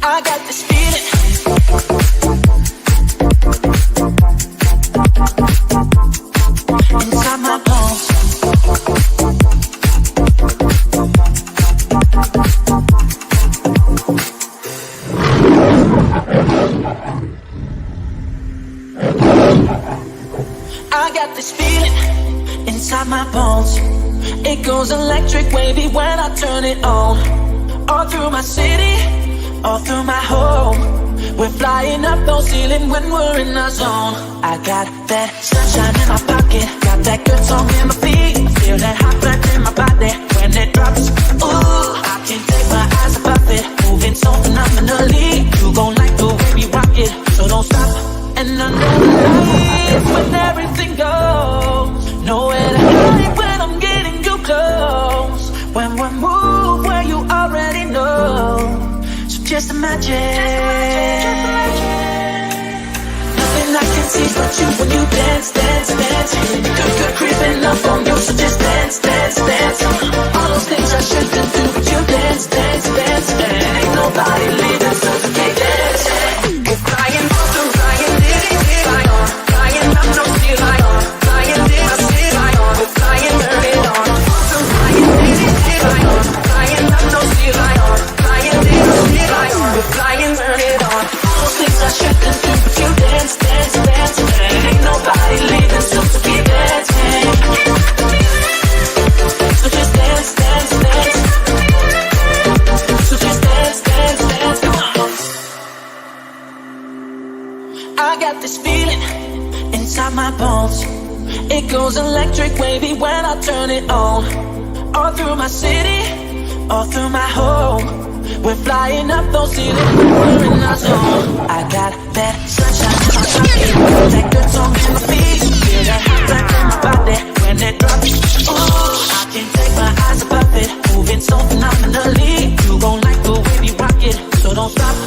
I got this feeling inside my bones. I got this feeling inside my bones. It goes electric wavy when I turn it on. All through my city, all through my home. We're flying up those ceilings when we're in our zone. I got that sunshine in my pocket, got that good song in my feet. Feel that hot blood in my body when it drops. Ooh, I can't take my eyes off it, moving so phenomenally. You gon' like the way we rock it, so don't stop. And under the lights when everything goes, nowhere to hide when I'm getting you close. When we move where you already know. Just imagine. Nothing I can see but you when you dance, dance, dance. Good creeping up on you, so just dance, dance, dance. All those things I shouldn't do, but you dance, dance, dance. And ain't nobody leaving, so you can't dance. We're flying through, flying this, flying up no ceiling, flying this, we're flying, turn it on. Flying this, flying up no ceiling, flying this. We're flying, turn it on. All those things I shouldn't do, but you dance, dance, dance. And ain't nobody leaving, so keep dancing. So just dance, dance, dance. So just dance, dance, dance. Come on. I got this feeling inside my bones. It goes electric wavy when I turn it on. All through my city, all through my home. We're flying up those ceilings when we're in our zone. I got that sunshine in my pocket, that good song in my feet. Feel that hot blood in my body when it drops. Ooh, I can't take my eyes above it, moving so phenomenally. You gon' like the way we rock it, so don't stop.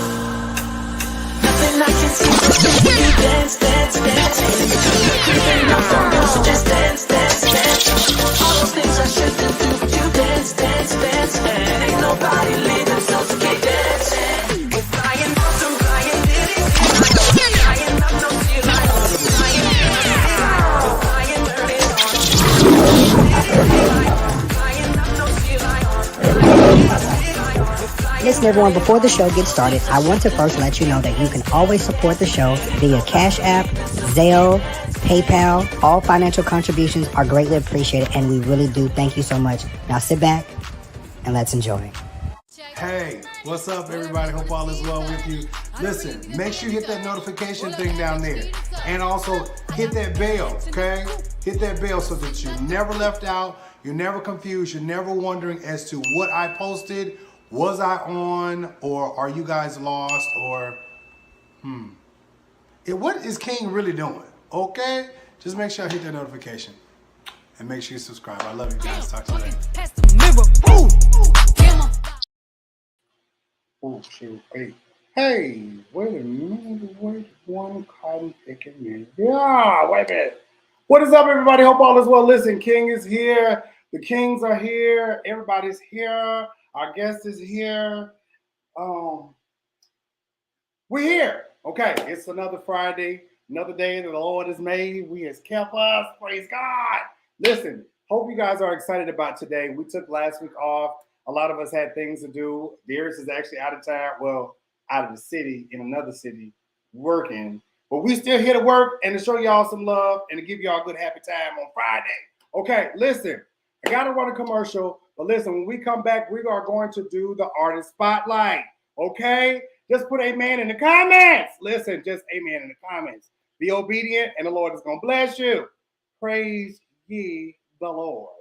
Nothing I can see but you when you dance, dance, dance. You're creeping up on you, so just dance, dance, dance. All those things I shouldn't do, but you dance, dance, dance. And ain't nobody leaving, so keep dancing. We're flying through, flying this, flying up no ceiling, flying, we're flying, turn it on. Flying up no ceiling. Listen, everyone, before the show gets started, I want to first let you know that you can always support the show via Cash App, Zelle, PayPal. All financial contributions are greatly appreciated, and we really do thank you so much. Now sit back and let's enjoy. Hey, what's up, everybody? Hope all is well with you. Listen, make sure you hit that notification thing down there. And also hit that bell, okay? Hit that bell so that you're never left out, you're never confused, you're never wondering as to what I posted. Was I on, or are you guys lost, or what is King really doing? Okay? Just make sure I hit that notification. And make sure you subscribe. I love you guys. Talk to you later. Oh, shoot. Hey, wait a minute. Wait one cotton picking minute. Yeah, wait a minute. What is up, everybody? Hope all is well. Listen, King is here. The Kings are here. Everybody's here. Our guest is here. We're here. Okay, it's another Friday, another day that the Lord has made. He has kept us. Praise God. Listen, hope you guys are excited about today. We took last week off. A lot of us had things to do. Darius is actually out of town. Well, out of the city, in another city, working. But we still here to work and to show y'all some love and to give y'all a good happy time on Friday. Okay, listen, I got to run a commercial. But listen, when we come back, we are going to do the artist spotlight. Okay? Just put amen in the comments. Listen, just amen in the comments. Be obedient, and the Lord is going to bless you. Praise ye the Lord.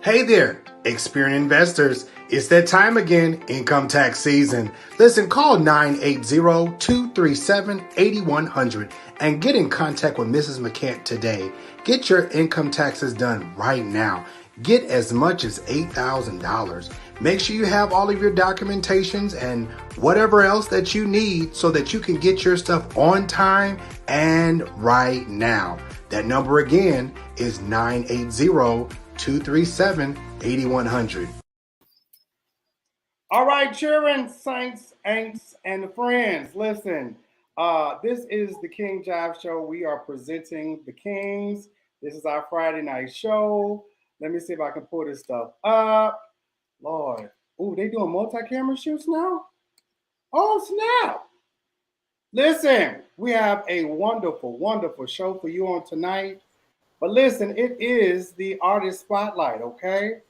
Hey there, experienced investors. It's that time again, income tax season. Listen, call 980-237-8100 and get in contact with Mrs. McCant today. Get your income taxes done right now. get as much as $8,000. Make sure you have all of your documentations and whatever else that you need so that you can get your stuff on time and right now. That number again is 980-237-8100. All right, children, saints, ain'ts, and friends, listen. This is the King Jive Show. We are presenting the Kings. This is our Friday night show. Let me see if I can pull this stuff up. Lord. Ooh, they doing multi-camera shoots now? Oh, snap. Listen, we have a wonderful, wonderful show for you on tonight. But listen, it is the Artist Spotlight, okay?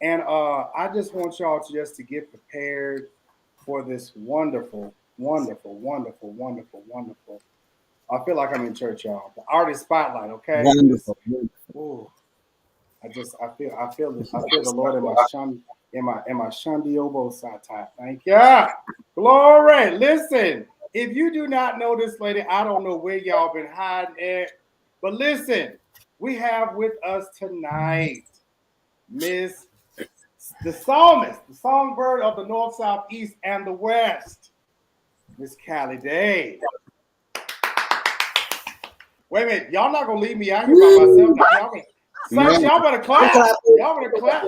And I just want y'all to just to get prepared for this wonderful, wonderful, wonderful, wonderful, wonderful. I feel like I'm in church, y'all. The Artist Spotlight, okay? Wonderful. Ooh, I feel the Lord in my Shandiobo Sata. Thank you. Glory. Listen, if you do not know this lady, I don't know where y'all been hiding at. But listen, we have with us tonight Miss the psalmist, the songbird of the North, South, East, and the West, Miss Callie Day. Wait a minute, y'all not gonna leave me out here by myself. Y'all better clap. Y'all better clap.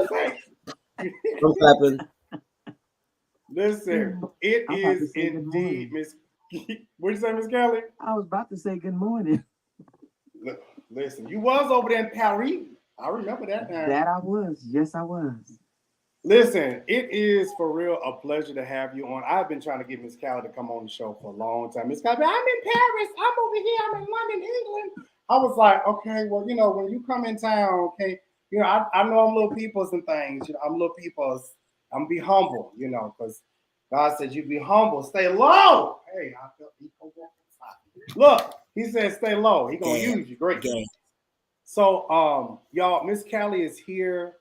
I'm clapping. Listen, it is indeed Miss. What you say, Miss Kelly? I was about to say good morning. Listen, you was over there in Paris. I remember that now. That I was. Yes, I was. Listen, it is for real a pleasure to have you on. I've been trying to get Miss Callie to come on the show for a long time. Miss Callie, I'm in Paris. I'm over here. I'm in London, England. I was like, okay, well, you know, when you come in town, okay, you know, I know I'm little peoples and things. You know, I'm little peoples. I'm be humble, you know, because God said you be humble, stay low. Hey, I felt he go walk inside. Look, he said stay low. He gonna use you. Great. So, y'all, Miss Callie is here,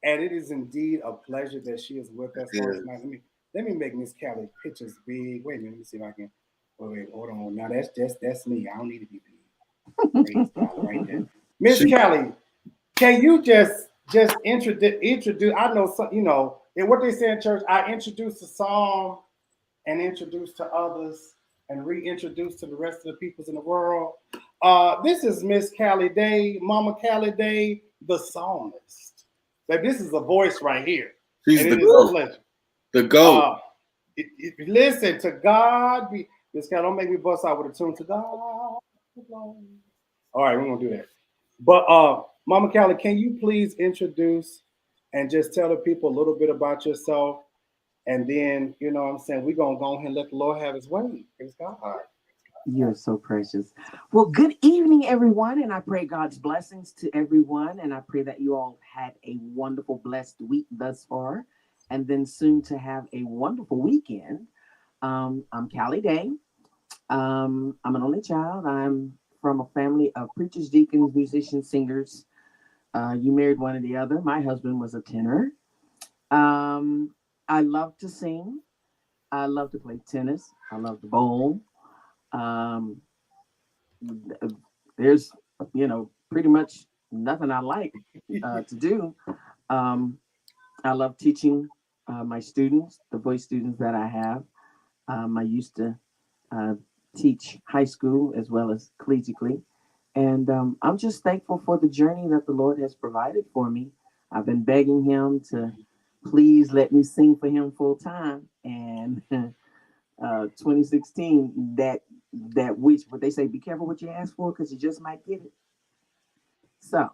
and it is indeed a pleasure that she is with us tonight. Let me make Miss Callie pictures big. Wait a minute, let me see if I can. Wait, hold on. Now that's me. I don't need to be big. Right there. Miss Callie, can you just introduce? I know some, you know, and what they say in church. I introduce a song, and introduce to others, and reintroduce to the rest of the peoples in the world. This is Miss Callie Day, Mama Callie Day, the psalmist. Like, this is a voice right here. She's and the it is a pleasure. The GOAT. Listen, to God be. Miss Callie, don't make me bust out with a tune. To God. All right, we're gonna do that. But Mama Callie, can you please introduce and just tell the people a little bit about yourself? And then, you know what I'm saying, we're going to go ahead and let the Lord have his way. Praise God. You're so precious. Well, good evening, everyone. And I pray God's blessings to everyone. And I pray that you all had a wonderful, blessed week thus far. And then soon to have a wonderful weekend. I'm Callie Day. I'm an only child. I'm from a family of preachers, deacons, musicians, singers. You married one or the other. My husband was a tenor. I love to sing. I love to play tennis. I love to bowl. There's, you know, pretty much nothing I like to do. I love teaching my students, the voice students that I have. I used to teach high school as well as collegiately. And I'm just thankful for the journey that the Lord has provided for me. I've been begging him to please let me sing for him full time. And 2016, that which, what they say, be careful what you ask for because you just might get it. So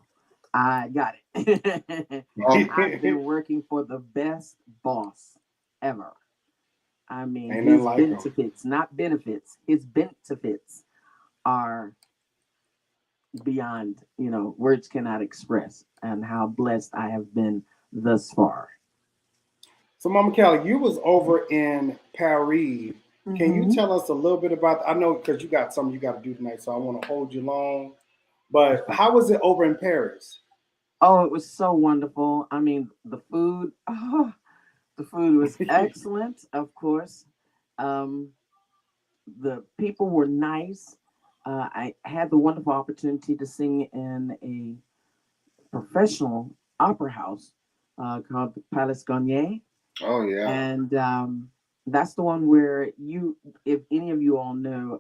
I got it. I've been working for the best boss ever. I mean, his benefits, not benefits, his benefits are beyond, you know, words cannot express, and how blessed I have been thus far. So, Mama Callie, you was over in Paris. Can you tell us a little bit about? I know because you got something you got to do tonight, so I want to hold you long. But how was it over in Paris? Oh, it was so wonderful. I mean, the food was excellent, of course. The people were nice. I had the wonderful opportunity to sing in a professional opera house called the Palace Garnier. Oh yeah. And that's the one where if any of you all know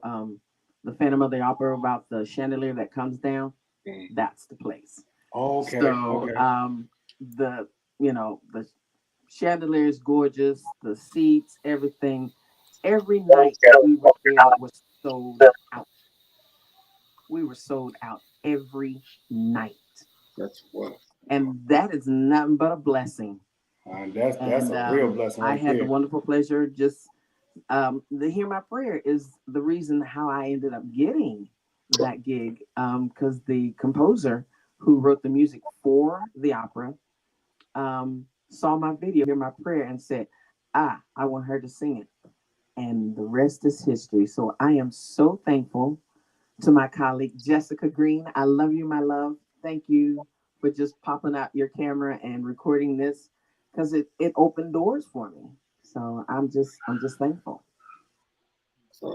the Phantom of the Opera about the chandelier that comes down, that's the place. Okay. So the the chandelier is gorgeous, the seats, everything. Every night we were there was sold out. We were sold out every night, That's what. and that is nothing but a blessing. That's And a real blessing I right had the there. wonderful pleasure just the Hear My Prayer is the reason how I ended up getting that gig because the composer who wrote the music for the opera saw my video, Hear My Prayer, and said, I want her to sing it. And the rest is history. So I am so thankful to my colleague, Jessica Green. I love you, my love. Thank you for just popping out your camera and recording this because it opened doors for me. So I'm just thankful.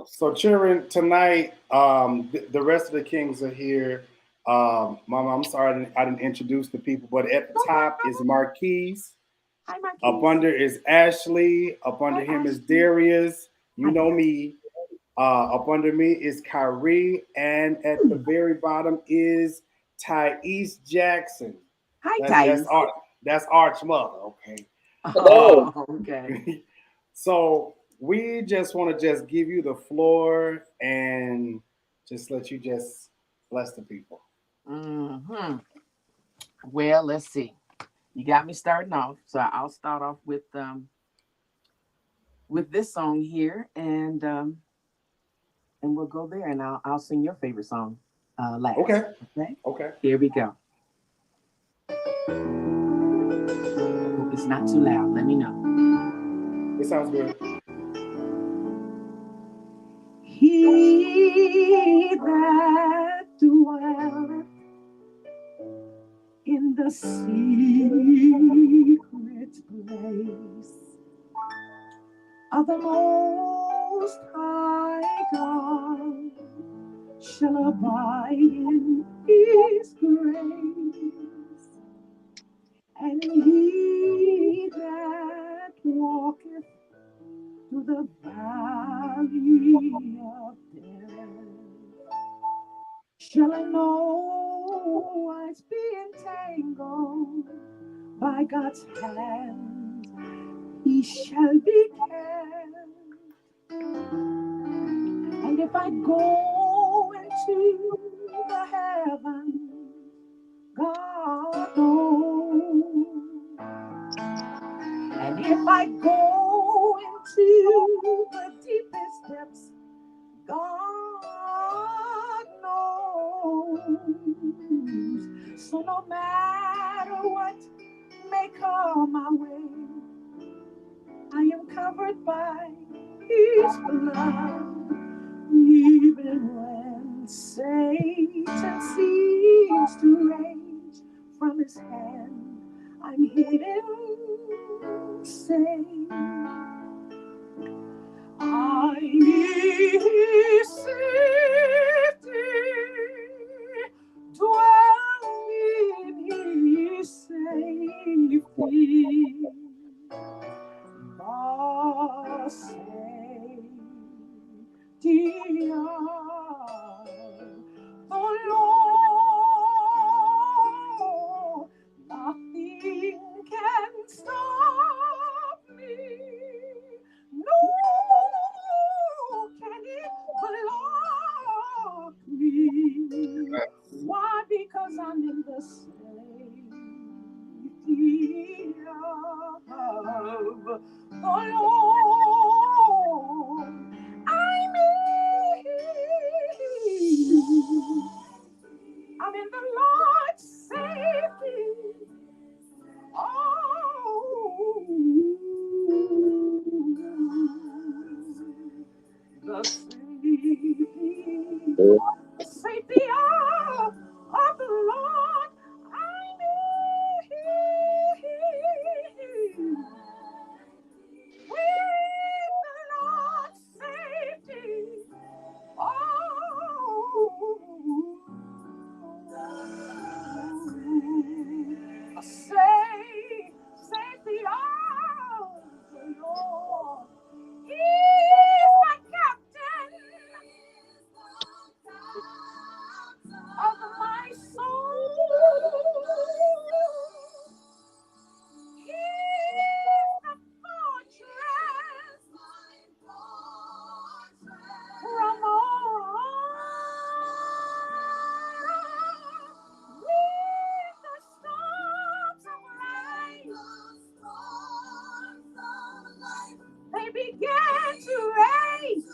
So, children, tonight, the rest of the kings are here. Mama, I'm sorry I didn't introduce the people, but at the top is Marquise. Hi, Marquise. Up under is Ashley. Up under him is Darius. You know me. Up under me is Kyrie. And at the very bottom is Thais Jackson. Hi, That's Thais. that's Arch mother. Okay. Oh, okay. So we just want to just give you the floor and just let you just bless the people. hmm Well, let's see. You got me starting off, so I'll start off with this song here, and we'll go there, and I'll sing your favorite song last. Okay. Okay. Okay. Here we go. Hope it's not too loud. Let me know. It sounds good. He that dwelleth in the secret place of the Most High God shall abide in His grace, and he that walketh through the valley of death shall in no wise be entangled by God's hand. He shall be kept. And if I go into the heavens, God knows. And if I go into the deepest depths, God knows. So no matter what may come my way, I am covered by His blood. Even when Satan seems to rage from his hand, I'm hidden safe. I need safety, dwell in His safety. The safety of the Lord, nothing can stop me. No, can it block me? Why? Because I'm in the safety of the Lord. I'm in the Lord's safety. Oh, the safety of the Lord. I'm in. to race,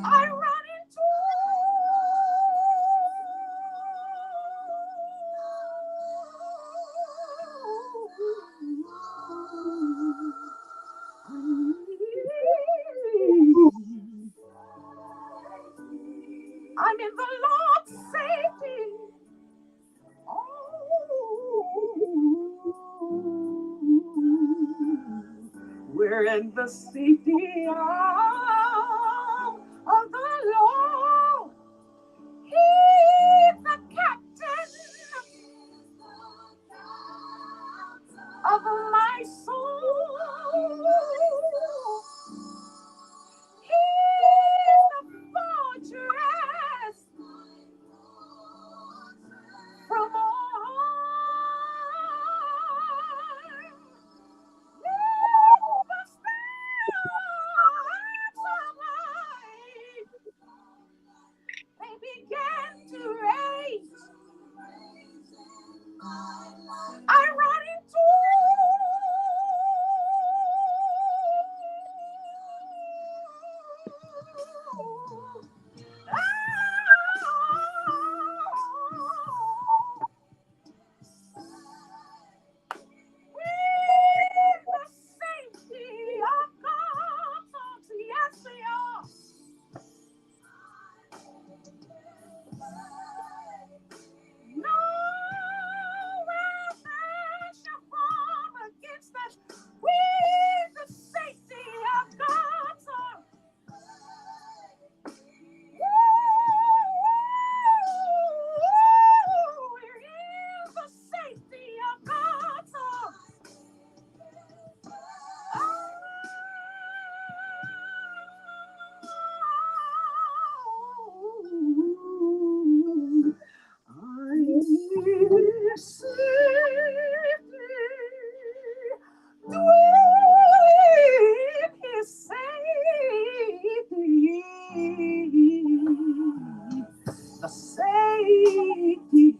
I run into I'm in the Lord's safety. We're in the safety of the Lord. He's the captain of my soul. He's the fortress from all harm. Never they began to raise. I run into with the safety of God's arms. Yes, we are. No weapon shall form against us with the safety of God's arm. We're in the safety of God's arm. The safety.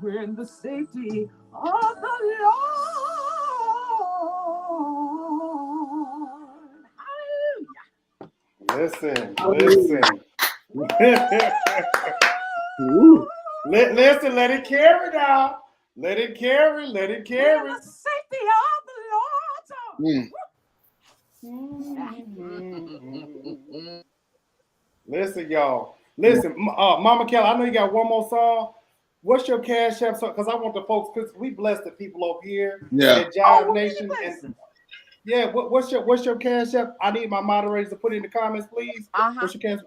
We're in the safety of the Lord. Listen. Listen, let it carry now. Let it carry. We're in the safety of the Lord. Listen, y'all. Listen, Mama Kelly, I know you got one more song. What's your cash app? Because I want the folks, because we bless the people over here at Jive Nation. And, yeah, what's your cash app? I need my moderators to put in the comments, please. What's your cash app?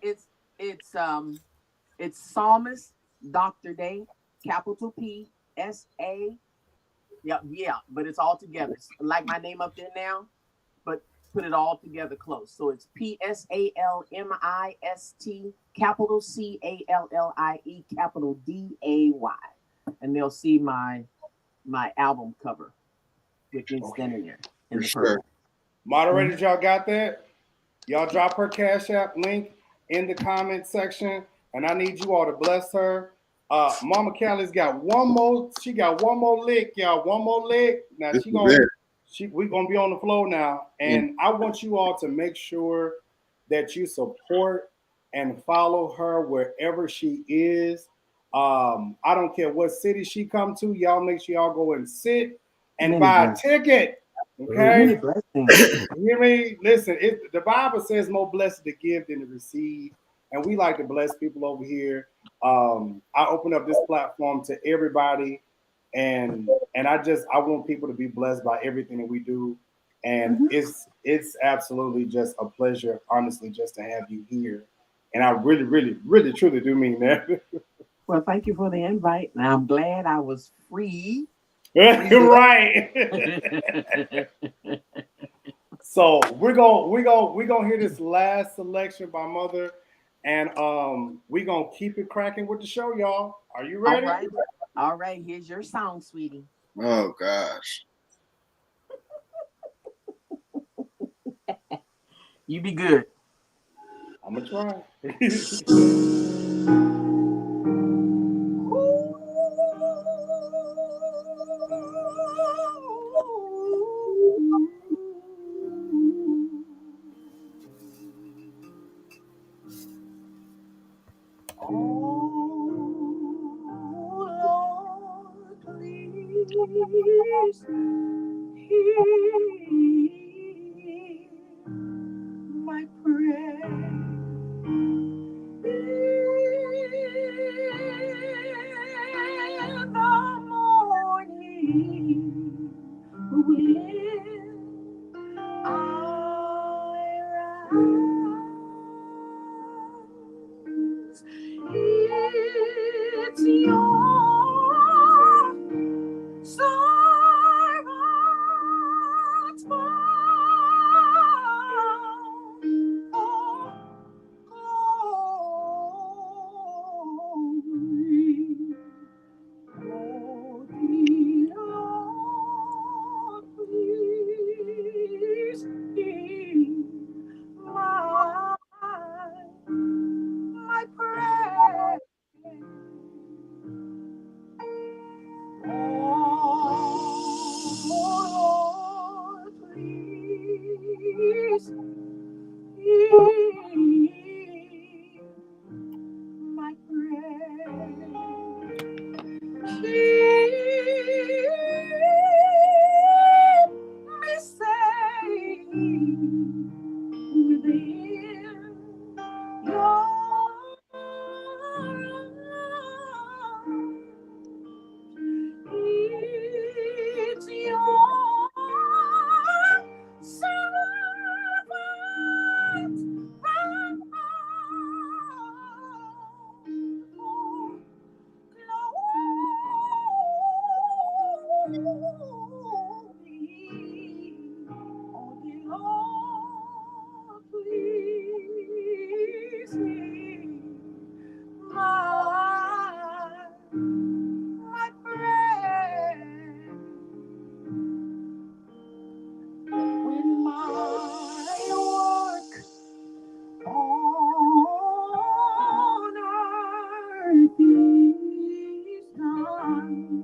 It's Psalmist Dr. Day, capital P-S-A. Yeah, but it's all together. It's like my name up there now, but put it all together close. So it's P-S-A-L-M-I-S-T, capital C-A-L-L-I-E, capital D-A-Y. And they'll see my album cover with me standing there. For sure. Moderators, y'all got that? Y'all drop her cash app link in the comment section, and I need you all to bless her. Mama Callie's got one more. She got one more lick, y'all. One more lick. Now we're gonna be on the floor now, and I want you all to make sure that you support and follow her wherever she is. I don't care what city she come to. Y'all make sure y'all go and sit and buy a ticket. Okay, you hear me? Listen, the Bible says more blessed to give than to receive, and we like to bless people over here. I open up this platform to everybody, and I want people to be blessed by everything that we do, and it's absolutely just a pleasure, honestly, just to have you here, and I really, really, really, truly do mean that. Well, thank you for the invite, and I'm glad I was free Right. So we're gonna hear this last selection by Mother, and we're gonna keep it cracking with the show, y'all. Are you All ready? right. All right. Here's your song, sweetie. Oh gosh. You be good. I'm gonna try. Please hear my prayer. In the morning, when I rise, it's your servant's vow. Glory. Oh, dear Lord, please hear my prayer. Oh, Lord, please hear my prayer. Keep me safe within your arms. It's your servant's vow. My prayer. When my work on earth is done,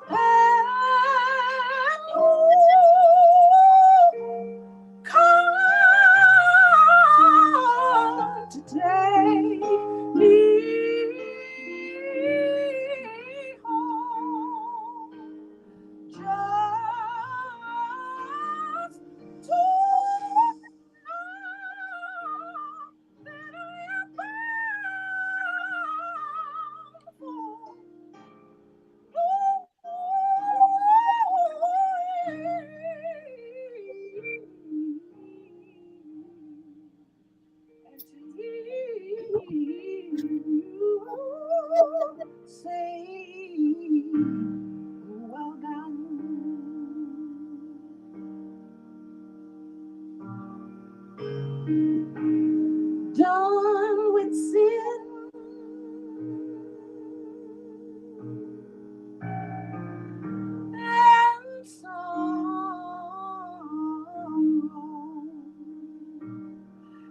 and you come to take me home, just to know that I am bound for and to hear you say, well done. Done with sin and sorrow.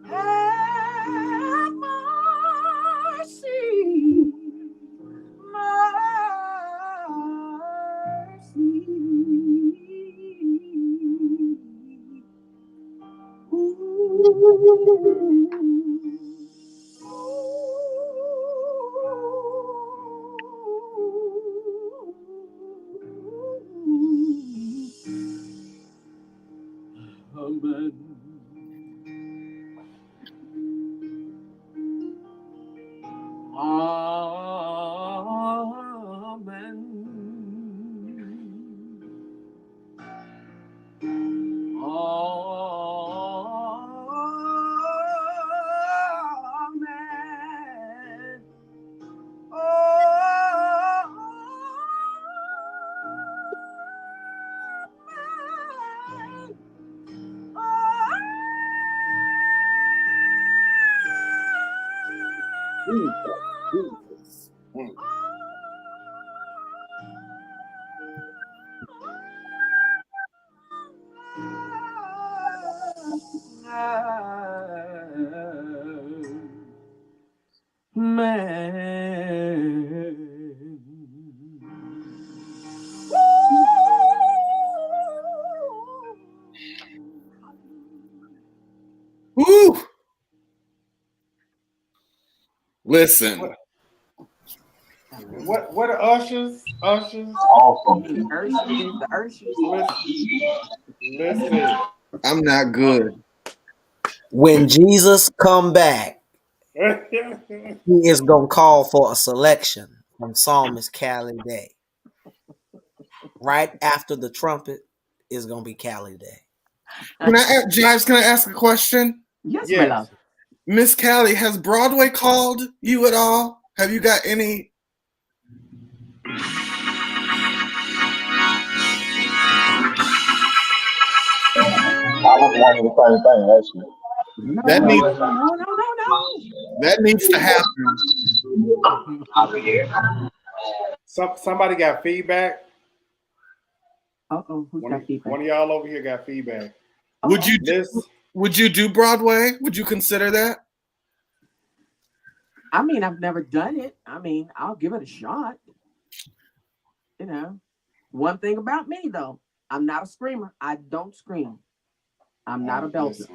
Have mercy, mercy. Amen. Amen. Oh, Jesus. Mm. Woo! Listen. What are ushers? Ushers? Awesome. The Urshies. Listen. I'm not good. When Jesus come back, he is gonna call for a selection from Psalmist Callie Day. Right after the trumpet is gonna be Callie Day. Jives, can I ask a question? Yes, my Yes. love. Miss Callie, has Broadway called you at all? Have you got any? I was wondering the same thing, actually. No, That needs no. that needs to happen. Somebody got feedback. Uh-oh, who's got feedback? One of y'all over here got feedback. Would you This do Broadway? Would you consider that? I mean, I've never done it. I mean, I'll give it a shot. You know, one thing about me though, I'm not a screamer. I don't scream. I'm not a belter.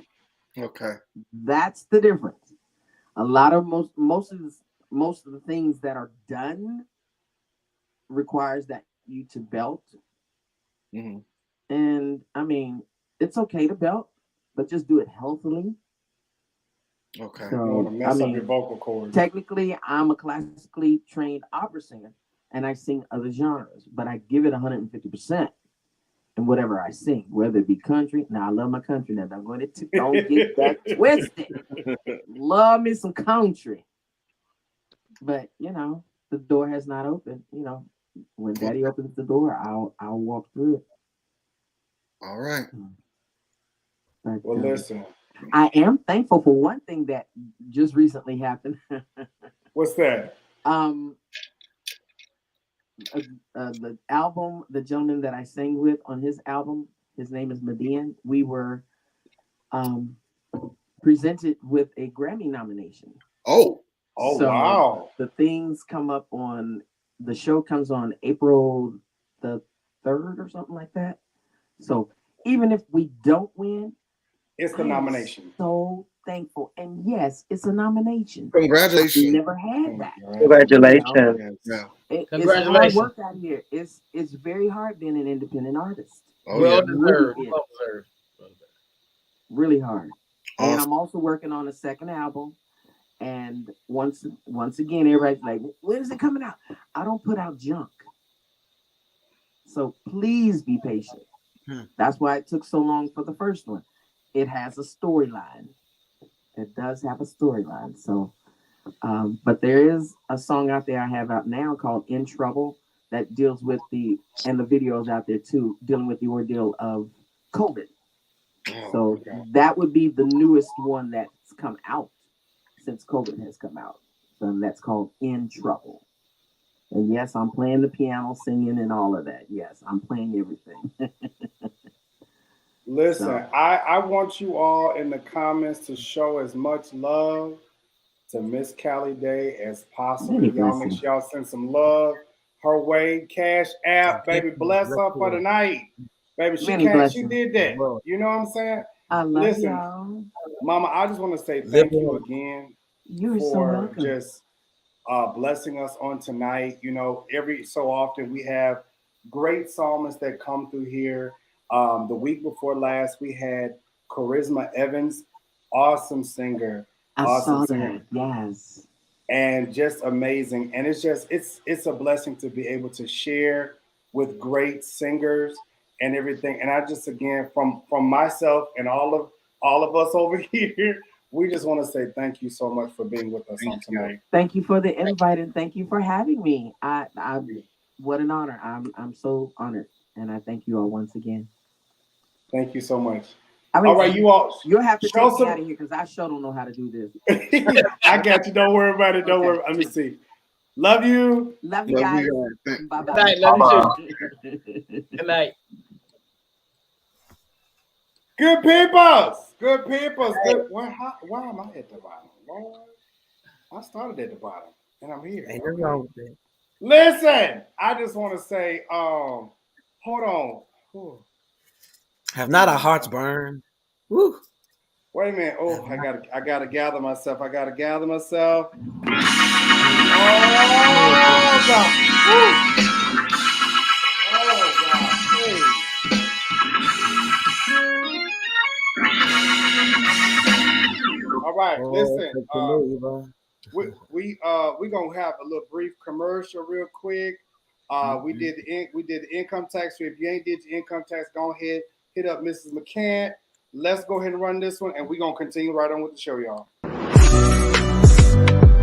Okay. That's the difference. A lot of most of the things that are done requires that you to belt. Mm-hmm. And I mean, it's okay to belt, but just do it healthily. Okay. you want So, to mess I up your mean, vocal cords. technically, I'm a classically trained opera singer, and I sing other genres, but I give it 150% in whatever I sing, whether it be country. Now, I love my country. Now, don't get that twisted. Love me some country. But, you know, the door has not opened. You know, when Daddy opens the door, I'll walk through it. All right. But, Well, listen. I am thankful for one thing that just recently happened. What's that? The album, the gentleman that I sang with on his album, his name is Median. We were presented with a Grammy nomination. Oh, So wow. the things come up on, the show comes on April the 3rd or something like that. So even if we don't win, It's the nomination. So thankful. And yes, it's a nomination. Congratulations. We never had that. Congratulations. Yeah. It's hard work out here. It's very hard being an independent artist. Oh, yeah. Really hard. And Awesome. I'm also working on a second album. And once again, everybody's like, when is it coming out? I don't put out junk. So please be patient. That's why it took so long for the first one. It has a storyline. It does have a storyline. So, but there is a song out there I have out now called In Trouble that deals with and the videos out there too, dealing with the ordeal of COVID. So that would be the newest one that's come out since COVID has come out. So that's called In Trouble. And yes, I'm playing the piano, singing, and all of that. Yes, I'm playing everything. Listen, So. I want you all in the comments to show as much love to Miss Callie Day as possible. Many Y'all make blessings. sure y'all send some love her way. Cash app, baby, bless her for the night. Baby, she Many can't. blessings. She did that. You know what I'm saying? I love Listen, y'all. Mama, I just want to say thank you again You're so for welcome. just blessing us on tonight. You know, every so often we have great psalmists that come through here. The week before last, we had Charisma Evans, awesome singer. I saw that. Yes. And just amazing. And it's a blessing to be able to share with great singers and everything. And I just, again, from myself and all of us over here, we just want to say thank you so much for being with us on tonight. Thank you for the invite and thank you for having me. I what an honor. I'm so honored. And I thank you all once again. Thank you so much. I mean, All right, you all. You'll have to show take some. me out of here because I sure don't know how to do this. I got you. Don't worry about it. Don't worry. Let me see. Love you. Love you guys. Bye bye. Good night. Love you too. Good night. Good peoples. Good peoples. Good. Why am I at the bottom? Lord, I started at the bottom and I'm here. Ain't nothing wrong with that. Listen, I just want to say, hold on. Ooh. Have not our hearts burned? Woo. Wait a minute. Oh, I gotta gather myself. Oh God. Woo. Oh God. Hey. All right, listen. We gonna have a little brief commercial real quick. We did the income tax. So if you ain't did your income tax, go ahead, hit up Mrs. McCann. Let's go ahead and run this one, and we're gonna continue right on with the show, y'all.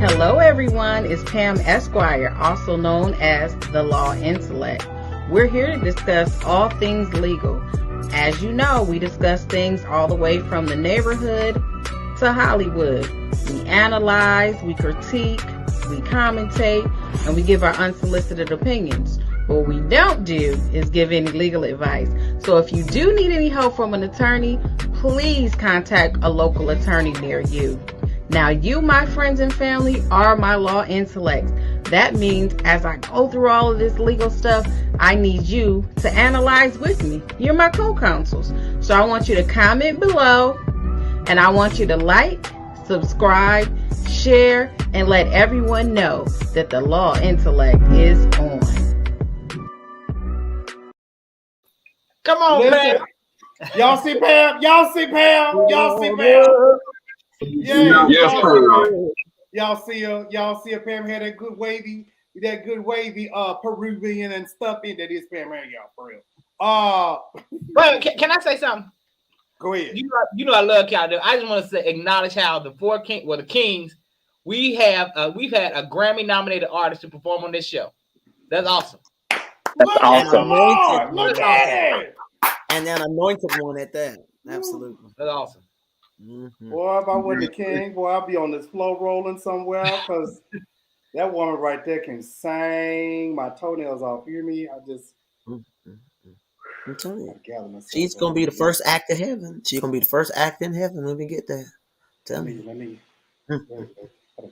Hello, everyone. It's Pam Esquire, also known as the Law Intellect. We're here to discuss all things legal. As you know, we discuss things all the way from the neighborhood to Hollywood. We analyze, we critique, we commentate, and we give our unsolicited opinions. What we don't do is give any legal advice. So if you do need any help from an attorney, please contact a local attorney near you. Now, you, my friends and family, are my law intellects. That means as I go through all of this legal stuff, I need you to analyze with me. You're my co-counsels. So I want you to comment below, and I want you to like, subscribe, share, and let everyone know that the Law Intellect is on. Come on, Listen. Pam. Y'all see Pam? Y'all see Pam? Y'all see Pam? Yeah. Yes, sir. Y'all see her? Pam had that good wavy Peruvian and stuff in that is Pam right, y'all, for real. Well, can I say something? Go ahead. You know I love Calvin. I just want to acknowledge how the the Kings, we've had a Grammy nominated artist to perform on this show. That's awesome. That's awesome. Look at it. And an anointed one at that. Absolutely. That's awesome. Mm-hmm. Boy, if I wasn't the king, boy, I'd be on this floor rolling somewhere because that woman right there can sing my toenails off. You hear me? I just. I'm telling you. She's going to be the first act of heaven. She's going to be the first act in heaven when we get there. Tell me. Let me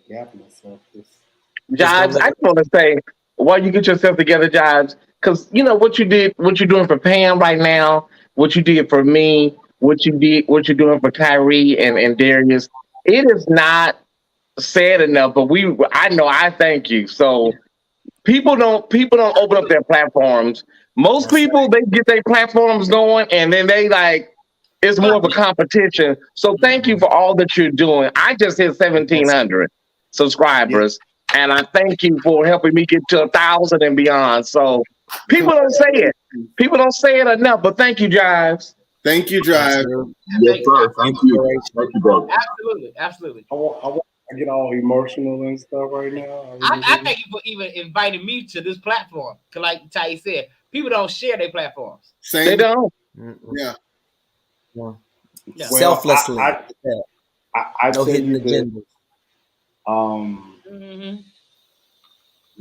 gap myself. Jives, I just want to say, while you get yourself together, Jives, because you know what you're doing for Pam right now, what you did for me, what you're doing for Kyrie and Darius. It is not said enough, but I thank you. So people don't open up their platforms. Most people, they get their platforms going and then they it's more of a competition. So thank you for all that you're doing. I just hit 1,700 subscribers, and I thank you for helping me get to 1,000 and beyond. So people don't say it. People don't say it enough, but thank you, Jives. Thank you, Drive. Yes, sir. Thank you. Thank you, brother. Absolutely. I get all emotional and stuff right now. I thank you for even inviting me to this platform. Because like Tai said, people don't share their platforms. Same. They don't. Yeah. Well, Selflessly. I no tell hidden you agenda. that,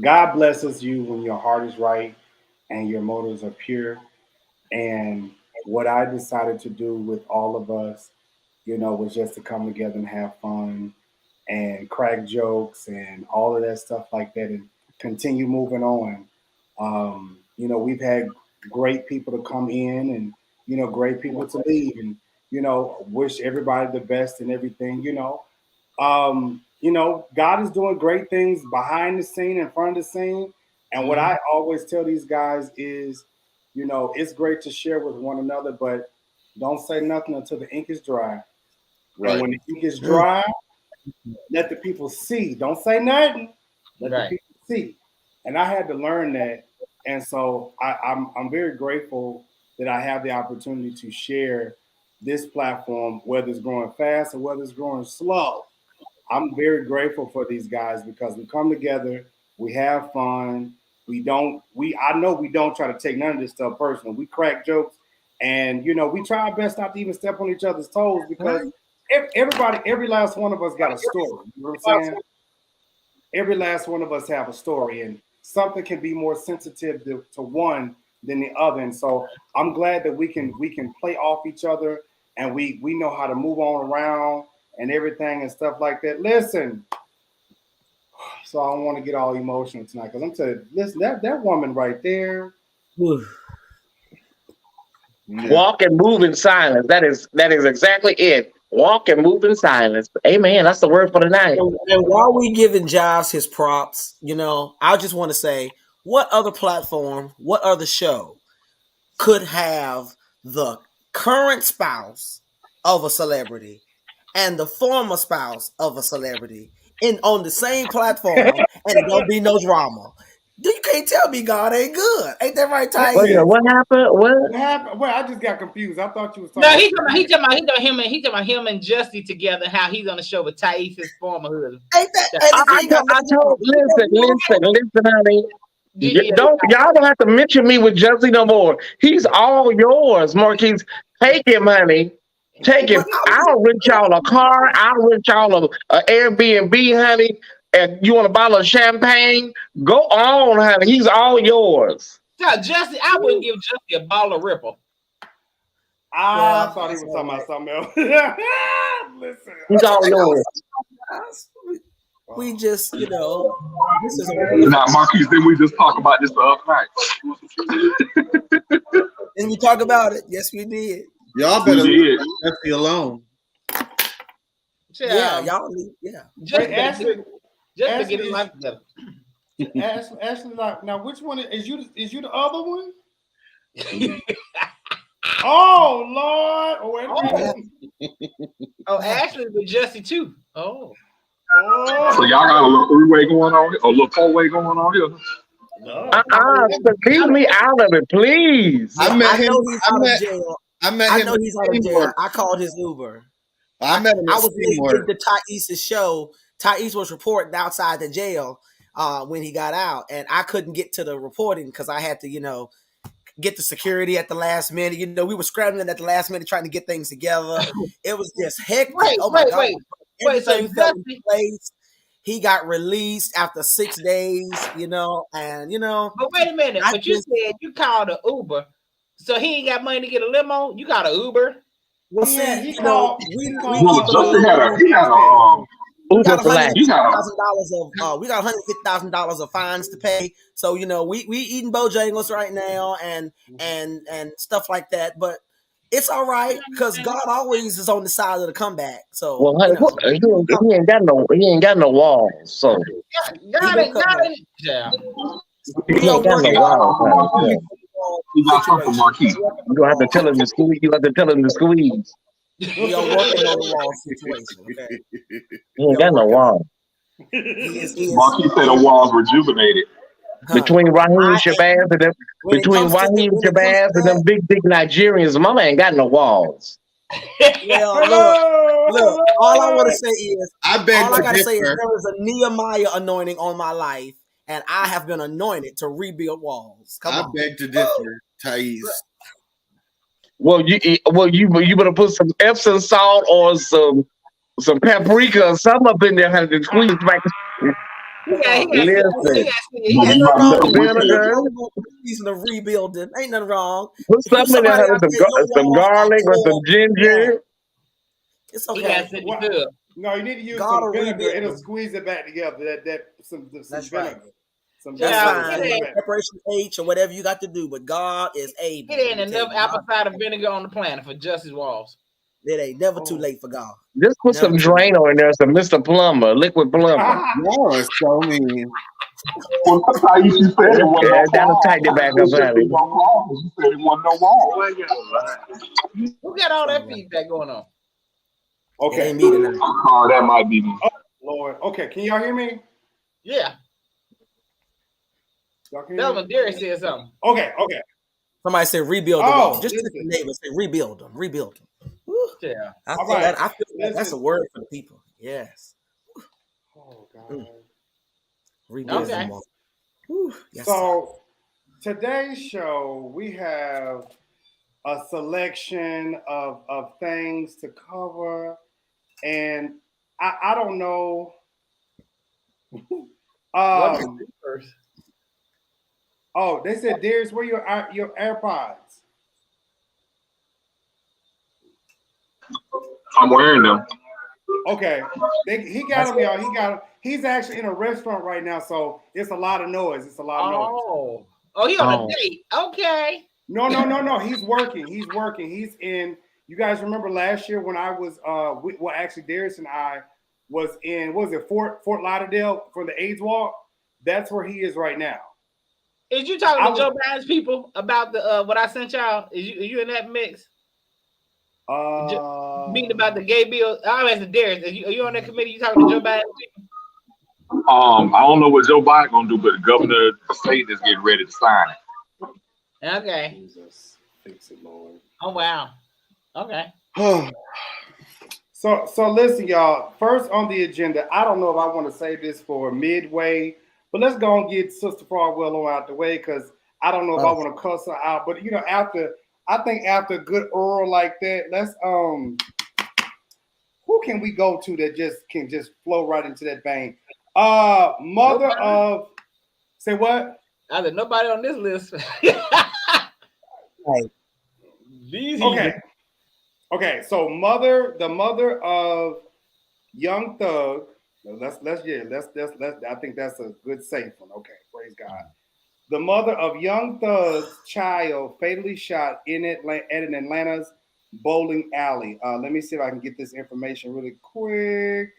God blesses you when your heart is right and your motives are pure. And what I decided to do with all of us, was just to come together and have fun and crack jokes and all of that stuff like that and continue moving on. We've had great people to come in and, great people to leave and, wish everybody the best and everything, God is doing great things behind the scene, in front of the scene. And what I always tell these guys is, it's great to share with one another, but don't say nothing until the ink is dry. Right. And when the ink is dry, let the people see. Don't say nothing. Let the people see. And I had to learn that. And so I'm very grateful that I have the opportunity to share this platform, whether it's growing fast or whether it's growing slow. I'm very grateful for these guys because we come together, we have fun. I know we don't try to take none of this stuff personal. We crack jokes And you know, we try our best not to even step on each other's toes because everybody, every last one of us got a story. You know what I'm saying? Every last one of us have a story, and something can be more sensitive to one than the other. And so I'm glad that we can play off each other, and we know how to move on around and everything and stuff like that. Listen, so I don't want to get all emotional tonight because I'm telling you, listen, that woman right there. Walk and move in silence. That is exactly it. Walk and move in silence. Amen. That's the word for the night. And while we giving Jives his props, you know, I just want to say, what other platform, what other show could have the current spouse of a celebrity and the former spouse of a celebrity on the same platform, and it don't be no drama? You can't tell me God ain't good. Ain't that right, Ty? What happened? What happened? Well, I just got confused. I thought you was talking. No, he talking about him and Jussie together. How he's on the show with Thais, his former husband. I told. Listen, honey. Y'all don't have to mention me with Jussie no more. He's all yours, Marquise. Take him, honey. Take him. I'll rent y'all a car. I'll rent y'all a Airbnb, honey. And you want a bottle of champagne? Go on, honey. He's all yours. So Jussie, I wouldn't give Jussie a bottle of Ripple. I thought he was talking about something else. Listen, he's all yours. We just, you know, this is now, Marquise. Then we just talked about this the other night. And we talked about it. Yes, we did. Y'all better leave Jussie alone. Yeah, y'all. Yeah. Just get his life together. Ashley, now which one is you? Is you the other one? Oh Lord! Oh, Ashley with Jussie too. Oh. So y'all got a little three-way going on here, a little four-way going on here. Leave me out of it, please. I know he's out of jail. I know he's out of jail. I called his Uber. I met him. I was listening to Thais' show. Thais was reporting outside the jail when he got out, and I couldn't get to the reporting because I had to, you know, get the security at the last minute. You know, we were scrambling at the last minute trying to get things together. It was just hectic. Wait, everything fell in place. He got released after 6 days, you know, and you know. But wait a minute, you said you called an Uber, so he ain't got money to get a limo. You got an Uber? Well, yeah, see, he called. Justin had a we got $150,000 of fines to pay. So you know, we eating Bojangles right now and stuff like that. But it's all right because God always is on the side of the comeback. So well, honey, he ain't got no walls. So God ain't he ain't got no walls. He got something, Marquise. You don't have to tell him to squeeze. You have to tell him to squeeze. We are working on the wall situation. Okay? He ain't got no wall. Marquise said the wall's rejuvenated. Between Raheem Shabazz and them, big Nigerians, mama ain't got no walls. Well, look. All I want to say is, I gotta say is there is a Nehemiah anointing on my life, and I have been anointed to rebuild walls. I beg to differ, Thais. Well, you better put some Epsom salt or some paprika or something up in there, honey, to squeeze back. He's the rebuilding. Ain't nothing wrong. Put something in there, some garlic or some ginger. Yeah. It's okay. No, you need to use some vinegar. It'll squeeze it back together. Some That's vinegar. right. Some preparation H or whatever you got to do, but God is able. It ain't enough apple cider vinegar on the planet for Jussie's walls. It ain't never too late for God. Just put some Drano in there, some Mr. Plumber, liquid plumber. No, it's so mean. Well, that's how you said it wasn't that'll tighten it back up, honey. You said it wasn't no wall. Who got all that feedback going on? Okay. That might be me. Oh, Lord. Okay, can y'all hear me? Yeah. That was Derek said something. Okay. Somebody said rebuild the wall. Just the neighbor say rebuild them. Yeah. I feel that's a word for the people. Yes. Oh God. Rebuild them all. Yes, so today's show we have a selection of things to cover, and I don't know. First. Oh, they said, Darius, where your AirPods? I'm wearing them. Okay, he got them, y'all. He got them. He's actually in a restaurant right now, so it's a lot of noise. It's a lot of noise. Oh, he on a date. Okay. No. He's working. He's in. You guys remember last year when I was actually Darius and I was in, what was it, Fort Lauderdale for the AIDS walk? That's where he is right now. Is you talking to Joe Biden's people about the what I sent y'all? Is you in that mix? Meeting about the gay bill. I'm asking Darius. Are you on that committee? You talking to Joe Biden's people? I don't know what Joe Biden gonna do, but the governor of the state is getting ready to sign it. Okay. Jesus, fix it, Lord. Oh wow. Okay. So listen, y'all. First on the agenda, I don't know if I want to say this for midway, but let's go and get Sister Farwell out the way because I don't know if I want to cuss her out. But you know, after a good oral like that, let's who can we go to that can flow right into that vein? Mother of, say what? I said nobody on this list. Right. Okay. So the mother of Young Thug. Let's I think that's a good safe one. Okay, praise God. The mother of Young Thug's child fatally shot at an Atlanta's bowling alley. Let me see if I can get this information really quick.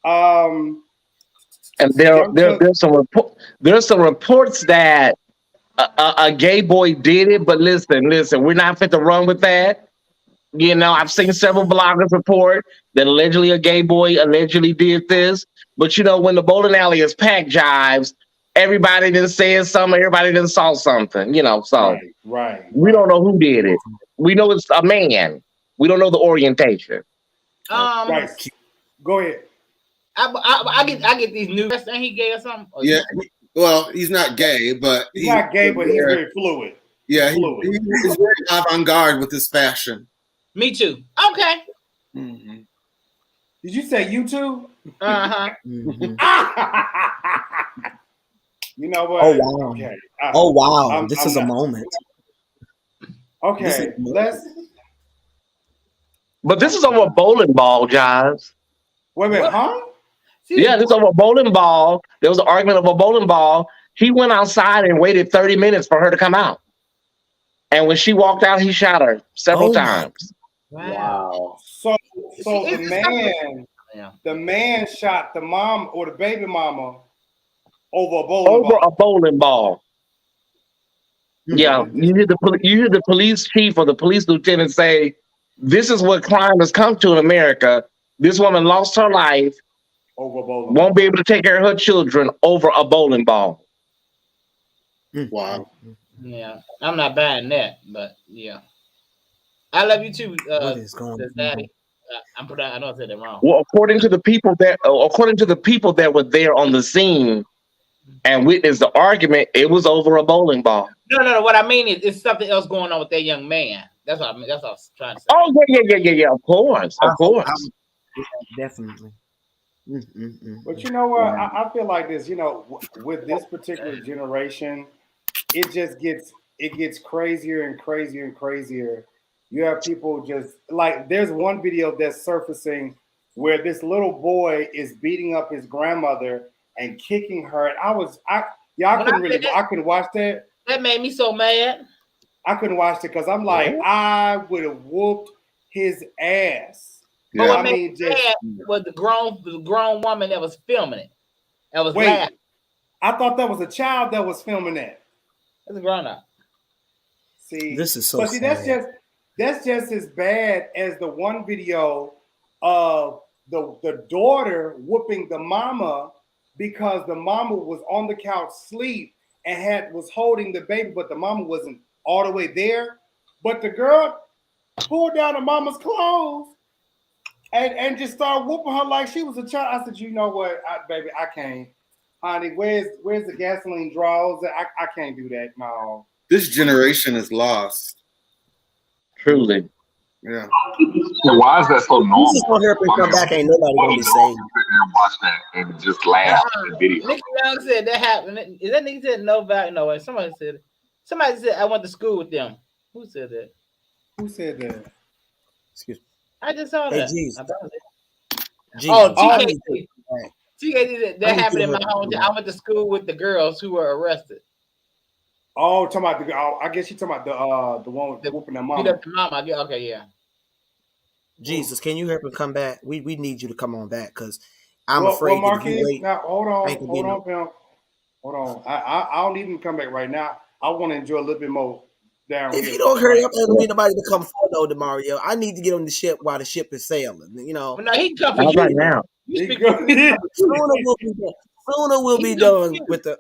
And there's some reports that a gay boy did it, but listen, we're not fit to run with that. You know, I've seen several bloggers report that allegedly a gay boy allegedly did this, but you know, when the bowling alley is packed, Jives, everybody done said something, everybody done saw something, you know, so right. We don't know who did it. We know it's a man. We don't know the orientation. Right. Go ahead. I get these news. Ain't he gay or something? Or yeah. Well, he's not gay, but he's not gay, but he's very fluid. Yeah, he's very avant-garde with his fashion. Me too. Okay. Mm-hmm. Did you say you too? Uh-huh. Mm-hmm. You know what? Oh wow. Okay. Oh wow. This is a moment. Okay. But this is over a bowling ball, Jives. Wait a minute, huh? Yeah, this is over a bowling ball. There was an argument of a bowling ball. He went outside and waited 30 minutes for her to come out. And when she walked out, he shot her several times. Wow. So the man shot the mom or the baby mama over a bowling ball. Yeah, you hear the police chief or the police lieutenant say, "This is what crime has come to in America. This woman lost her life, over a bowling won't be able to take care of her children over a bowling ball." Wow. Yeah, I'm not buying that, but yeah, I love you too, what is going on? Daddy. I know I said that wrong. Well, according to the people that were there on the scene and witnessed the argument, it was over a bowling ball. No. What I mean is, it's something else going on with that young man. That's what I mean. That's what I was trying to say. Oh yeah. Of course. Definitely. But you know what? I feel like this. You know, with this particular generation, it gets crazier and crazier and crazier. You have people just like, there's one video that's surfacing where this little boy is beating up his grandmother and kicking her. I couldn't watch that. That made me so mad. I couldn't watch it because I'm like, I would have whooped his ass. But what made me mad was the grown woman that was filming it. That was laughing. I thought that was a child that was filming that. That's a grown up. See, this is so sad. That's just as bad as the one video of the daughter whooping the mama because the mama was on the couch asleep and was holding the baby, but the mama wasn't all the way there. But the girl pulled down the mama's clothes and just started whooping her like she was a child. I said, you know what, baby, I can't. Honey, where's the gasoline draws? I can't do that, no. This generation is lost. Truly. Yeah. So why is that so normal? Jesus gonna help him come back. Ain't nobody What gonna be adult can saved. sit there and watch that and just laugh at the video? Nicky Young said that happened. Is that nigga said no value? No way. Somebody said it. Somebody said I went to school with them. Who said that? Who said that? Excuse me. I just saw Hey, that. Jesus. I thought it was Jesus. Oh, I TK. need to- TK did that I need happened to in my help hometown. you. I went to school with the girls who were arrested. Oh, talking about the. I guess you talking about the one with whooping their Beat mama. up the mama. I guess. Okay, yeah. Jesus, can you help him come back? We need you to come on back because I'm Well, afraid that if you Marquise, wait, now hold I ain't on, gonna get Pimp. Hold on. I don't need him to come back right now. I want to enjoy a little bit more down If here. you don't hurry up, ain't gonna be nobody to come forward, Mario. I need to get on the ship while the ship is sailing. You know, But no, he come for Not you. right now. You speak Go- for me. sooner we'll be done. Sooner we'll be done with the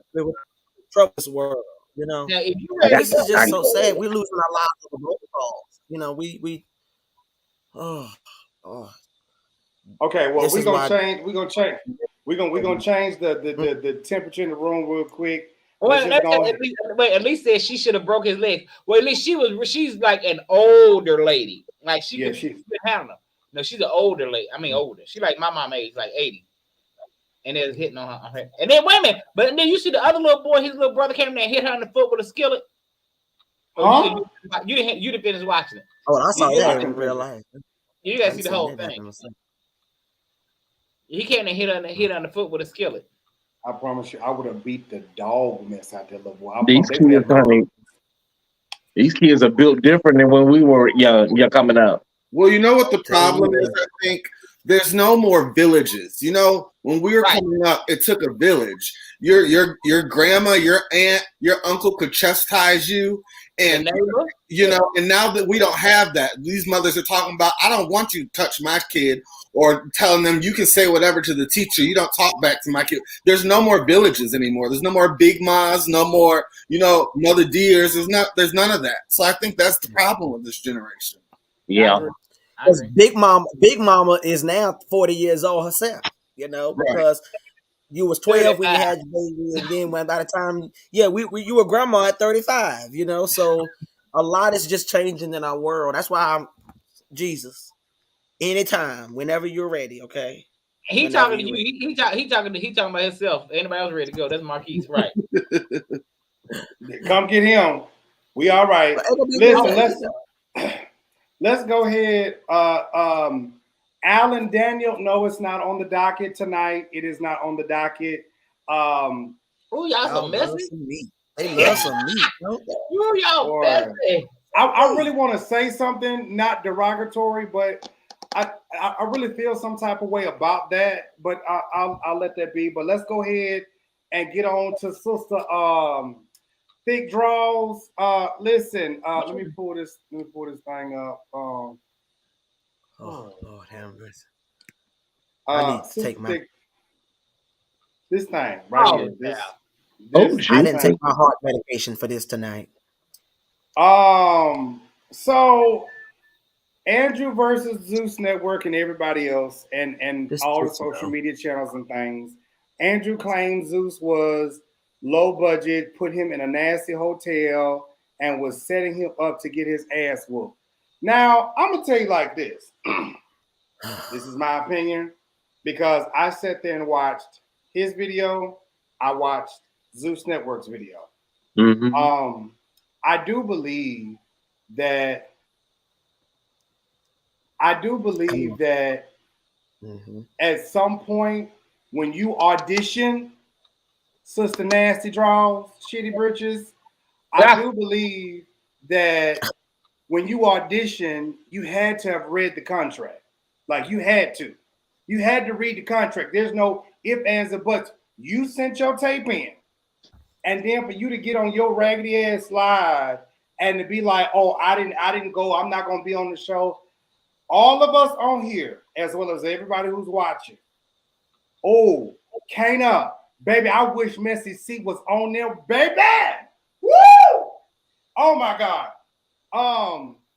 troublous world. You know, Now, if you I ready got, this to is go, I, just so sad. We're losing our lives over roll calls. You know, we. Oh. Okay, well This we're is gonna why. change. We're gonna change the temperature in the room real quick. well, Let's just go. at least said she should have broke his leg. Well, at least she's like an older lady. Like she could handle them. No, she's an older lady. I mean, older. She like my mom age, like 80. And it was hitting on her. And then wait a minute, but then you see the other little boy, his little brother came in there and hit her in the foot with a skillet. Oh, you didn't finish watching it. Oh, I saw that in real life. You gotta see the whole thing. He came and hit her on the foot with a skillet. I promise you, I would have beat the dog mess out that little boy. These kids are built different than when we were young coming up. Well, you know what the problem is? I think there's no more villages. You know, when we were coming up, it took a village. Your grandma, your aunt, your uncle could chastise you, and you know. And now that we don't have that, these mothers are talking about, I don't want you to touch my kid, or telling them you can say whatever to the teacher. You don't talk back to my kid. There's no more villages anymore. There's no more big mas, no more, mother dears. There's none of that. So I think that's the problem with this generation. Yeah. Because Big Mama is now 40 years old herself, because you was 12 when you had your baby, and then by the time, you were grandma at 35, so a lot is just changing in our world. That's why I'm Jesus. Anytime, whenever you're ready, okay? He talking to you. He talking about himself. Anybody else ready to go? That's Marquise, right? Come get him. We all right. Listen, let's go ahead. Alan Daniel. No, it's not on the docket tonight. It is not on the docket. Oh, y'all so messy. They love some meat, don't they? Y'all messy. I really want to say something not derogatory, but I really feel some type of way about that. But I'll let that be. But let's go ahead and get on to Sister Thick Draws. Listen, let me pull this thing up. Oh Lord, have mercy. I need to take this thing right here. I didn't take my heart medication for this tonight. So Andrew versus Zeus Network and everybody else, and all the social media channels and things. Andrew claims Zeus was low budget, put him in a nasty hotel, and was setting him up to get his ass whooped. Now, I'm going to tell you like this. This is my opinion, because I sat there and watched his video. I watched Zeus Network's video. Mm-hmm. I do believe that at some point when you audition, Sister Nasty Draws, Shitty Britches, I do believe that when you audition, you had to have read the contract. Like you had to. You had to read the contract. There's no ifs, ands, or buts. You sent your tape in. And then for you to get on your raggedy ass slide and to be like, oh, I didn't go, I'm not gonna be on the show. All of us on here, as well as everybody who's watching. Oh, Kana, baby, I wish Messy C was on there, baby. Woo! Oh my God.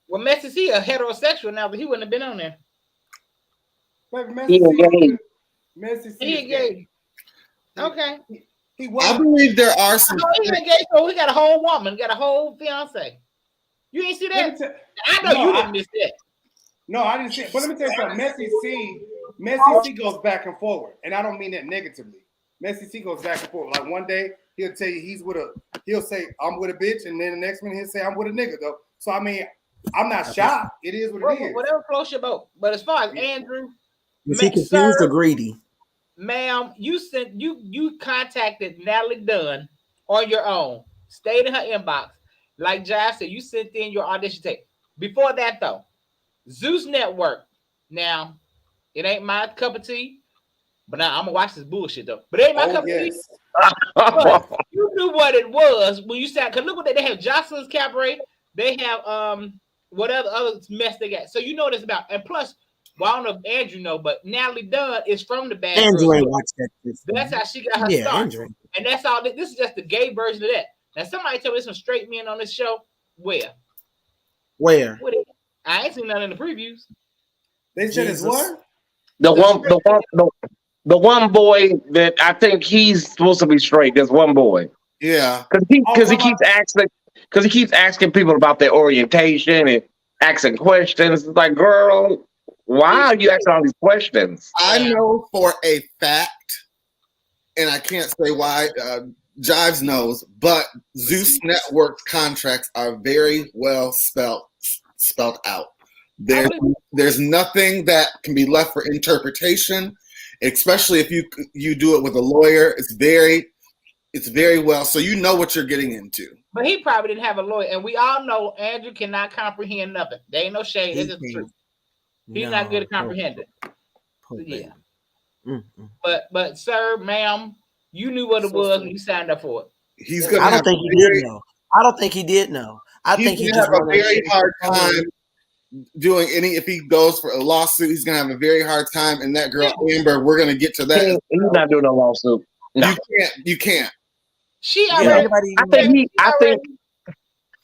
Well, Messy C a heterosexual now, but he wouldn't have been on there. Baby, Messy C He gay. Okay. He was. I believe there are some. He ain't gay, so he got a whole woman, got a whole fiance. You ain't see that? I know you didn't miss that. No, I didn't see it. But let me tell you something. Messy C goes back and forward. And I don't mean that negatively. Messy C goes back and forth. Like one day he'll tell you he'll say, I'm with a bitch, and then the next minute he'll say, I'm with a nigga though. So I mean, I'm not shocked. It is what it is. Whatever floats your boat. But as far as Andrew, is he confused or greedy? Ma'am, you contacted Natalie Dunn on your own. Stayed in her inbox. Like Josh said, you sent in your audition tape. Before that though, Zeus Network. Now, it ain't my cup of tea. But now I'm gonna watch this bullshit though. But it ain't my cup of tea. But you knew what it was when you said, because look what they have Joseline's Cabaret, they have whatever other mess they got. So you know what it's about. And plus, well, I don't know if Andrew know, but Natalie Dunn is from the Bad Andrew Girls. ain't watched that. That's how she got her start. Andrew. And that's all. This is just the gay version of that. Now somebody tell me there's some straight men on this show. Where? I ain't seen none in the previews. They said it's what? The one boy that I think he's supposed to be straight. There's one boy. Yeah, because he keeps asking people about their orientation and asking questions. It's like, girl, why are you asking all these questions? I know for a fact, and I can't say why. Jives knows, but Zeus Network's contracts are very well spelled out. There's nothing that can be left for interpretation, especially if you do it with a lawyer. It's very well, so you know what you're getting into. But he probably didn't have a lawyer, and we all know Andrew cannot comprehend nothing. There ain't no shade. It's just the truth. He's not good at comprehending. Yeah. Mm-hmm. But sir, ma'am, you knew what it was when you signed up for it. I don't think he did know. I don't think he did know. I think he just have a very hard time doing if he goes for a lawsuit. He's gonna have a very hard time. And that girl Amber, we're gonna get to that. He's not doing a lawsuit. No. You can't. She already.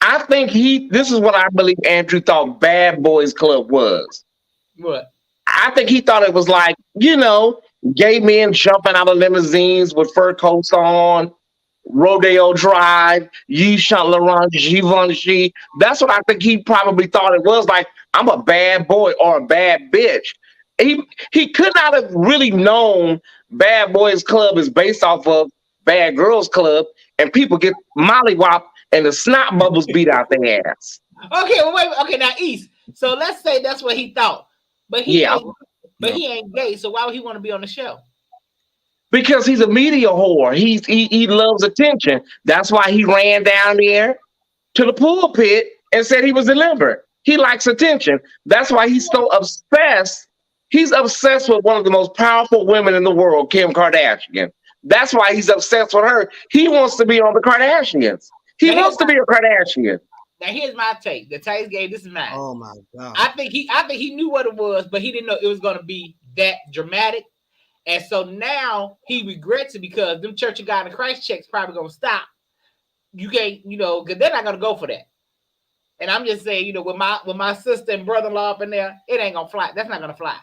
I think this is what I believe Andrew thought Bad Boys Club was. What? I think he thought it was like, gay men jumping out of limousines with fur coats on, Rodeo Drive, Yves Saint Laurent, Givenchy. That's what I think he probably thought it was. Like, I'm a bad boy or a bad bitch. He could not have really known Bad Boys Club is based off of Bad Girls Club, and people get mollywopped and the snot bubbles beat out their ass. Okay, well, wait. Okay, now East. So let's say that's what he thought, but he ain't gay. So why would he want to be on the show? Because he's a media whore. He loves attention. That's why he ran down there to the pulpit and said he was delivered. He likes attention. That's why he's so obsessed. He's obsessed with one of the most powerful women in the world, Kim Kardashian. That's why he's obsessed with her. He wants to be on the Kardashians. He wants to be a Kardashian. Now here's my take. The Taste game. This is mine. Oh my God. I think he knew what it was, but he didn't know it was going to be that dramatic. And so now he regrets it because them Church of God in Christ checks probably gonna stop. You can't, because they're not gonna go for that. And I'm just saying, with my sister and brother-in-law up in there, it ain't gonna fly. That's not gonna fly.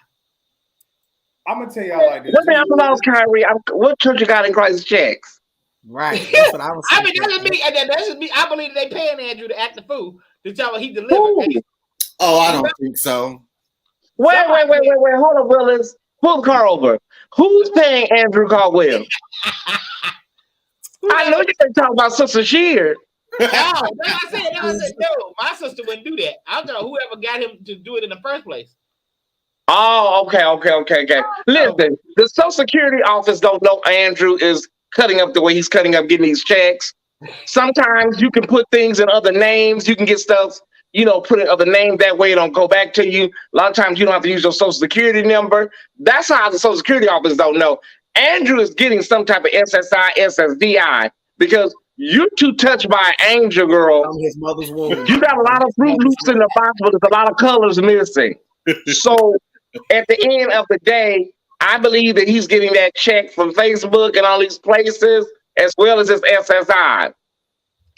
I'm gonna tell y'all like this. What the hell else, Kyrie? What Church of God in Christ checks? Right. That's what I was saying. That's just me. I believe they paying Andrew to act the fool to tell him he delivered. Oh, I don't think so. Wait. Hold on, Willis. Pull the car over. Who's paying Andrew Caldwell? I know you can talk about Sister Sheard. No, I said no. My sister wouldn't do that. I'll tell whoever got him to do it in the first place. Oh, okay. Listen, the Social Security office don't know Andrew is cutting up the way he's cutting up, getting these checks. Sometimes you can put things in other names. You can get stuff, put in other names. That way it don't go back to you. A lot of times you don't have to use your Social Security number. That's how the Social Security office don't know. Andrew is getting some type of SSI, SSDI, because you're too touched by an angel, girl. From his mother's womb. You got a lot of Fruit Loops in the box, but there's a lot of colors missing. So at the end of the day, I believe that he's getting that check from Facebook and all these places, as well as his SSI.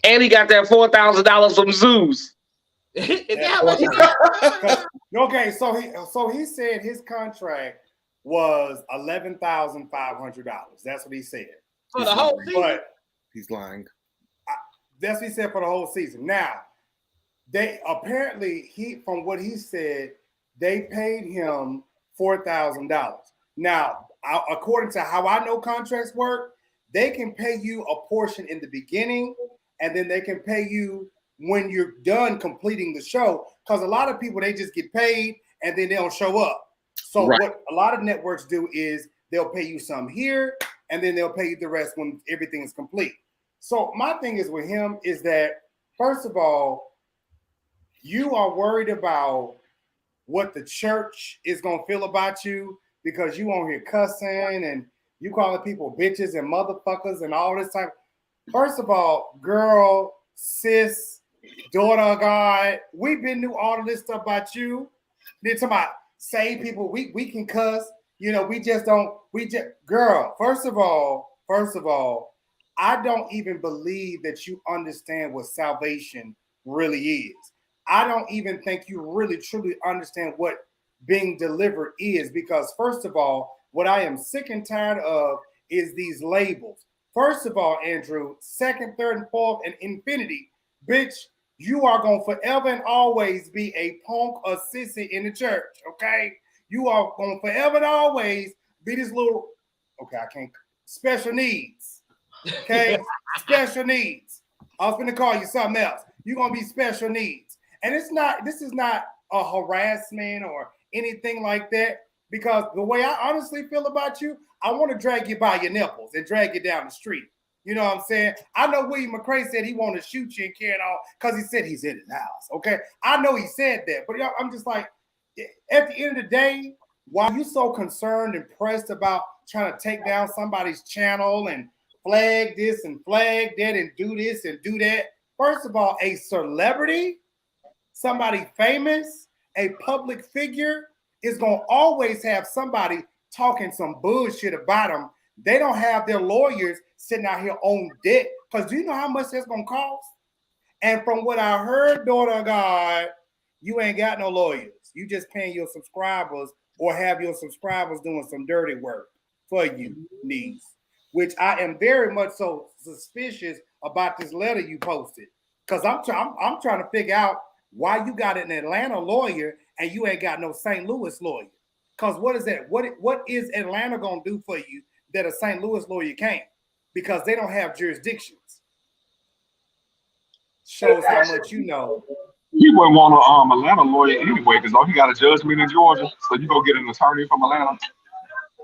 And he got that $4,000 from Zeus. Is that how much he got? Okay, so he said his contract was $11,500. That's what he said. For the whole season? But he's lying. That's what he said for the whole season. Now, They apparently from what he said, they paid him $4,000. Now, according to how I know contracts work, they can pay you a portion in the beginning, and then they can pay you when you're done completing the show. Because a lot of people, they just get paid and then they don't show up. So what a lot of networks do is they'll pay you some here, and then they'll pay you the rest when everything is complete. So my thing is with him is that, first of all, you are worried about what the church is going to feel about you because you on here cussing and you calling people bitches and motherfuckers and all this type. First of all, girl, sis, daughter of God, we've been knew all of this stuff about you. Then talking about save people, we can cuss. You know, girl, first of all, I don't even believe that you understand what salvation really is. I don't even think you really truly understand what being delivered is, because first of all, what I am sick and tired of is these labels. First of all, Andrew, second, third, and fourth, and infinity, bitch, you are going to forever and always be a punk or sissy in the church, okay? You are going to forever and always be this little, okay, I can't, special needs, okay? Special needs. I was going to call you something else. You're going to be special needs. And this is not a harassment or anything like that, because the way I honestly feel about you, I want to drag you by your nipples and drag you down the street. You know what I'm saying? I know William McRae said he wanted to shoot you and carry it on because he said he's in his house. Okay. I know he said that, but I'm just like, at the end of the day, why are you so concerned and pressed about trying to take down somebody's channel and flag this and flag that and do this and do that? First of all, a celebrity, somebody famous, a public figure is going to always have somebody talking some bullshit about them. They don't have their lawyers sitting out here on debt, because do you know how much that's going to cost? And from what I heard, daughter of God, you ain't got no lawyers. You just paying your subscribers or have your subscribers doing some dirty work for you, niece, which I am very much so suspicious about this letter you posted, because I'm trying to figure out why you got an Atlanta lawyer and you ain't got no St. Louis lawyer. Because what is that? What is Atlanta going to do for you that a St. Louis lawyer can't? Because they don't have jurisdictions. Shows how much you know. He wouldn't want an Atlanta lawyer anyway, because he got a judgment in Georgia. So you go get an attorney from Atlanta.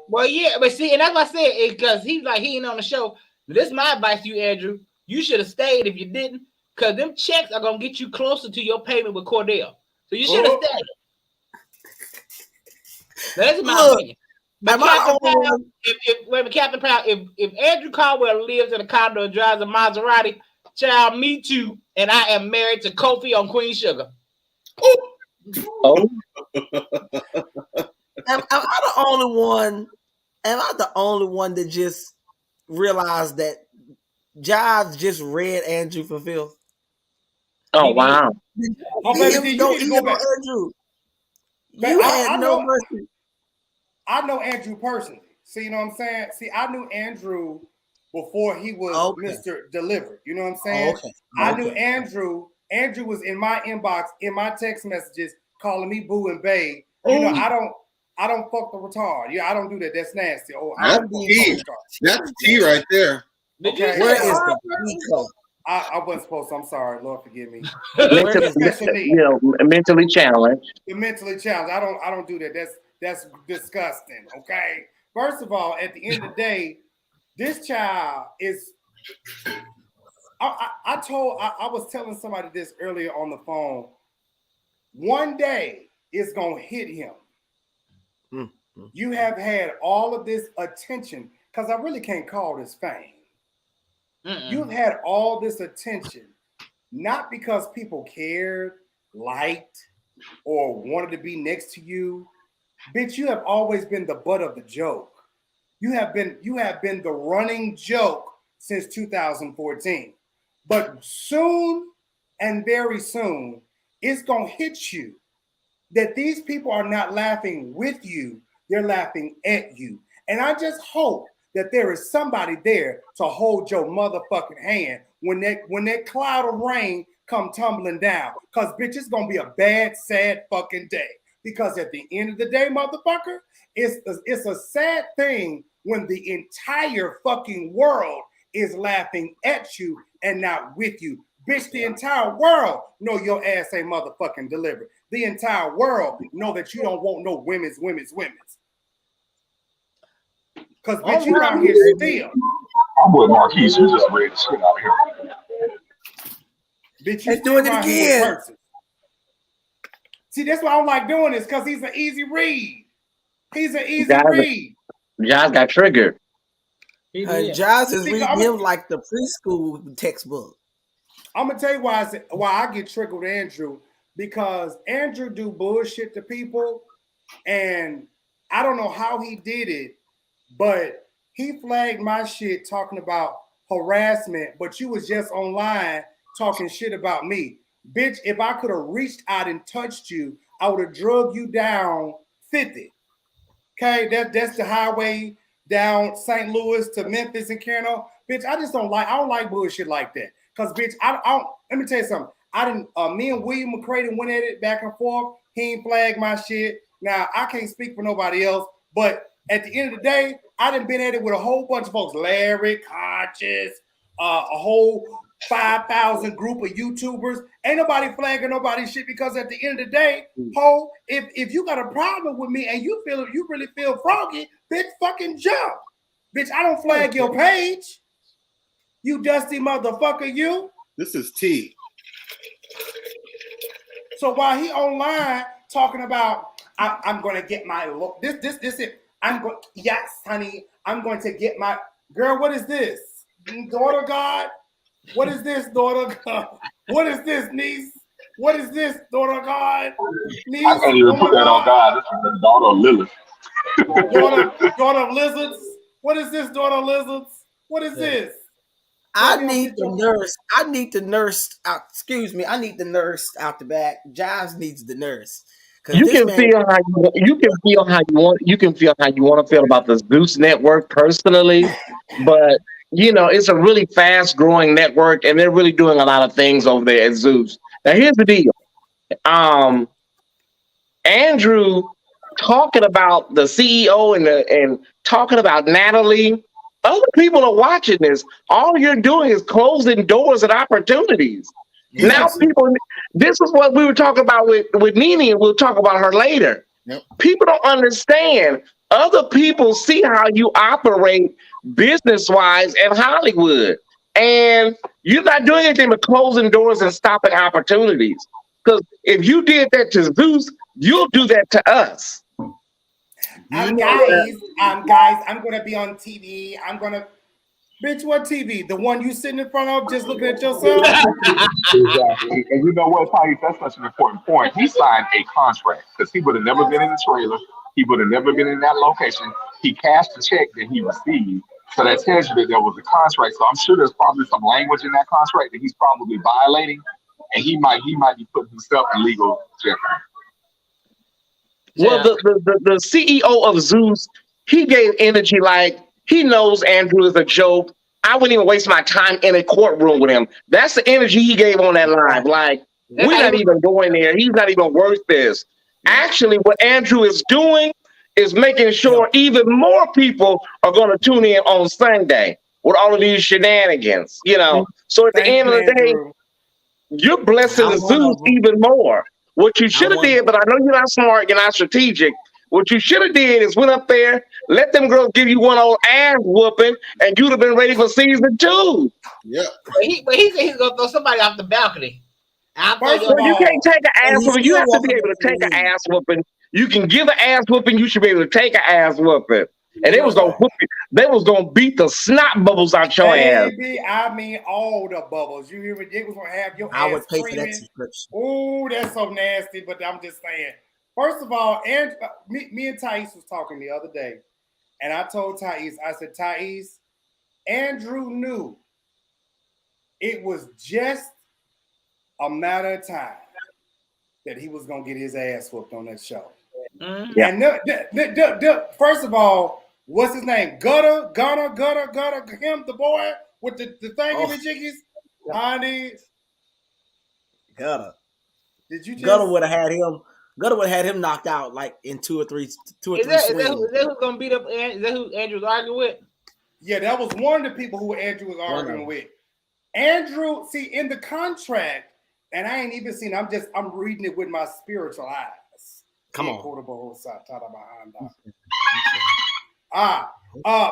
Well, yeah, but see, and that's what I said, because he ain't on the show. This is my advice to you, Andrew. You should have stayed if you didn't, because them checks are going to get you closer to your payment with Cordell. So you should have stayed. That's my opinion. But Captain Powell, if Andrew Caldwell lives in a condo and drives a Maserati, child, me too, and I am married to Kofi on Queen Sugar. Oh. Am I the only one? Am I the only one that just realized that Jives just read Andrew for filth? Oh wow! Andrew. You had no mercy. I know Andrew personally. See, you know what I'm saying? See, I knew Andrew before he was Mr. Delivered. You know what I'm saying? I knew Andrew. Andrew was in my inbox, in my text messages, calling me boo and babe. You know, I don't fuck the retard. Yeah, I don't do that. That's nasty. Oh, that's tea right there. Okay. Where is the I wasn't supposed to. I'm sorry. Lord forgive me. Mentally challenged. You're mentally challenged. I don't do that. That's disgusting. Okay. First of all, at the end of the day, this child is. I was telling somebody this earlier on the phone. One day it's gonna hit him. Mm-hmm. You have had all of this attention, because I really can't call this fame. You've had all this attention, not because people cared, liked, or wanted to be next to you. Bitch, you have always been the butt of the joke. You have been the running joke since 2014. But soon and very soon, it's gonna hit you that these people are not laughing with you, they're laughing at you. And I just hope that there is somebody there to hold your motherfucking hand when that cloud of rain come tumbling down. Because, bitch, it's going to be a bad, sad fucking day. Because at the end of the day, motherfucker, it's a sad thing when the entire fucking world is laughing at you and not with you. Bitch, the entire world know your ass ain't motherfucking delivered. The entire world know that you don't want no women's. Because, bitch, you out here still. I'm with Marquise. You just read the shit out here. Bitch, you doing it again. See, that's why I don't like doing this, because he's an easy read. He's an easy read. Josh got triggered. Josh is reading him like the preschool textbook. I'm gonna tell you why I get triggered with Andrew, because Andrew do bullshit to people, and I don't know how he did it, but he flagged my shit talking about harassment, but you was just online talking shit about me. Bitch, if I could have reached out and touched you, I would have drugged you down 50. Okay, that's the highway down St. Louis to Memphis and Cano. Bitch, I don't like bullshit like that. Cause bitch, let me tell you something. Me and William McCray went at it back and forth. He ain't flagged my shit. Now I can't speak for nobody else, but at the end of the day, I done been at it with a whole bunch of folks. Larry, Conscious, a whole 5,000 group of YouTubers. Ain't nobody flagging nobody's shit, because at the end of the day, ho, if you got a problem with me and you really feel froggy, bitch, fucking jump. Bitch, I don't flag your page. You dusty motherfucker, you. This is T. So while he online talking about, I'm gonna get my look. This it. Yes, honey. I'm going to get my girl. What is this, daughter God? What is this, daughter God? What is this, niece? What is this, daughter God? Niece, I can't even put that on God. This is the daughter of Lilith. daughter of lizards. What is this, daughter of lizards? What is this? I need the nurse. I need the nurse out. Excuse me. I need the nurse out the back. Giles needs the nurse. You can feel how you want to feel about the Zeus network personally, but it's a really fast growing network, and they're really doing a lot of things over there at Zeus. Now here's the deal. Andrew talking about the CEO and talking about Natalie. Other people are watching this. All you're doing is closing doors and opportunities. Yes. Now this is what we were talking about with NENE, and we'll talk about her later. Yep. People don't understand. Other people see how you operate business-wise in Hollywood. And you're not doing anything but closing doors and stopping opportunities. Because if you did that to Zeus, you'll do that to us. Guys, I'm gonna be on TV. Bitch, what TV? The one you sitting in front of just looking at yourself? Exactly. And you know what, Patty? That's such an important point. He signed a contract because he would have never been in the trailer. He would have never been in that location. He cashed the check that he received. So that tells you that there was a contract. So I'm sure there's probably some language in that contract that he's probably violating. And he might be putting himself in legal jeopardy. Well, the CEO of Zeus, he gave energy like he knows Andrew is a joke. I wouldn't even waste my time in a courtroom with him. That's the energy he gave on that live. Like, we're not even going there. He's not even worth this. Actually, what Andrew is doing is making sure even more people are going to tune in on Sunday with all of these shenanigans, So at the end of the day, you're blessing Zeus even more. What you should have did, but I know you're not smart, you're not strategic. What you should have did is went up there, let them girls give you one old ass whooping, and you'd have been ready for season 2. Yeah. But he said he's gonna throw somebody off the balcony. You can't take an ass whooping. You have to be able to take an ass whooping. You can give an ass whooping. You should be able to take an ass whooping. And they was gonna whoop you. They was gonna beat the snot bubbles out your ass. I mean all the bubbles. You hear me? They was gonna have your ass. I would pay screaming. for that subscription. Oh, that's so nasty. But I'm just saying. First of all, me and Thais was talking the other day, and I told Thais, I said, Thais, Andrew knew it was just a matter of time that he was gonna get his ass whooped on that show. Mm-hmm. Yeah. And first of all, what's his name? Gutter, him, the boy with the thing in the jiggies. Honey, Gutter. Did you just? Gutter would have had him. Gutter would have had him knocked out like in two or three swings. Is that who's gonna beat up? Is that who Andrew was arguing with? Yeah, that was one of the people who Andrew was arguing with. Andrew, see, in the contract, and I ain't even seen. I'm reading it with my spiritual eyes. Come on.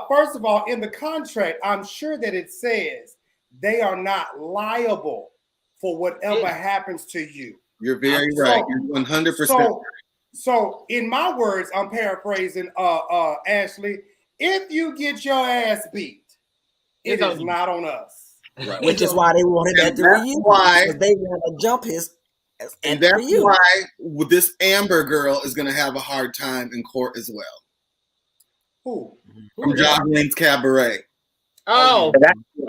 First of all, in the contract, I'm sure that it says they are not liable for whatever happens to you. You're very right. You're 100%. So, in my words, I'm paraphrasing, Ashley. If you get your ass beat, it is not on us. Right. Which is why they wanted that to reunion. Why they want to jump his. And that's why this Amber girl is going to have a hard time in court as well. Who? From Joseline's Cabaret. Oh,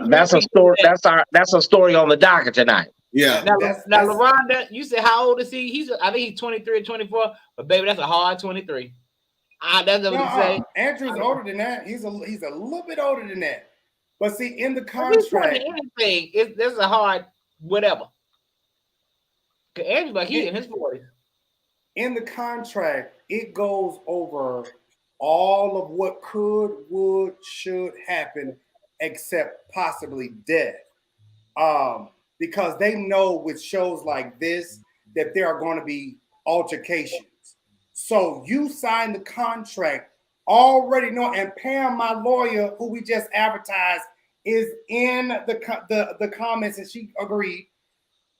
that's a story. That's a story on the docket tonight. Yeah. Now LaRonda, you said how old is he? I think he's 23 or 24, but baby, that's a hard 23. That's what he say. Andrew's older than that. He's a little bit older than that. But see, in the contract, anything, this is a hard whatever. Andrew's like he's in his 40s. In the contract, it goes over all of what could, would, should happen, except possibly death. Because they know with shows like this that there are going to be altercations. So you sign the contract already know, and Pam, my lawyer, who we just advertised, is in the comments, and she agreed.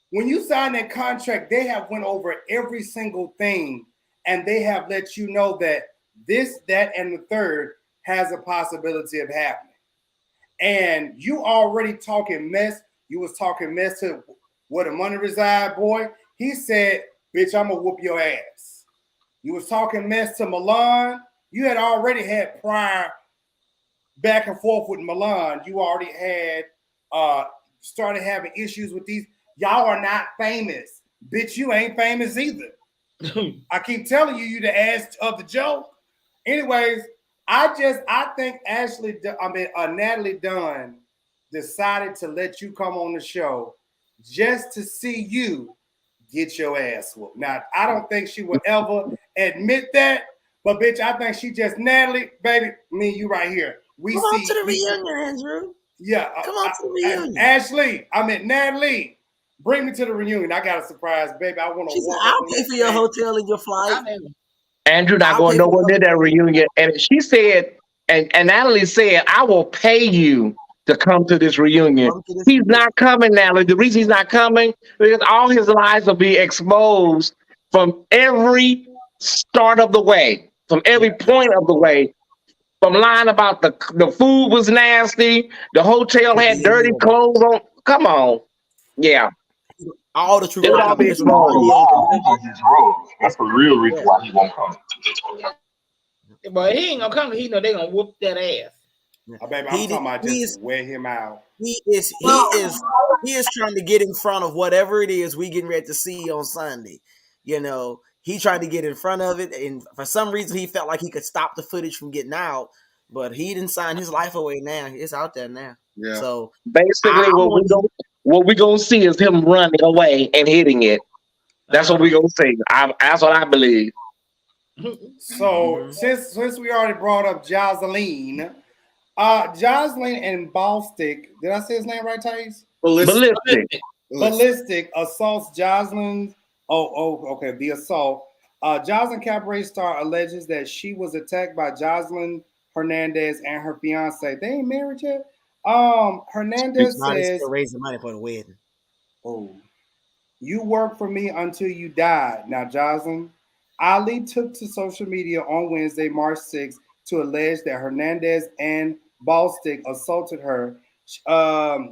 When you sign that contract, they have went over every single thing, and they have let you know that this, that, and the third has a possibility of happening. And you already talking mess. You was talking mess to where the money reside, boy. He said, bitch, I'm gonna whoop your ass. You was talking mess to Milan. You had already had prior back and forth with Milan. You already had started having issues with these. Y'all are not famous. Bitch, you ain't famous either. I keep telling you, you the ass of the joke. Anyways, I think Natalie Dunn decided to let you come on the show just to see you get your ass whooped. Now, I don't think she would ever admit that, but bitch, I think she just, Natalie, baby, me and you right here. Come on to the reunion, Andrew. Yeah. Come on to the reunion. Ashley, Natalie, bring me to the reunion. I got a surprise, baby. I want to. I'll pay for your hotel and your flight. Andrew not going nowhere near that reunion. And she said, and Natalie said, I will pay you to come to this reunion. He's not coming, Natalie. The reason he's not coming is all his lies will be exposed from every start of the way, from every point of the way. From lying about the food was nasty, the hotel had dirty clothes on. Come on. Yeah. All the truth. It'll all be exposed. That's the real reason why he won't come. But he ain't gonna come. He know they gonna whoop that ass. Oh, baby, I'm talking about just wear him out. He is trying to get in front of whatever it is we getting ready to see on Sunday. You know, he tried to get in front of it, and for some reason he felt like he could stop the footage from getting out, but he didn't sign his life away now. It's out there now. Yeah. So basically what we gonna see is him running away and hitting it. That's what we gonna see. That's what I believe. So since we already brought up Joseline, Joseline and Balistic, did I say his name right, Thais? Balistic assaults Joseline. Okay, the assault. Joseline Cabaret star alleges that she was attacked by Joseline Hernandez and her fiance. They ain't married yet. Hernandez says, still raising money for the wedding. Oh, you worked for me until you died. Now, Joseline, Ali took to social media on Wednesday, March 6th, to allege that Hernandez and Balistic assaulted her.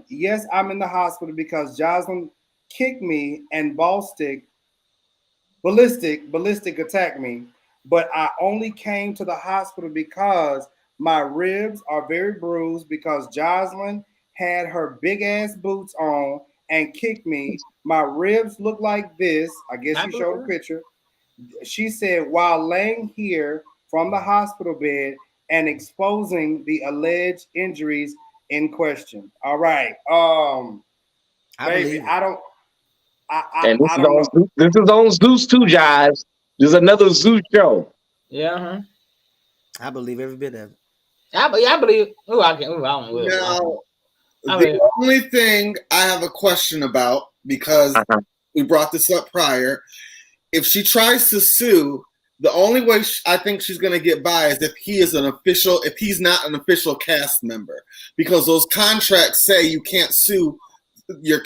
Yes, I'm in the hospital because Joseline kicked me and Balistic attacked me, but I only came to the hospital because my ribs are very bruised because Joseline had her big ass boots on and kicked me. My ribs look like this. I guess you showed a picture. She said, while laying here from the hospital bed and exposing the alleged injuries in question. All right. I And this is on Zeus too, guys. There's another Zeus show. Yeah. I believe every bit of it. I believe. I don't know. Now, the only thing I have a question about, because we brought this up prior, if she tries to sue, the only way I think she's going to get by is if he's not an official cast member, because those contracts say you can't sue your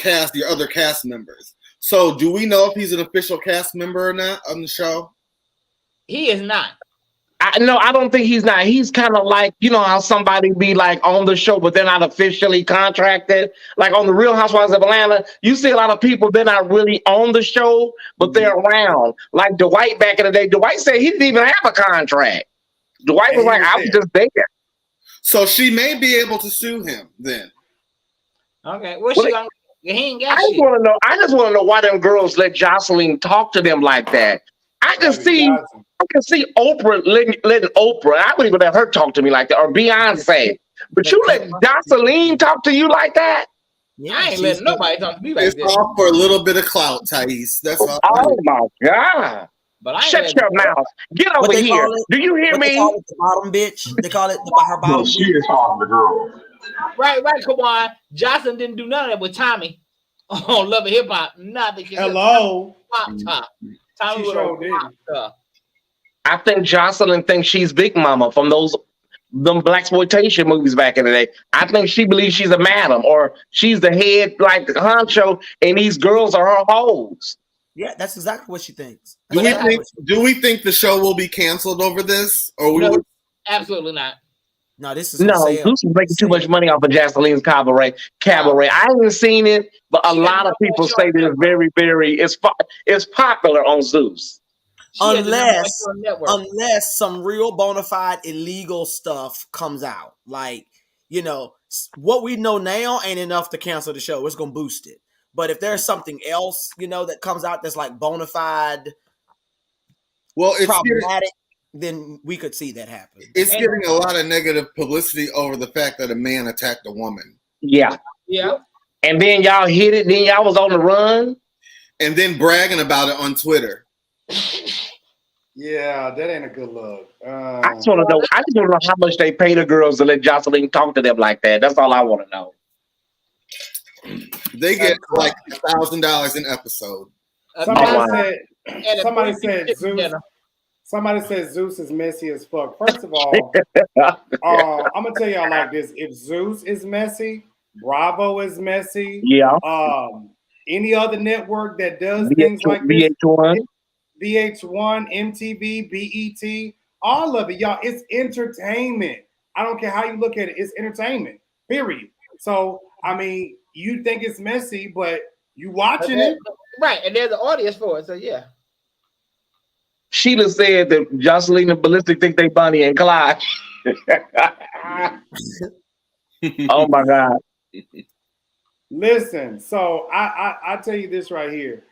other cast members. So do we know if he's an official cast member or not on the show? He is not. No, I don't think he's not. He's kind of like, you know how somebody be like on the show, but they're not officially contracted. Like on the Real Housewives of Atlanta, you see a lot of people, they're not really on the show, but they're around. Like Dwight back in the day. Dwight said he didn't even have a contract. Dwight was like, I was just there. So she may be able to sue him then. Okay. What's she gonna? He ain't got I just want to know why them girls let Joseline talk to them like that. I can see Oprah letting Oprah. I wouldn't even let her talk to me like that, or Beyonce. But you let Joseline talk to you like that? Yeah, I ain't letting nobody talk to me like that. It's all for a little bit of clout, Thais. That's all. Oh my God! But shut your mouth. Get over here. Do you hear me? They call it the bottom bitch. They call it her bottom. No, she is talking to girls. Right. Come on. Jocelyn didn't do none of that with Tommy. Oh, Love and Hip Hop. Nothing. Hello. Pop top. Tommy sure I think Jocelyn thinks she's Big Mama from them blaxploitation movies back in the day. I think she believes she's a madam, or she's the head, like the honcho, and these girls are her hoes. Yeah, that's exactly what she thinks. Do we think the show will be canceled over this, or no, absolutely not. No, this is Zeus is making too much money off of Joseline's cabaret. I haven't seen it, but a lot of people say that it's very, very it's popular on Zeus. Unless some real bona fide illegal stuff comes out. Like, you know, what we know now ain't enough to cancel the show. It's gonna boost it. But if there's something else, you know, that comes out that's like bona fide, it's problematic, then we could see that happen. It's getting a lot of negative publicity over the fact that a man attacked a woman. Yeah. And then y'all hit it. Then y'all was on the run. And then bragging about it on Twitter. Yeah, that ain't a good look. I just want to know how much they pay the girls to let Joseline talk to them like that. That's all I want to know. They get like $1,000 an episode. Somebody said Zeus is messy as fuck. First of all, I'm gonna tell y'all like this: if Zeus is messy, Bravo is messy. Yeah. Any other network that does things like this, VH1, MTV, BET, all of it, y'all. It's entertainment. I don't care how you look at it. It's entertainment. Period. So I mean, you think it's messy, but you watching it, right? And there's an audience for it. So yeah. Sheila said that Joseline and Balistic think they Bonnie and Clyde. Oh my God. Listen, so I tell you this right here.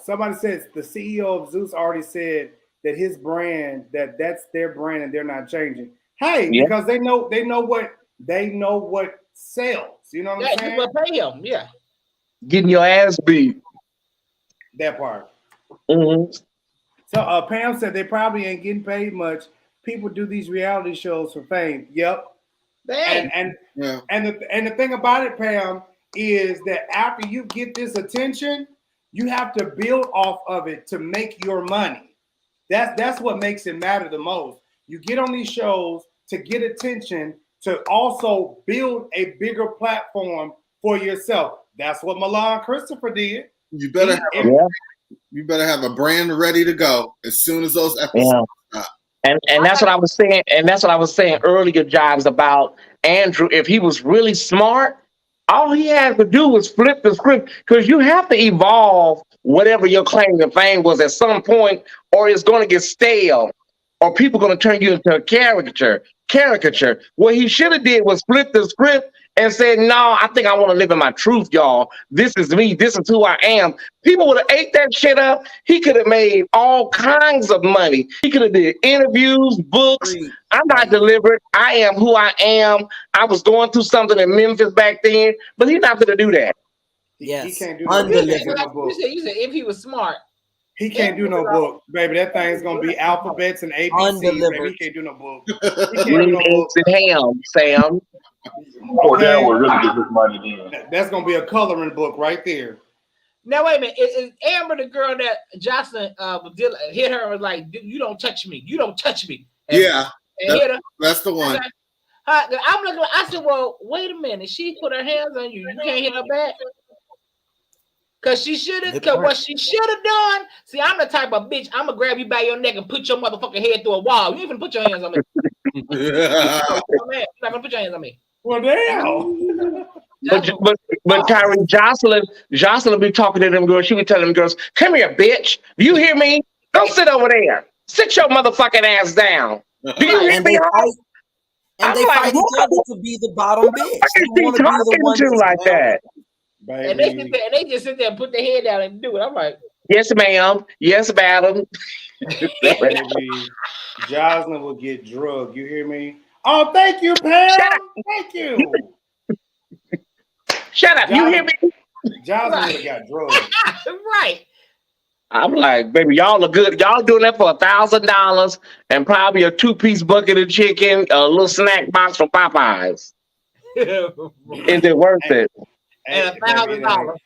Somebody says the CEO of Zeus already said that his brand, that's their brand and they're not changing. Hey, because they know what sells. You know what I'm saying? What pay him, Getting your ass beat. That part. Mm-hmm. So Pam said they probably ain't getting paid much. People do these reality shows for fame. Yep. And the thing about it, Pam, is that after you get this attention, you have to build off of it to make your money. That's what makes it matter the most. You get on these shows to get attention, to also build a bigger platform for yourself. That's what Milan Christopher did. You better have a brand ready to go as soon as those episodes stop. And that's what I was saying. And that's what I was saying earlier, Jobs, about Andrew. If he was really smart, all he had to do was flip the script, because you have to evolve whatever your claim to fame was at some point, or it's going to get stale, or people are going to turn you into a caricature. What he should have did was flip the script and said, no, I think I want to live in my truth, y'all. This is me. This is who I am. People would have ate that shit up. He could have made all kinds of money. He could have did interviews, books. I'm not deliberate. I am who I am. I was going through something in Memphis back then, but he's not going to do that. He can't do undelivered. book. You said if he was smart. He can't do no book, baby. That thing's gonna be alphabets and ABCs, baby. He can't do no book. He can't do no book. And ham, Sam. Cordell will really get his money in. That's gonna be a coloring book right there. Now wait a minute. Is Amber the girl that Joseline hit her and was like, "You don't touch me. You don't touch me." And, yeah, and hit her. That's the one. I'm looking. I said, "Well, wait a minute. She put her hands on you. You can't hit her back." Cause she should have, cause what she should have done. See, I'm the type of bitch. I'm gonna grab you by your neck and put your motherfucking head through a wall. You even put your hands on me. You're not gonna put your hands on me. Well, damn. But Kyrie, Joseline be talking to them girls. She be telling them girls, "Come here, bitch. Do you hear me? Don't sit over there. Sit your motherfucking ass down." Do you hear me? And they fight each other to be the bottom bitch. They want to be the one to like that. Baby. And they just sit there and put their head down and do it. I'm like, yes, ma'am. Yes, madam. Baby, Joseline will get drugged. You hear me? Oh, thank you, Pam. Thank you. Shut up. You hear me? Joseline would have got drugged. Right. I'm like, baby, y'all are good. Y'all doing that for $1,000 and probably a 2-piece bucket of chicken, a little snack box from Popeyes. Is it worth it? And $1,000.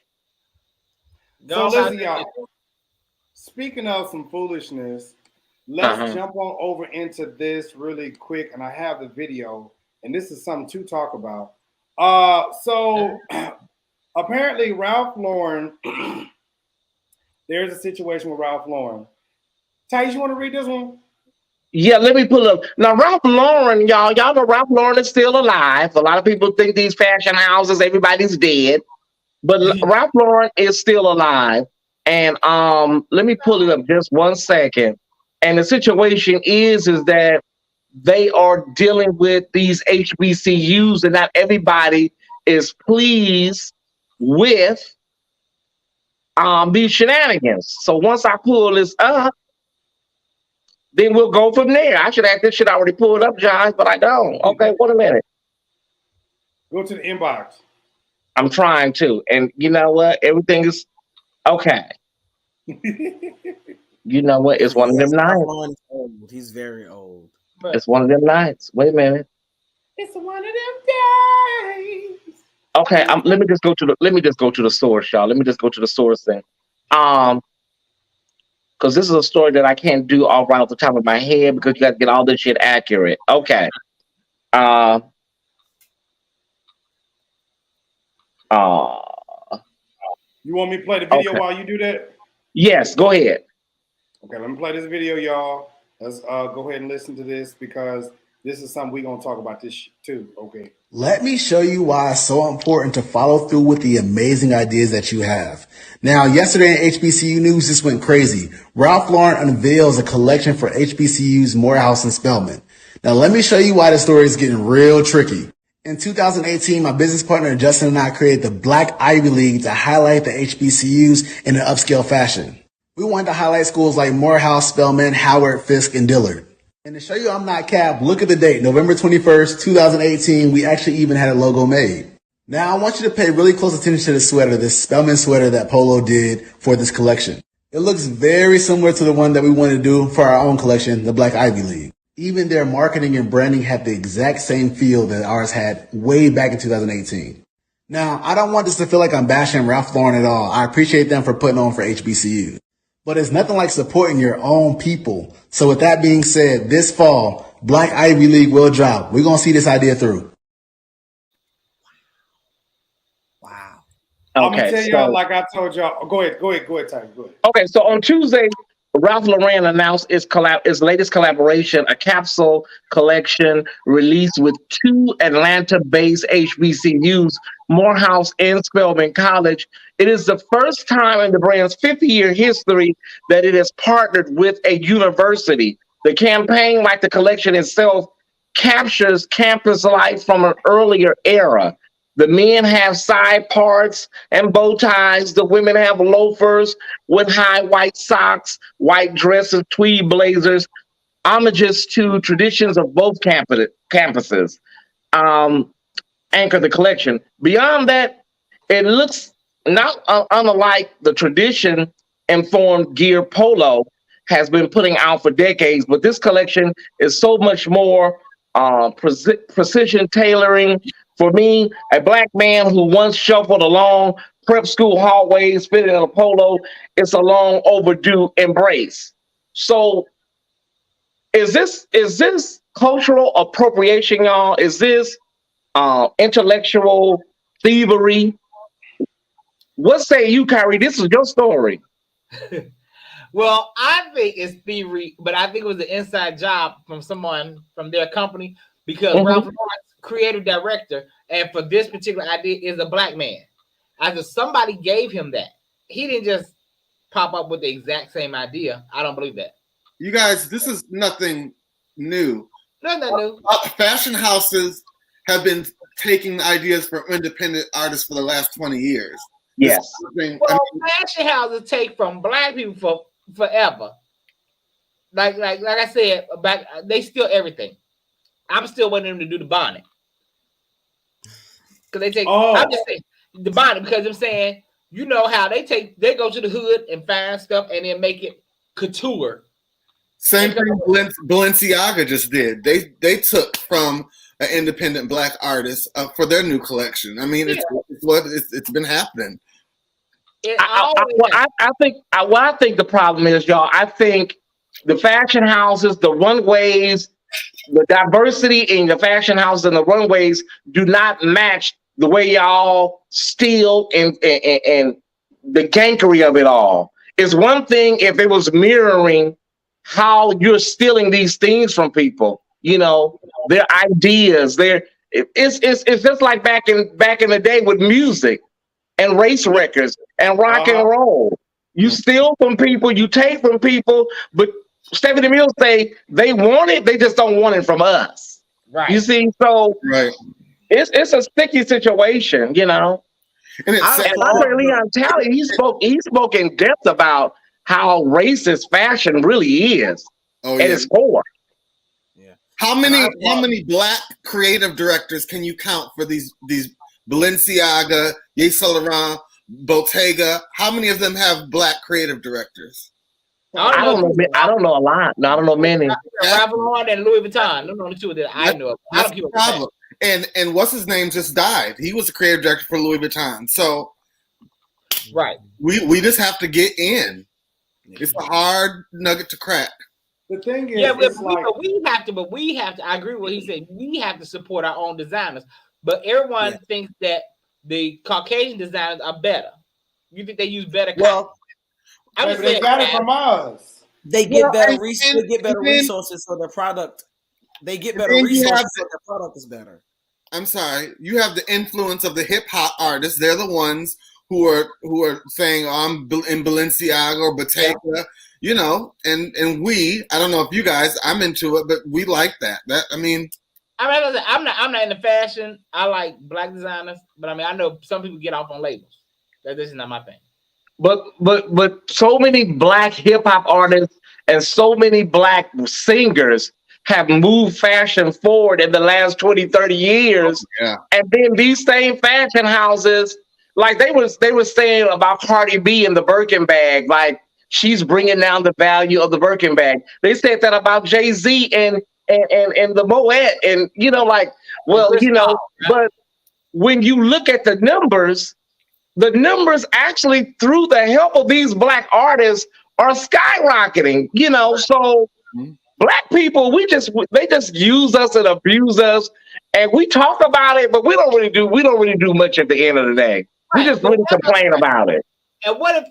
So listen, y'all. Speaking of some foolishness, let's jump on over into this really quick. And I have the video, and this is something to talk about. So apparently Ralph Lauren, there's a situation with Ralph Lauren. Thais, you want to read this one? Yeah, let me pull up. Now, Ralph Lauren, y'all know Ralph Lauren is still alive. A lot of people think these fashion houses, everybody's dead. But Ralph Lauren is still alive. And let me pull it up just 1 second. And the situation is that they are dealing with these HBCUs, and not everybody is pleased with these shenanigans. So once I pull this up, then we'll go from there. I should have this shit already pulled up, John, but I don't. Okay, wait a minute. Go to the inbox. I'm trying to. And you know what? Everything is okay. You know what? It's one of them nights. He's very old. It's one of them nights. Wait a minute. It's one of them days. Okay, let me just go to the source, y'all. Let me just go to the source thing. Because this is a story that I can't do all right off the top of my head because you got to get all this shit accurate. Okay. You want me to play the video while you do that? Yes, go ahead. Okay, let me play this video, y'all. Let's go ahead and listen to this because this is something we're going to talk about this too. Okay. Let me show you why it's so important to follow through with the amazing ideas that you have. Now, yesterday in HBCU news, this went crazy. Ralph Lauren unveils a collection for HBCUs Morehouse and Spelman. Now, let me show you why the story is getting real tricky. In 2018, my business partner Justin and I created the Black Ivy League to highlight the HBCUs in an upscale fashion. We wanted to highlight schools like Morehouse, Spelman, Howard, Fisk, and Dillard. And to show you I'm not cap, look at the date, November 21st, 2018. We actually even had a logo made. Now I want you to pay really close attention to the sweater, this Spelman sweater that Polo did for this collection. It looks very similar to the one that we wanted to do for our own collection, the Black Ivy League. Even their marketing and branding had the exact same feel that ours had way back in 2018. Now, I don't want this to feel like I'm bashing Ralph Lauren at all. I appreciate them for putting on for HBCU. But it's nothing like supporting your own people. So with that being said, this fall, Black Ivy League will drop. We're going to see this idea through. Wow. I'm going to tell y'all like I told y'all. Go ahead, Ty. Go ahead. Okay, so on Tuesday, Ralph Lauren announced its latest collaboration, a capsule collection released with 2 Atlanta-based HBCUs, Morehouse and Spelman College. It is the first time in the brand's 50-year history that it has partnered with a university. The campaign, like the collection itself, captures campus life from an earlier era. The men have side parts and bow ties. The women have loafers with high white socks, white dresses, tweed blazers, homages to traditions of both campuses. Anchor the collection. Beyond that, it looks not unlike the tradition informed gear polo has been putting out for decades, but this collection is so much more precision tailoring. For me, a black man who once shuffled along prep school hallways fitted in a polo, it's a long overdue embrace. So is this cultural appropriation, y'all? Is this intellectual thievery? What say you, Kyrie? This is your story. Well, I think it's thievery, but I think it was an inside job from someone from their company because Ralph Lauren's creative director, and for this particular idea, is a black man. Either somebody gave him that. He didn't just pop up with the exact same idea. I don't believe that. You guys, this is nothing new. Nothing new. Fashion houses have been taking ideas from independent artists for the last 20 years. Yes. Fashion houses take from black people for forever. Like I said, they steal everything. I'm still waiting them to do the bonnet. Because they take, I'm just saying the bonnet because I'm saying, you know how they go to the hood and find stuff and then make it couture. Same thing Balenciaga just did. They took from an independent black artist for their new collection. I mean, it's been happening. I think the problem is, y'all. I think the fashion houses, the runways, the diversity in the fashion houses and the runways do not match the way y'all steal and the gankery of it all. It's one thing if it was mirroring how you're stealing these things from people, you know, their ideas, it's just like back in the day with music and race records and rock and roll. You steal from people, you take from people, but Stephanie Mills say they want it, they just don't want it from us. Right. You see, so it's a sticky situation, you know. And Andre Leon Talley, he spoke in depth about how racist fashion really is at its core. Yeah. How many black creative directors can you count for these Balenciaga, Yves Saint Laurent, Bottega? How many of them have black creative directors? I don't know a lot. No, I don't know many. Ralph Lauren and Louis Vuitton. Those are the two that I know of. I don't keep up with that. And what's his name just died. He was a creative director for Louis Vuitton. So we just have to get in. It's a hard nugget to crack. The thing is, we have to. I agree with what he said. We have to support our own designers, but everyone thinks that the Caucasian designers are better. You think they use better? Well, they got it from us. They get better resources for their product. They get better resources so their product is better. I'm sorry. You have the influence of the hip hop artists. They're the ones who are saying, I'm in Balenciaga or Bottega, you know, and I don't know if you guys, I'm into it, but we like that. I'm not into fashion. I like black designers, but I mean, I know some people get off on labels. This is not my thing. But so many black hip hop artists and so many black singers have moved fashion forward in the last 20, 30 years. Yeah. And then these same fashion houses, like they were saying about Cardi B and the Birkin bag, like she's bringing down the value of the Birkin bag. They said that about Jay-Z and the Moet, and you know, like, well, you know, but when you look at the numbers actually, through the help of these black artists, are skyrocketing, you know. So black people, they just use us and abuse us, and we talk about it, but we don't really do much at the end of the day. We just really complain about it. And what if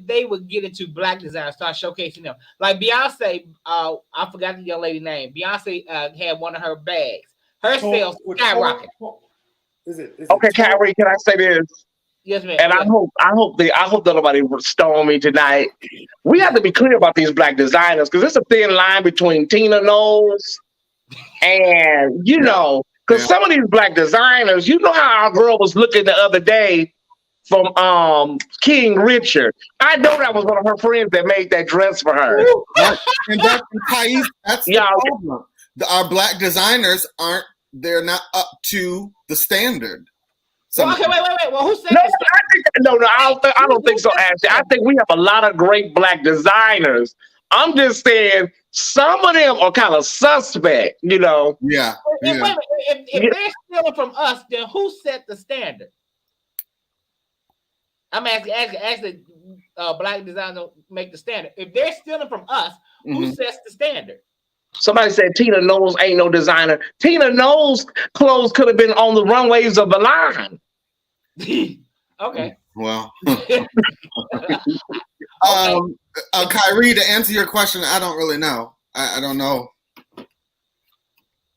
they would get into black design, start showcasing them? Like Beyonce, I forgot the young lady's name. Beyonce had one of her bags. Her sales skyrocketed. Is it okay, Kyrie, can I say this? Yes, ma'am. And I hope that nobody will stone me tonight. We have to be clear about these black designers because there's a thin line between Tina Knowles and, you know, because some of these black designers, you know how our girl was looking the other day from King Richard. I know that was one of her friends that made that dress for her. And that's the problem. Our black designers they're not up to the standard. Well, okay, wait. Well, who said No, this? I don't think so, Ashley. I think we have a lot of great black designers. I'm just saying some of them are kind of suspect, you know. Yeah. Wait a minute. If they're stealing from us, then who set the standard? I'm asking black designers make the standard. If they're stealing from us, who sets the standard? Somebody said Tina Knowles ain't no designer. Tina Knowles' clothes could have been on the runways of Milan. Okay. Well, Kyrie, to answer your question, I don't really know. I don't know.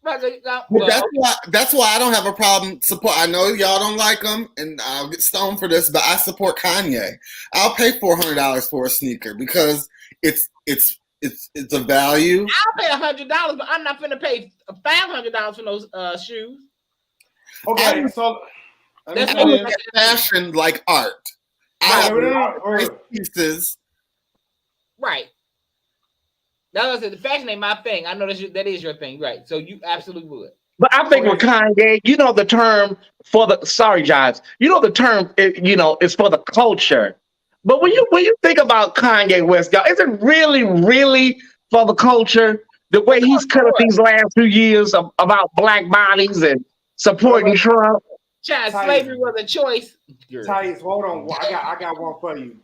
That's why I don't have a problem support. I know y'all don't like them, and I'll get stoned for this, but I support Kanye. I'll pay $400 for a sneaker because it's a value. I'll pay $100, but I'm not gonna pay $500 for those shoes. Okay, so that's fashion like art. I pieces. Right. Now, the fashion ain't my thing. I know that is your thing, right? So you absolutely would. But I think with Kanye, you know, the term for the Giles, you know, the term, is for the culture. But when you think about Kanye West, y'all, is it really for the culture? The way he's cut up these last few years about black bodies and supporting Trump. Child, slavery was a choice. Thais, hold on. I got one for you.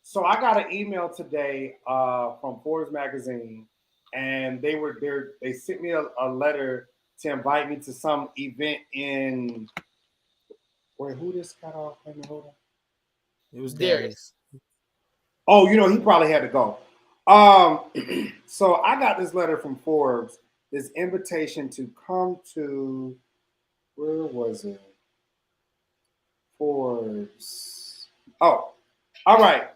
So I got an email today from Forbes magazine, and they sent me a letter to invite me to some event in. Wait, who just got off? Hold on. It was Darius. Oh, he probably had to go. So I got this letter from Forbes, this invitation to come to, where was it? Forbes. Oh, all right.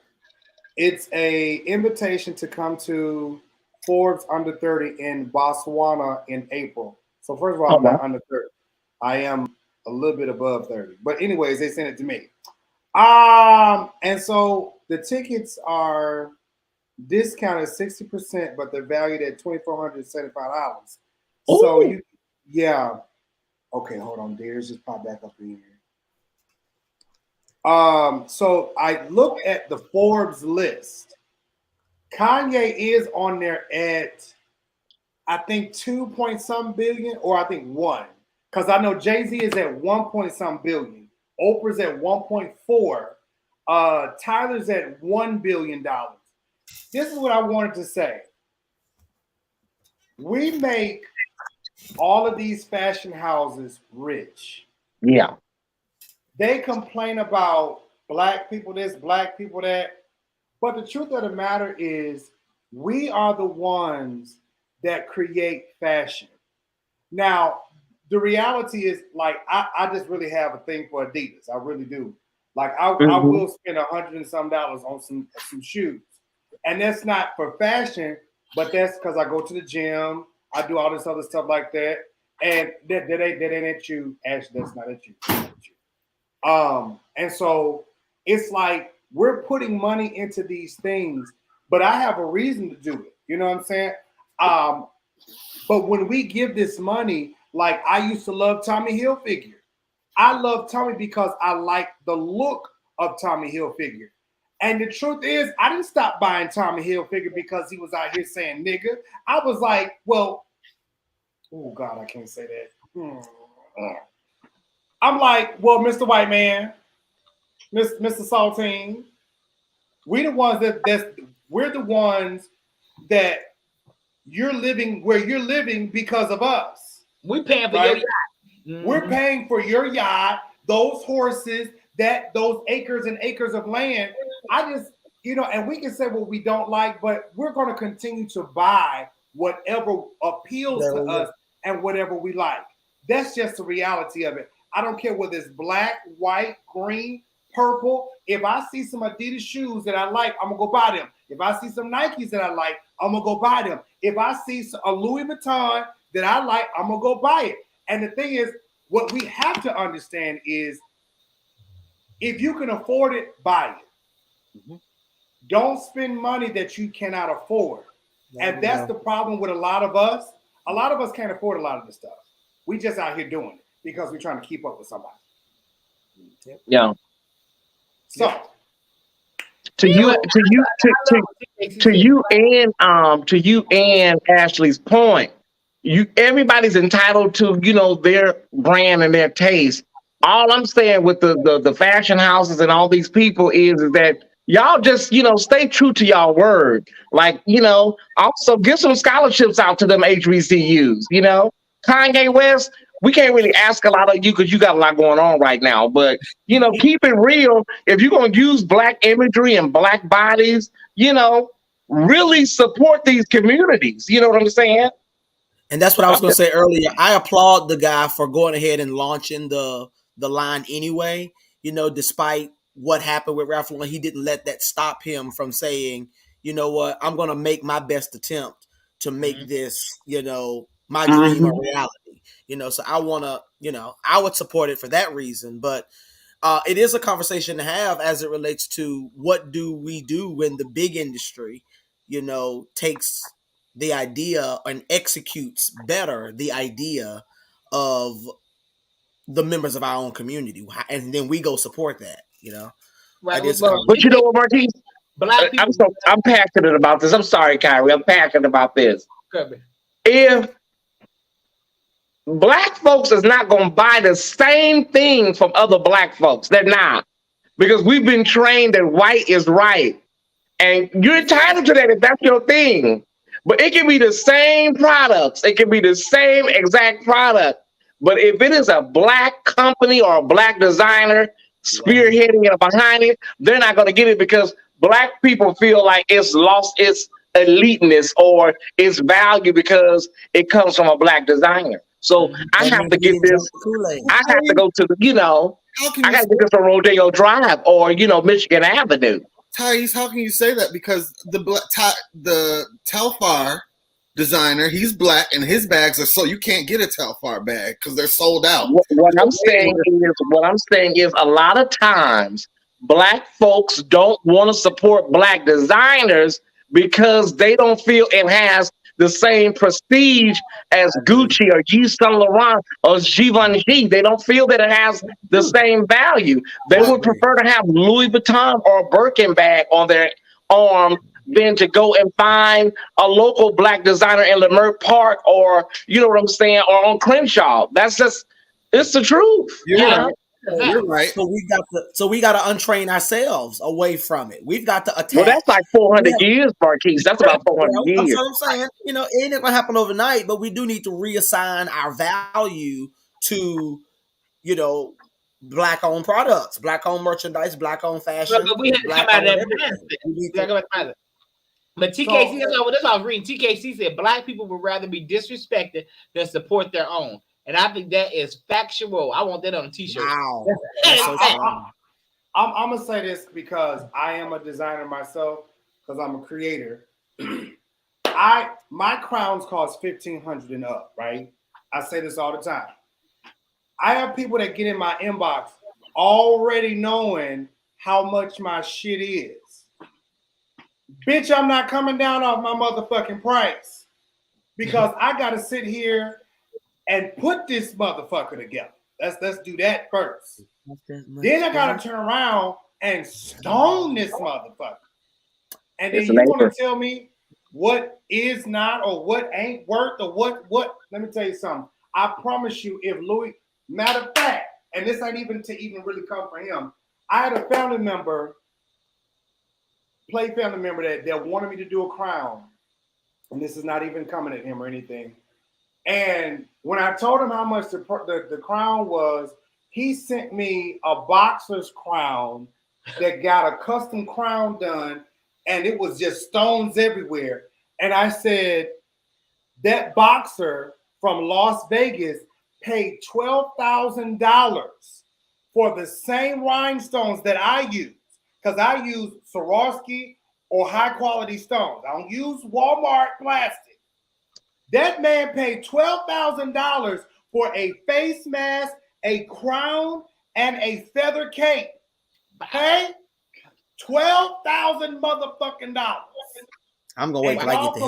It's a invitation to come to Forbes Under 30 in Botswana in April. So first of all, I'm not under 30. I am a little bit above 30. But anyways, they sent it to me. And so the tickets are discounted 60%, but they're valued at $2,475. So okay, hold on. Darius just popped back up in here. So I looked at the Forbes list. Kanye is on there at, I think, 2-point-some billion, or I think 1. Because I know Jay-Z is at 1-point-some billion. Oprah's at 1.4. Tyler's at $1 billion. This is what I wanted to say. We make all of these fashion houses rich. Yeah. They complain about black people this, black people that. But the truth of the matter is, we are the ones that create fashion. Now, the reality is, like, I just really have a thing for Adidas. I really do. Like, I will spend $100 and some on some shoes. And that's not for fashion, but that's because I go to the gym. I do all this other stuff like that. And that ain't at you, Ash. That's not at you. And so it's like we're putting money into these things, but I have a reason to do it. You know what I'm saying? But when we give this money, like, I used to love Tommy Hilfiger. I love Tommy because I like the look of Tommy Hilfiger. And the truth is, I didn't stop buying Tommy Hilfiger because he was out here saying nigga. I was like, well, oh God, I can't say that. I'm like, well, Mr. White Man, Mr. Saltine, we're the ones that you're living where you're living because of us. We're paying for your yacht. We're paying for your yacht, those horses, those acres and acres of land. I just, and we can say what we don't like, but we're going to continue to buy whatever appeals to us and whatever we like. That's just the reality of it. I don't care whether it's black, white, green, purple. If I see some Adidas shoes that I like, I'm going to go buy them. If I see some Nikes that I like, I'm going to go buy them. If I see a Louis Vuitton that I like, I'm going to go buy it. And the thing is, what we have to understand is, if you can afford it, buy it. Don't spend money that you cannot afford. And that's the problem with a lot of us. A lot of us can't afford a lot of this stuff. We just out here doing it because we're trying to keep up with somebody. Yeah. So to you and Ashley's point, everybody's entitled to, their brand and their taste. All I'm saying with the fashion houses and all these people is that y'all just, stay true to y'all word. Like, also give some scholarships out to them HBCUs, Kanye West, we can't really ask a lot of you because you got a lot going on right now. But, keep it real. If you're going to use Black imagery and Black bodies, really support these communities. You know what I'm saying? And that's what I was going to say earlier. I applaud the guy for going ahead and launching the line anyway. Despite what happened with Ralph Lauren, he didn't let that stop him from saying, you know what, I'm going to make my best attempt to make this, my dream a reality. So I want to, I would support it for that reason. But it is a conversation to have as it relates to what do we do when the big industry, takes the idea and executes better the idea of the members of our own community, and then we go support that. Right. But you know what, Marquise? Black people. I'm passionate about this. I'm sorry, Kyrie. I'm passionate about this. If Black folks is not going to buy the same thing from other Black folks, they're not, because we've been trained that white is right, and you're entitled to that if that's your thing. But it can be the same products. It can be the same exact product. But if it is a Black company or a Black designer spearheading it or behind it, they're not going to get it because Black people feel like it's lost its eliteness or its value because it comes from a Black designer. So I have to get this. I have to go to the, I got to get this on Rodeo Drive or, Michigan Avenue. Thais, how can you say that? Because the Telfar designer, he's Black and his bags are you can't get a Telfar bag because they're sold out. What I'm saying is a lot of times Black folks don't want to support Black designers because they don't feel it has the same prestige as Gucci or Yves Saint Laurent or Givenchy. They don't feel that it has the same value. They would prefer to have Louis Vuitton or a Birkin bag on their arm than to go and find a local Black designer in Leimert Park or, you know what I'm saying, or on Crenshaw. That's just, it's the truth. You're right. So we got to untrain ourselves away from it. We've got to attack. Well, that's like 400 years, Marquise. That's about 400 years. That's what I'm saying. It ain't gonna happen overnight, but we do need to reassign our value to, Black-owned products, Black-owned merchandise, Black-owned fashion. But we have to come out of that. But TKC, that's what I was reading. TKC said Black people would rather be disrespected than support their own. And I think that is factual. I want that on a t-shirt. Wow. I'm going to say this because I am a designer myself, because I'm a creator. My crowns cost $1,500 and up, right? I say this all the time. I have people that get in my inbox already knowing how much my shit is. Bitch, I'm not coming down off my motherfucking price because I got to sit here and put this motherfucker together. Let's do that first. Then I gotta turn around and stone this motherfucker. And then you want to tell me what is not or what ain't worth or what? Let me tell you something. I promise you, if Louis, matter of fact, and this ain't even to even really come from him. I had a family member that wanted me to do a crown, and this is not even coming at him or anything. And when I told him how much the crown was, he sent me a boxer's crown that got a custom crown done, and it was just stones everywhere. And I said, that boxer from Las Vegas paid $12,000 for the same rhinestones that I use, because I use Swarovski or high quality stones. I don't use Walmart plastic. That man paid $12,000 for a face mask, a crown, and a feather cape. Okay? $12,000 motherfucking dollars. I'm gonna wait till I get the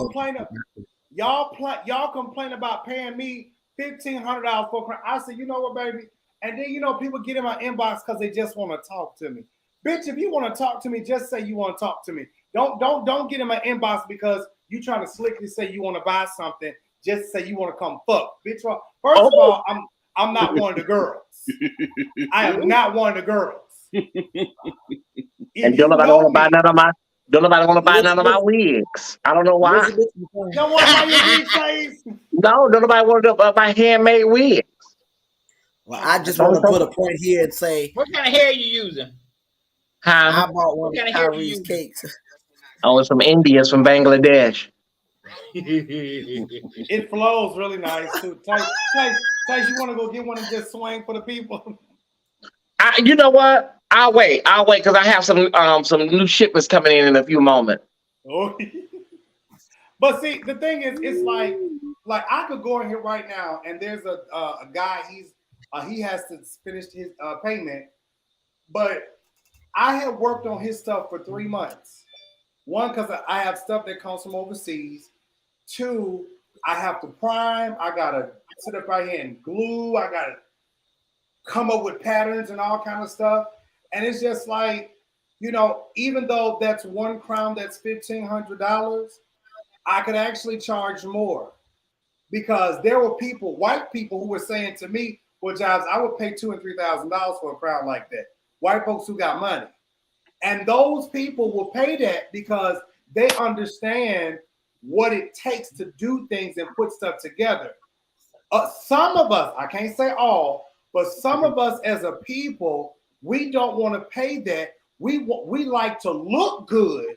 y'all complain about paying me $1,500 for a crown. I said, you know what, baby? And then, you know, people get in my inbox because they just want to talk to me. Bitch, if you want to talk to me, just say you want to talk to me. Don't get in my inbox because you trying to slickly say you want to buy something. Just say you want to come fuck. Bitch, first of all, I'm not one of the girls. I am not one of the girls. And don't nobody want to buy none of my. Don't nobody want to buy none of my wigs. I don't know why. Don't want to buy your wig face? No, don't nobody want to buy my handmade wigs. Well, I just want to put a point here and say, what kind of hair you using? Huh? I bought one of Kyrie's cakes. Oh, it's from India. It's from Bangladesh. It flows really nice too. Tice, you want to go get one and just swing for the people? You know what? I'll wait because I have some new shipments coming in a few moments. Oh. But see, the thing is, it's like I could go in here right now, and there's a guy. He has to finish his payment, but I have worked on his stuff for 3 months. One, because I have stuff that comes from overseas. Two, I have to prime. I gotta sit up right here and glue. I gotta come up with patterns and all kind of stuff. And it's just like, you know, even though that's 1 crown, that's $1,500, I could actually charge more because there were people, white people, who were saying to me, well, Jobs, I would pay $2,000 and $3,000 for a crown like that. White folks who got money. And those people will pay that because they understand what it takes to do things and put stuff together. Some of us, I can't say all, but some of us as a people, we don't want to pay that. We like to look good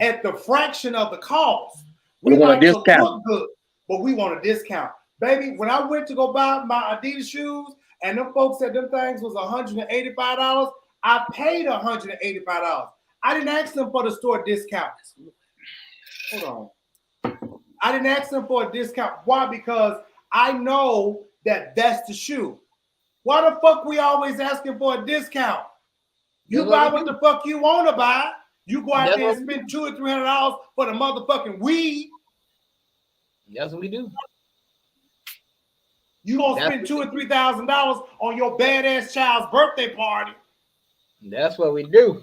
at the fraction of the cost. We like to look good, but we want a discount. Baby, when I went to go buy my Adidas shoes and them folks said them things was $185, I paid $185. I didn't ask them for the store discounts. Hold on. I didn't ask them for a discount. Why? Because I know that that's the shoe. Why the fuck we always asking for a discount? You buy what the fuck you want to buy. You go out there and spend $200 or $300 for the motherfucking weed. That's what we do. You gonna spend $2,000 or $3,000 on your badass child's birthday party. That's what we do.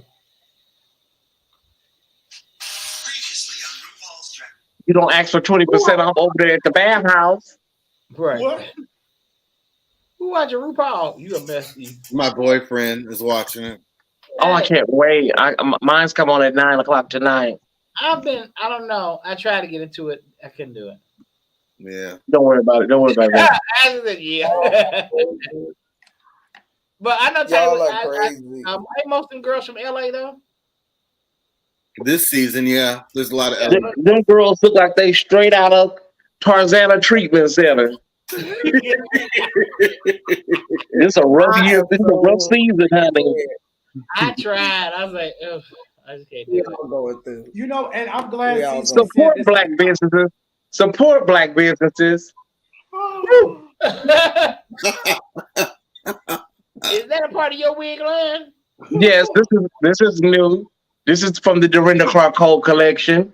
You don't ask for 20% off over there at the bathhouse. Right. What? Who watching RuPaul? You a messy. My boyfriend is watching it. Oh, I can't wait. Mine's come on at 9:00 tonight. I don't know. I tried to get into it. I couldn't do it. Yeah. Don't worry about it. Don't worry about it. I said, yeah. But I know Taylor. Ain't most of them girls from LA though? This season, yeah. There's a lot of LA. Them girls look like they straight out of Tarzana Treatment Center. It's a rough year. It's a rough season, honey. I tried. I was like, ugh, I just can't do it. You know, and I'm glad. Support black businesses. Support black businesses. Is that a part of your wig line? Yes, this is new. This is from the Dorinda Clark Cole collection.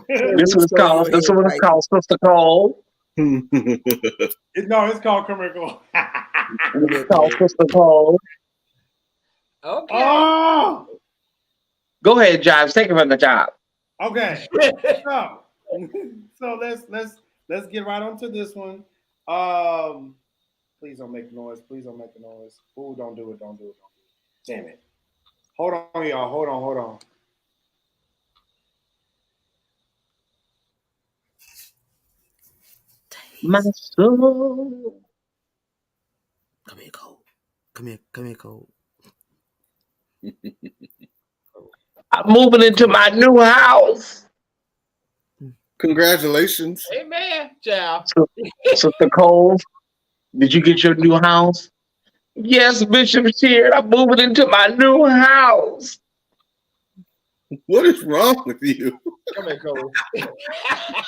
This one is called Sister Cole. No, it's called Commercial. It's called Sister Cole. Okay. Oh! Go ahead, Jives. Take it from the top. Okay. So let's get right onto this one. Please don't make noise. Please don't make a noise. Ooh, don't do it. Don't do it. Damn it. Hold on, y'all. Hold on. My soul. Come here, Cole. Come here, Cole. I'm moving into my new house. Congratulations. Amen. Ciao. Sister Cole, did you get your new house? Yes, Bishop's here. I'm moving into my new house. What is wrong with you? Come here, Cole.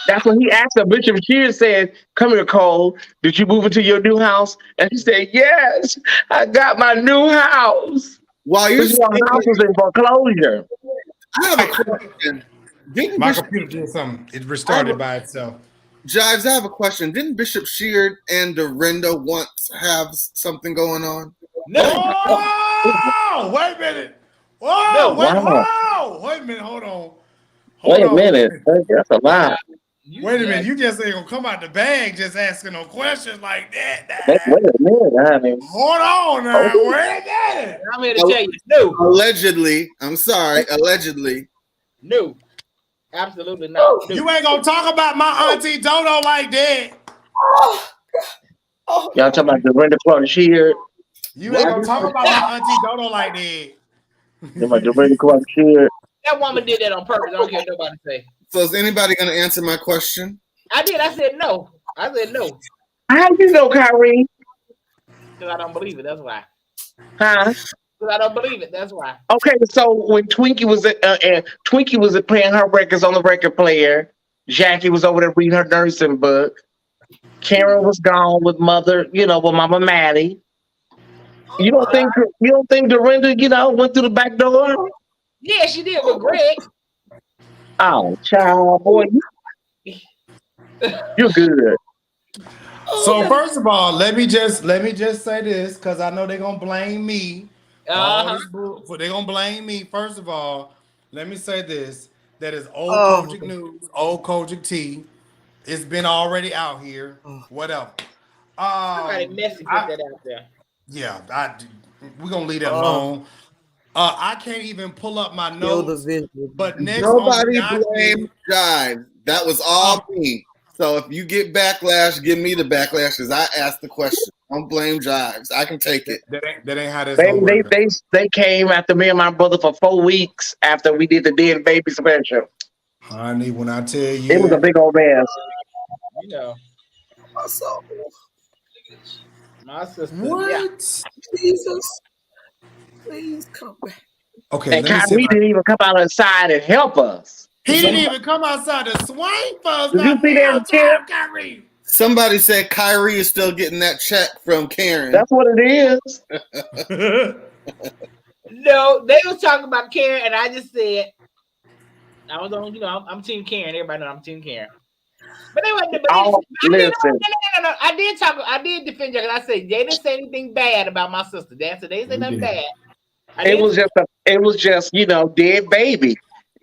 That's what he asked her. Bishop Shear said, come here, Cole. Did you move into your new house? And she said, yes, I got my new house. While you're house was in foreclosure. I have a question. My computer did something. It restarted by itself. Jives, I have a question. Didn't Bishop Sheard and Dorinda once have something going on? No. Oh, wait a minute. Whoa, No. wait, Wow. whoa, wait a minute. Hold on. Wait a minute. That's a lot. Wait a minute. You just ain't gonna come out the bag just asking no questions like that. Wait a minute, honey. Hold on now. Oh. Wait a minute. I'm here to tell you, no. Allegedly. I'm sorry. Allegedly. No. Absolutely not. No. You ain't gonna talk about my auntie Dodo like that. Y'all talking about Dorinda Clark Sheard? You ain't gonna talk about my auntie Dodo like that. Talking about Dorinda Clark Sheard? That woman did that on purpose. I don't care what nobody say. So is anybody going to answer my question? I did. I said no. I said no. How you know, Kyrie? Because I don't believe it. That's why. Huh? Because I don't believe it. That's why. Okay, so when Twinkie was playing her records on the record player, Jackie was over there reading her nursing book. Karen was gone with with Mama Maddie. You don't think Dorinda, went through the back door? Yeah, she did with Greg. Oh, child, boy, you're good. So first of all, let me just say this because I know they're gonna blame me. They're gonna blame me. First of all, let me say this: that is old Kojic news, old Kojic tea. It's been already out here. Whatever. Somebody messy put that out there. Yeah, we're gonna leave that alone. I can't even pull up my notes. But next, nobody blame Jive. That was all me. So if you get backlash, give me the backlash because I asked the question. Don't blame Jives. I can take it. That ain't how this They came after me and my brother for 4 weeks after we did the Dead Baby special. Honey, when I tell you, it was a big old mess. You know, my sister. What? Yeah. Jesus, please come back. Okay, and Kyrie didn't even come out inside and help us. He didn't even come outside to swing for us. Did you see that, Kyrie? Somebody said Kyrie is still getting that check from Karen. That's what it is. No, they was talking about Karen, and I just said I was on. I'm Team Karen. Everybody know I'm Team Karen. But they wasn't. No. I did defend you because I said they didn't say anything bad about my sister. They didn't say nothing bad. It was just dead baby,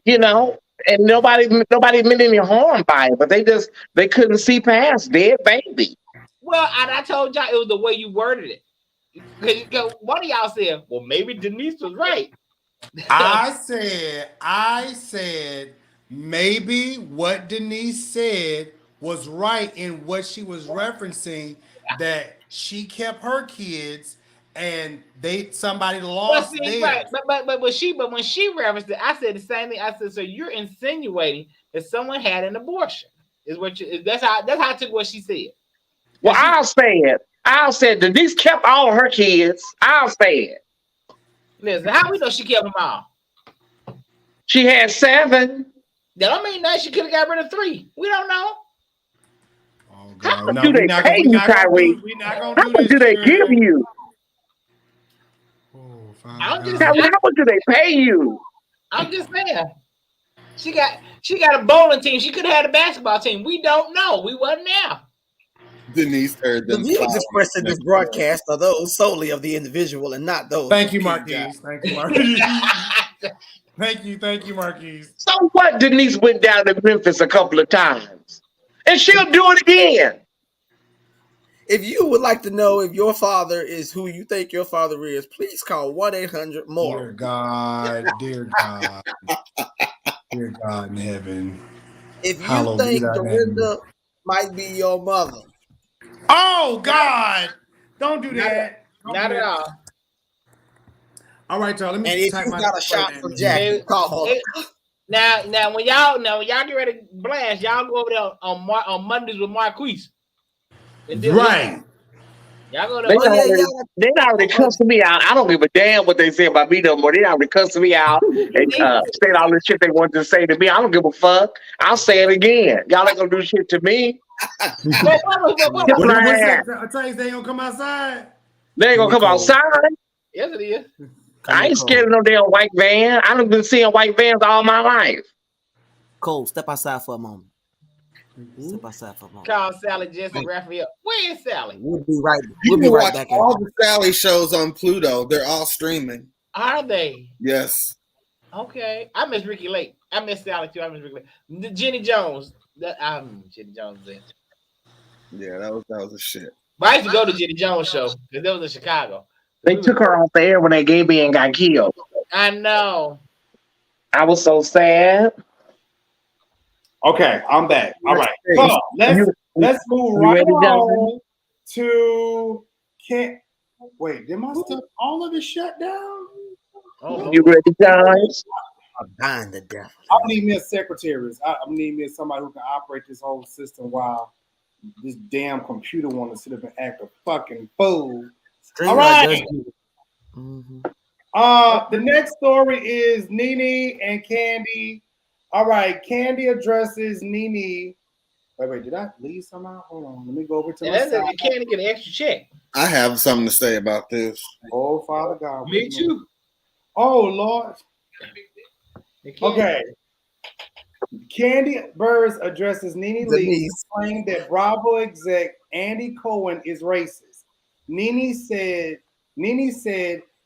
and nobody meant any harm by it, but they couldn't see past dead baby. Well, I told y'all it was the way you worded it. Because one of y'all said, "Well, maybe Denise was right." I said maybe what Denise said was right in what she was referencing, that she kept her kids and somebody lost theirs. Right. But when she referenced it, I said the same thing. I said, so you're insinuating that someone had an abortion. That's how I took what she said. Well, I'll say Denise kept all of her kids. I'll say it. Listen, how we know she kept them all? She had 7. That don't mean that she could have got rid of 3. We don't know. How much do they pay you, Kyrie? How much do they give you? How much do they pay you? I'm just saying. She got a bowling team. She could have had a basketball team. We don't know. We wasn't there. Denise heard them. The views expressed in this broadcast are those solely of the individual and not those. Thank you, Marquise. Thank you, Marquise. Thank you, Marquise. So what? Denise went down to Memphis a couple of times, and she'll do it again. If you would like to know if your father is who you think your father is, please call 1-800-MORE. Dear God, dear God, dear God in heaven. If you think Dorinda might be your mother. Oh God! Don't do that. Not at all. All right, y'all. Let me. And if you got a shot from Jackie, call her. Now when y'all get ready to blast, y'all go over there on Mondays with Marquise. Right. Y'all go they already cussing me out. I don't give a damn what they say about me no more. They already cussing me out and saying all the shit they wanted to say to me. I don't give a fuck. I'll say it again. Y'all ain't gonna do shit to me. What's that? I tell you, they ain't gonna come outside. They ain't gonna come outside. Yes, it is. I ain't scared of no damn white van. I done been seeing white vans all my life. Cole, step outside for a moment. Step outside for a moment. Call Sally, Jesse, Raphael. Where is Sally? We'll be right. You We'll can be right watch back. all the Sally shows on Pluto. They're all streaming. Are they? Yes. Okay. I miss Ricky Lake. I miss Sally too. I miss Ricky Lake. Jenny Jones. Jenny Jones. Yeah, that was a shit. But I used to go to Jenny Jones show because that was in Chicago. They took her off the air when that gay man got killed. I know. I was so sad. Okay, I'm back. All right. So let's move right on to wait, did my stuff all of it shut down? Oh, you ready, guys? I'm dying to death. I need me a secretary. I need me somebody who can operate this whole system while this damn computer want to sit up and act a fucking fool. All right. The next story is NENE and KANDI. All right, KANDI addresses NENE. Wait, did I leave somehow? Hold on, let me go over to my side. KANDI get an extra check. I have something to say about this. Oh, Father God. Me too. Oh, Lord. Okay. Kandi Burruss addresses NENE Leakes, claiming that Bravo exec Andy Cohen is racist. NENE said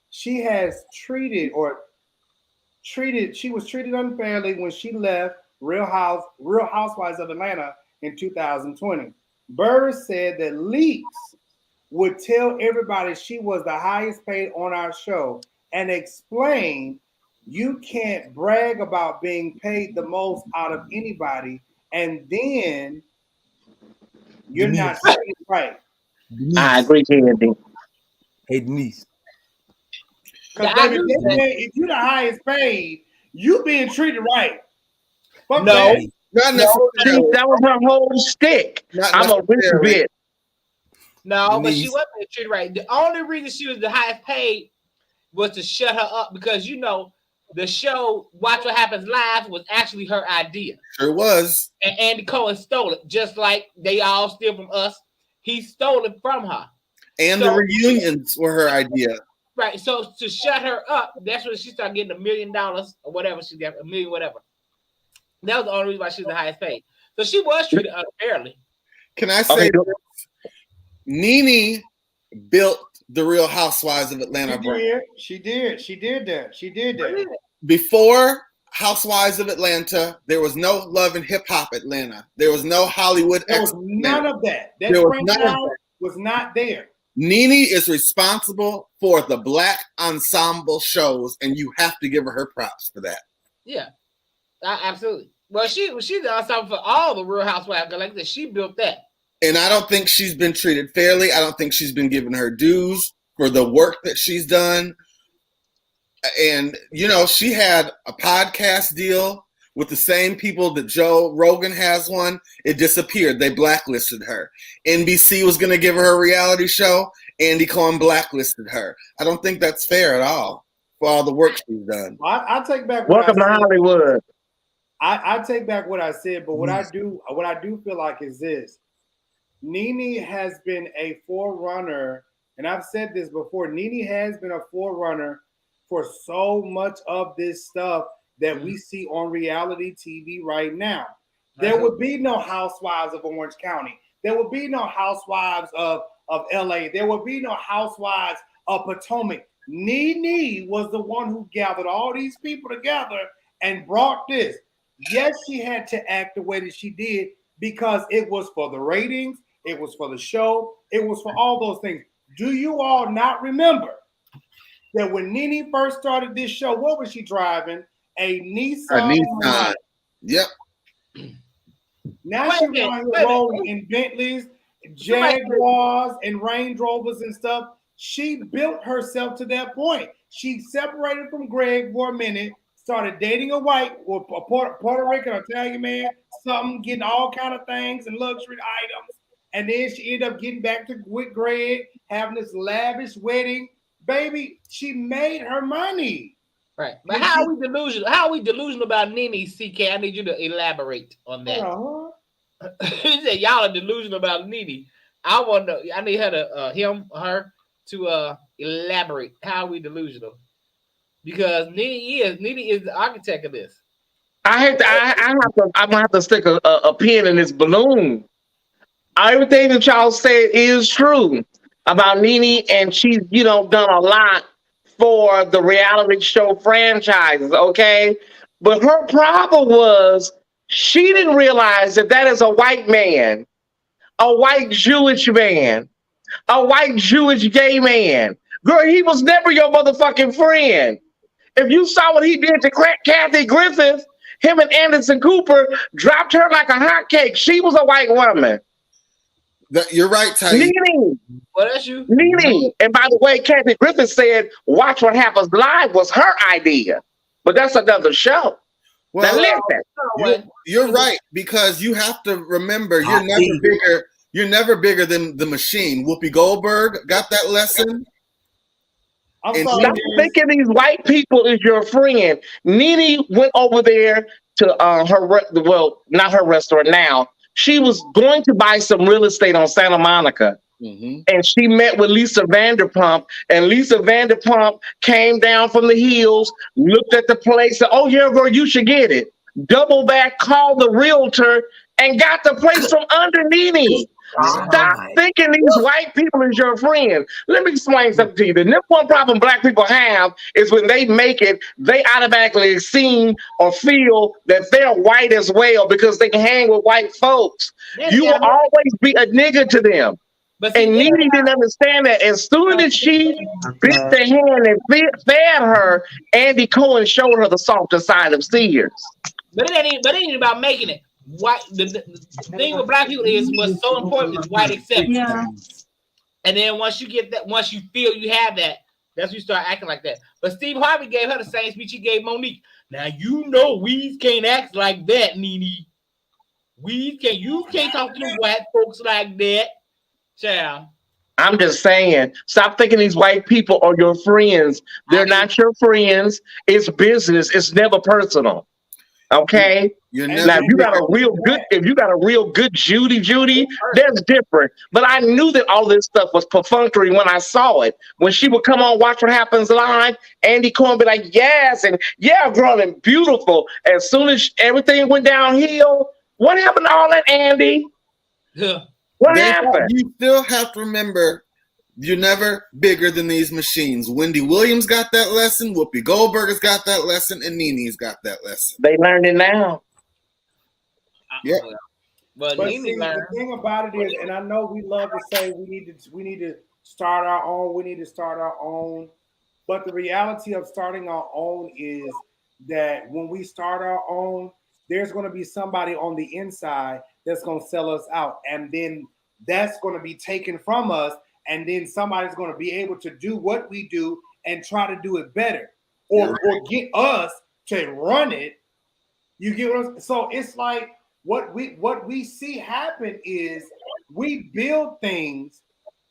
she was treated unfairly when she left Real Housewives of Atlanta in 2020. Burruss said that Leakes would tell everybody she was the highest paid on our show and explain you can't brag about being paid the most out of anybody and then you're not saying it right. I agree, KANDI. Hey, Denise. Because if you're the highest paid, you being treated right. No, that was her whole stick. I'm a rich bitch. No, but she wasn't being treated right. The only reason she was the highest paid was to shut her up because the show Watch What Happens Live was actually her idea. Sure was. And Andy Cohen stole it, just like they all steal from us. He stole it from her. And the reunions were her idea. Right. So to shut her up, that's when she started getting $1 million or whatever she got, $1 million, whatever. That was the only reason why she was the highest paid. So she was treated unfairly. Can I say NENE built the Real Housewives of Atlanta brand. She did that. Before Housewives of Atlanta, there was no Love and Hip Hop Atlanta. There was no Hollywood. There was none of that. That was not there. NENE is responsible for the Black ensemble shows, and you have to give her props for that. Yeah, absolutely. Well, she's the ensemble for all the Real Housewives. Like that, she built that. And I don't think she's been treated fairly. I don't think she's been given her dues for the work that she's done. And, she had a podcast deal with the same people that Joe Rogan has one. It disappeared. They blacklisted her. NBC was going to give her a reality show. Andy Cohen blacklisted her. I don't think that's fair at all for all the work she's done. I take back Welcome to Hollywood. I take back what I said, but what I do feel like is this. NENE has been a forerunner, and I've said this before, NENE has been a forerunner for so much of this stuff that we see on reality TV right now. There would be no Housewives of Orange County. There would be no Housewives of LA. There would be no Housewives of Potomac. NENE was the one who gathered all these people together and brought this. Yes, she had to act the way that she did because it was for the ratings. It was for the show. It was for all those things. Do you all not remember that when NENE first started this show, what was she driving? A Nissan. Yep. Now she's rolling in Bentleys, Jaguars, and Range Rovers and stuff. She built herself to that point. She separated from Greg for a minute, started dating a white or a Puerto Rican or Italian man, getting all kind of things and luxury items. And then she ended up getting back with Greg, having this lavish wedding. Baby, she made her money. Right. But how are we delusional? How are we delusional about NENE, CK? I need you to elaborate on that. You said y'all are delusional about NENE. I need her to elaborate. How are we delusional? Because NENE is the architect of this. I'm gonna have to stick a pin in this balloon. Everything that y'all said is true about NENE, and she's done a lot for the reality show franchises. Okay, but her problem was she didn't realize that is a white man, a white Jewish man, a white Jewish gay man. Girl, he was never your motherfucking friend. If you saw what he did to Kathy Griffith, him and Anderson Cooper dropped her like a hotcake. She was a white woman. You're right, Ty. NENE. Well, that's you. NENE. And by the way, Kathy Griffith said, "Watch What Happens Live" was her idea. But that's another show. Well, now listen. You're right, because you have to remember you're never bigger than the machine. Whoopi Goldberg got that lesson. Stop thinking these white people is your friend. NENE went over there to not her restaurant now. She was going to buy some real estate on Santa Monica. Mm-hmm. And she met with Lisa Vanderpump, and Lisa Vanderpump came down from the hills, looked at the place, said, "Oh yeah, girl, you should get it." Double back, called the realtor, and got the place from under NENE. Stop thinking these white people is your friend. Let me explain something to you. The number one problem black people have is when they make it, they automatically seem or feel that they're white as well because they can hang with white folks. You will always be a nigga to them. And NENE didn't understand that. As soon as she bit the hand and fed her, Andy Cohen showed her the softer side of Sears. But it ain't about making it. White, the thing with black people is what's so important is white acceptance. Yeah. And then once you get that, once you feel you have that, that's when you start acting like that. But Steve Harvey gave her the same speech he gave Monique. Now we can't act like that, NENE. You can't talk to white folks like that. Child. I'm just saying, stop thinking these white people are your friends. They're not your friends. It's business. It's never personal. Okay. Now, if you got a real good Judy, that's different. But I knew that all this stuff was perfunctory when I saw it. When she would come on Watch What Happens Live, Andy Cohen be like, "Yes," and "Yeah, girl, and beautiful." As soon as everything went downhill, what happened to all that, Andy? Yeah. What happened? You still have to remember, you're never bigger than these machines. Wendy Williams got that lesson. Whoopi Goldberg has got that lesson, and NENE's got that lesson. They learned it now. Yeah. But see, the thing about it is, and I know we love to say we need to start our own. We need to start our own. But the reality of starting our own is that when we start our own, there's going to be somebody on the inside that's going to sell us out, and then that's going to be taken from us. And then somebody's going to be able to do what we do and try to do it better, or get us to run it. You get what I'm, so it's like what we see happen is we build things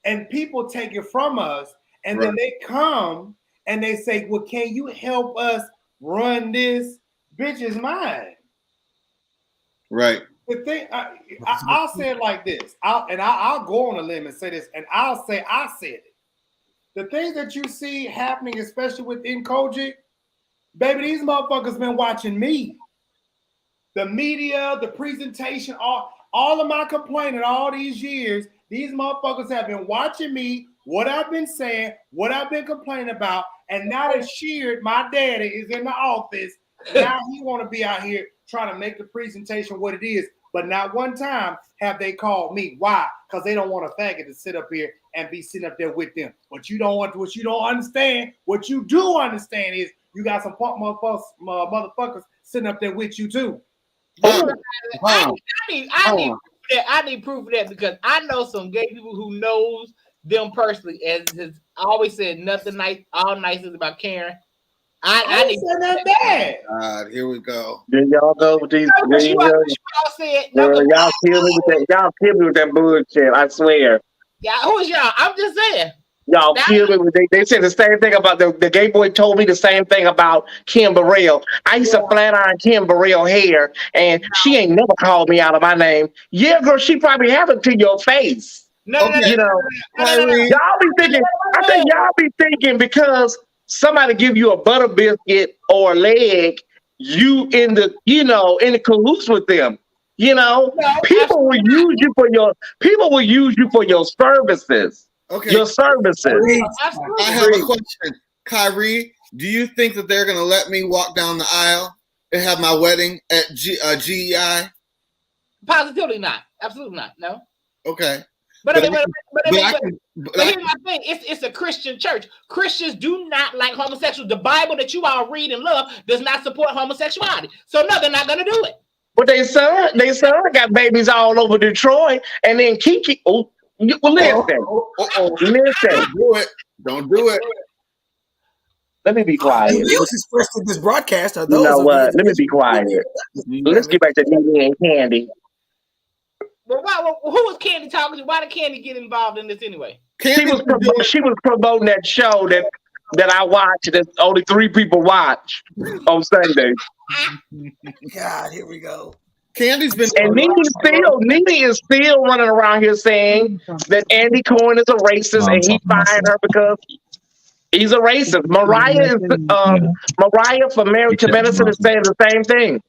and people take it from us, and then they come and they say, "Well, can you help us run this? Bitch is mine." Right. The thing, I'll say it like this. I'll go on a limb and say this, and I'll say I said it. The things that you see happening, especially within Kojic, baby, these motherfuckers been watching me. The media, the presentation, all of my complaining all these years, these motherfuckers have been watching me, what I've been saying, what I've been complaining about, and now that Sheard, my daddy, is in the office, now he want to be out here trying to make the presentation what it is. But not one time have they called me. Why? Because they don't want a faggot to sit up here and be sitting up there with them. What you don't understand, what you do understand is you got some punk motherfuckers sitting up there with you too. I need proof of that because I know some gay people who knows them personally, and has always said nothing nice, all nice is about Karen. I didn't say that bad. God, here we go. Then y'all go with these. Y'all kill me with that bullshit. I swear. Yeah, who's y'all? I'm just saying. Y'all kill me with they said the same thing about the gay boy told me the same thing about Kim Burrell. I used to flat iron Kim Burrell hair, and she ain't never called me out of my name. Yeah, girl, she probably have it to your face. No. Y'all be thinking. I think y'all be thinking because somebody give you a butter biscuit or a leg you in the cahoots with them. No, People will use you for your services. Okay. Your services. absolutely. I have a question. Kyrie, do you think that they're going to let me walk down the aisle and have my wedding at GEI? Positively not. Absolutely not. No. Okay. But here's my thing. It's a Christian church. Christians do not like homosexuals. The Bible that you all read and love does not support homosexuality. So no, they're not going to do it. But they son got babies all over Detroit, and then Keke. Listen. Listen. Don't do it. Let me be quiet. Who's first in this broadcast are those. You know what? Let me be quiet. Let's get back to NENE and KANDI. Well, who was KANDI talking to? Why did KANDI get involved in this anyway? She was promoting that show that I watch that only 3 people watch on Sunday. God, here we go. KANDI's been, and NENE is still running around here saying that Andy Cohen is a racist and he fired her because he's a racist. Mariah from Married to Medicine is saying the same thing.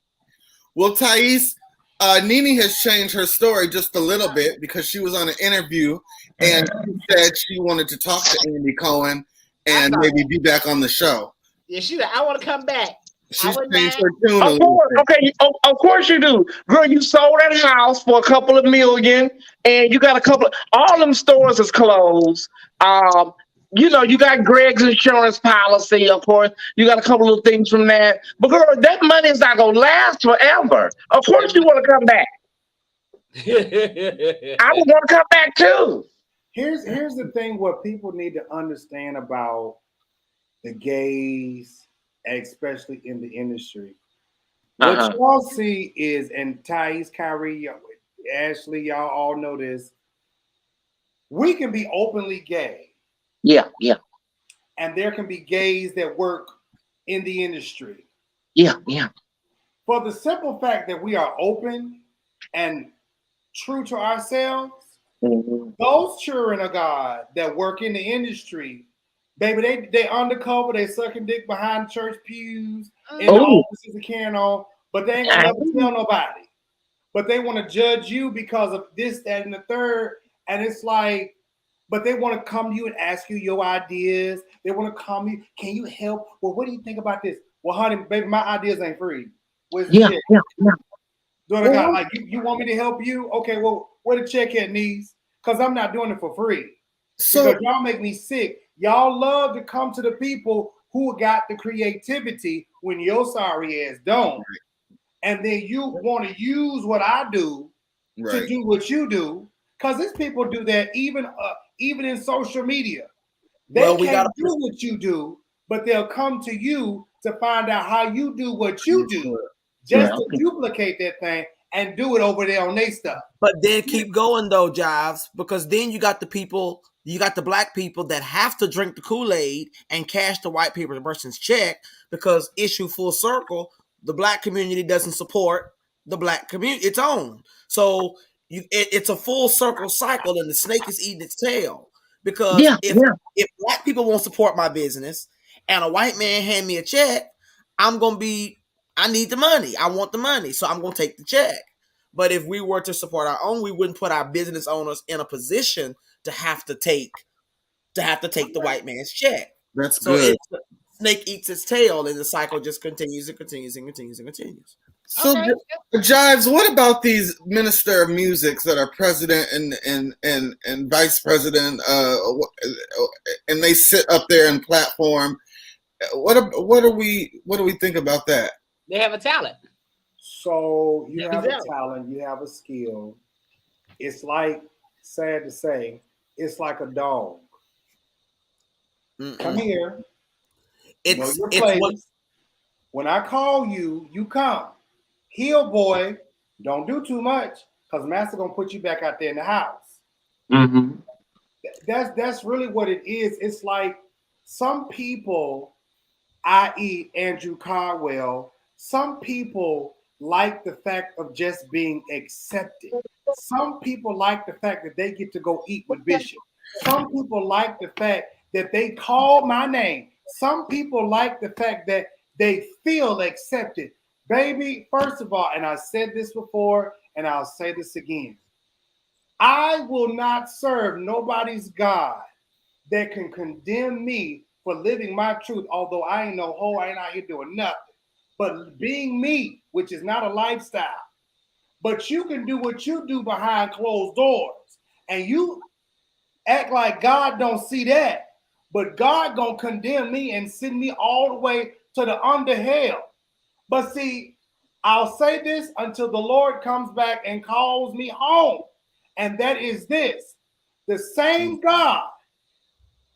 Well, Thais, NENE has changed her story just a little bit because she was on an interview and she said she wanted to talk to Andy Cohen and maybe be back on the show. Yeah, she said, I want to come back. She's changed her tune. Of course, okay, of course you do. Girl, you sold that house for a couple of million and you got a couple of, all them stores is closed. You got Greg's insurance policy, of course. You got a couple of things from that. But girl, that money is not gonna last forever. Of course you want to come back. I would want to come back too. Here's the thing what people need to understand about the gays, especially in the industry. What y'all see is, and Thais, Kyrie, Ashley, y'all all know this, we can be openly gay. Yeah. And there can be gays that work in the industry. Yeah. For the simple fact that we are open and true to ourselves, those children of God that work in the industry, baby, they undercover, they sucking dick behind church pews, in the offices and carrying on, but they ain't gonna never tell nobody. But they want to judge you because of this, that, and the third. And it's like, but they want to come to you and ask you your ideas. They want to come to you, can you help? Well, what do you think about this? Well, honey, baby, my ideas ain't free. Yeah. Like, you want me to help you? Okay, well, where the check at, knees? Because I'm not doing it for free. So because y'all make me sick. Y'all love to come to the people who got the creativity when your sorry ass don't. And then you want to use what I do to do what you do. Because these people do that even in social media. They can't do what you do, but they'll come to you to find out how you do what you do, just to duplicate that thing and do it over there on their stuff. But then keep going though, Jives, because then you got the people, you got the black people that have to drink the Kool-Aid and cash the white person's check because issue full circle, the black community doesn't support the black community, its own. So it's a full circle cycle and the snake is eating its tail. Because if black people won't support my business and a white man hand me a check, I need the money. I want the money. So I'm going to take the check. But if we were to support our own, we wouldn't put our business owners in a position to have to take the white man's check. That's good. So snake eats its tail and the cycle just continues and continues and continues and continues. So, Jives, what about these minister of musics that are president and vice president, and they sit up there and platform? What do we think about that? They have a talent. So you have a talent, you have a skill. It's like, sad to say, it's like a dog. Come here. It's your place. When I call you, you come. Heel boy, don't do too much because master gonna put you back out there in the house. Mm-hmm. That's really what it is. It's like some people, i.e. Andrew Caldwell, some people like the fact of just being accepted. Some people like the fact that they get to go eat with Bishop. Some people like the fact that they called my name. Some people like the fact that they feel accepted. Baby, first of all, and I said this before, and I'll say this again. I will not serve nobody's God that can condemn me for living my truth, although I ain't no hoe, I ain't out here doing nothing. But being me, which is not a lifestyle, but you can do what you do behind closed doors, and you act like God don't see that, but God gonna condemn me and send me all the way to the under hell. But see, I'll say this until the Lord comes back and calls me home, and that is this: the same God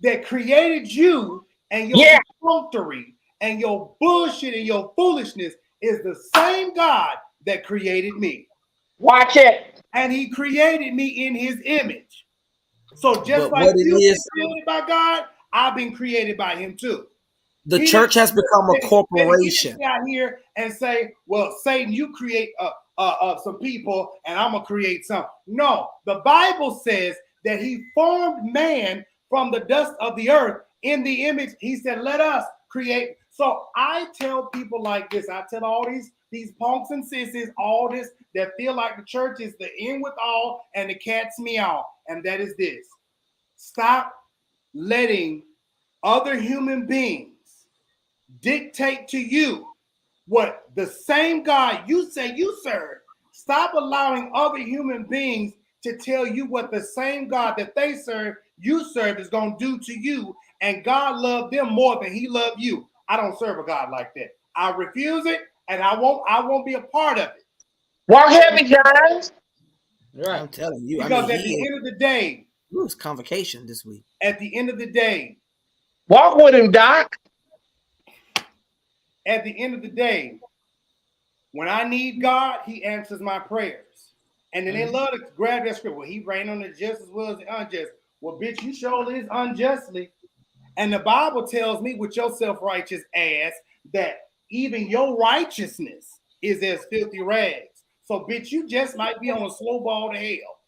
that created you and your perfunctory and your bullshit and your foolishness is the same God that created me. Watch it. And he created me in his image. So just But like what it you've is, been created by God, I've been created by him too. the church has become a corporation. Out here and say, well, Satan, you create some people and I'm going to create some. No, the Bible says that he formed man from the dust of the earth in the image. He said, let us create. So I tell people like this. I tell all these punks and sissies, all this, that feel like the church is the end with all and the cat's meow. And that is this: stop letting other human beings dictate to you what the same God you say you serve. Stop allowing other human beings to tell you what the same God that they serve, you serve, is going to do to you. And God loved them more than he loved you. I don't serve a God like that. I refuse it, and I won't be a part of it. Walk heavy, guys. Right. I'm telling you. Because at the end of the day, it was convocation this week. At the end of the day, walk with him, Doc. At the end of the day, when I need God, he answers my prayers. And then they love to grab that script. Well, he reigned on the just as well as the unjust. Well, bitch, you surely is unjustly. And the Bible tells me with your self-righteous ass that even your righteousness is as filthy rags. So, bitch, you just might be on a slow ball to hell.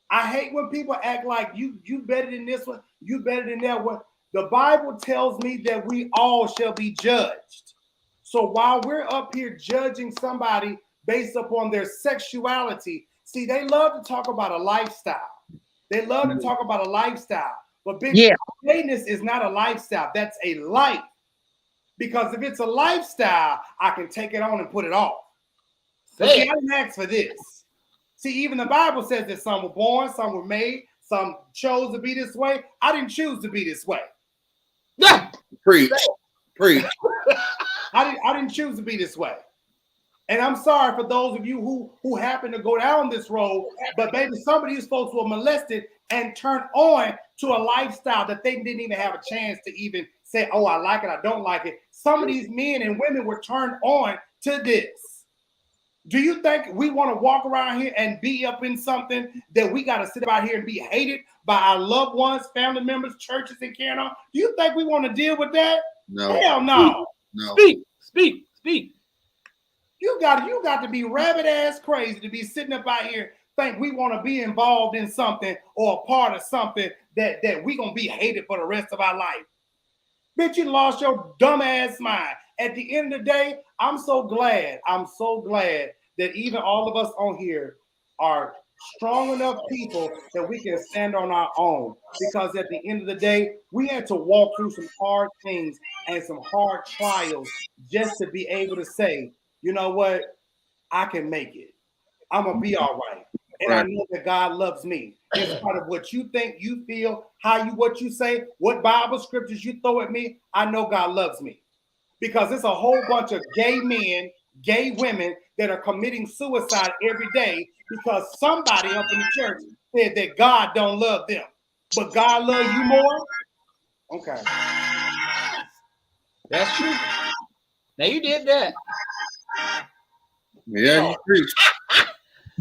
I hate when people act like you better than this one, you better than that one. The Bible tells me that we all shall be judged. So while we're up here judging somebody based upon their sexuality, see, they love to talk about a lifestyle. They love to talk about a lifestyle. But bitch, gayness is not a lifestyle. That's a life. Because if it's a lifestyle, I can take it on and put it off. But see, I didn't ask for this. See, even the Bible says that some were born, some were made, some chose to be this way. I didn't choose to be this way. Yeah. Preach. I didn't choose to be this way. And I'm sorry for those of you who happen to go down this road, but maybe some of these folks were molested and turned on to a lifestyle that they didn't even have a chance to even say, oh, I like it, I don't like it. Some of these men and women were turned on to this. Do you think we want to walk around here and be up in something that we got to sit out here and be hated by our loved ones, family members, churches, and carrying on? Do you think we want to deal with that? No. Hell no. No. Speak. You got to be rabbit ass crazy to be sitting up out here think we want to be involved in something or a part of something that we gonna be hated for the rest of our life. Bitch, you lost your dumb ass mind. At the end of the day, I'm so glad that even all of us on here are strong enough people that we can stand on our own. Because at the end of the day, we had to walk through some hard things and some hard trials just to be able to say, you know what, I can make it. I'm gonna be all right. And I know that God loves me. In spite of what you think, you feel, what you say, what Bible scriptures you throw at me, I know God loves me. Because it's a whole bunch of gay men, gay women that are committing suicide every day because somebody up in the church said that God don't love them. But God love you more? Okay. That's true. Now you did that. Yeah, you preach.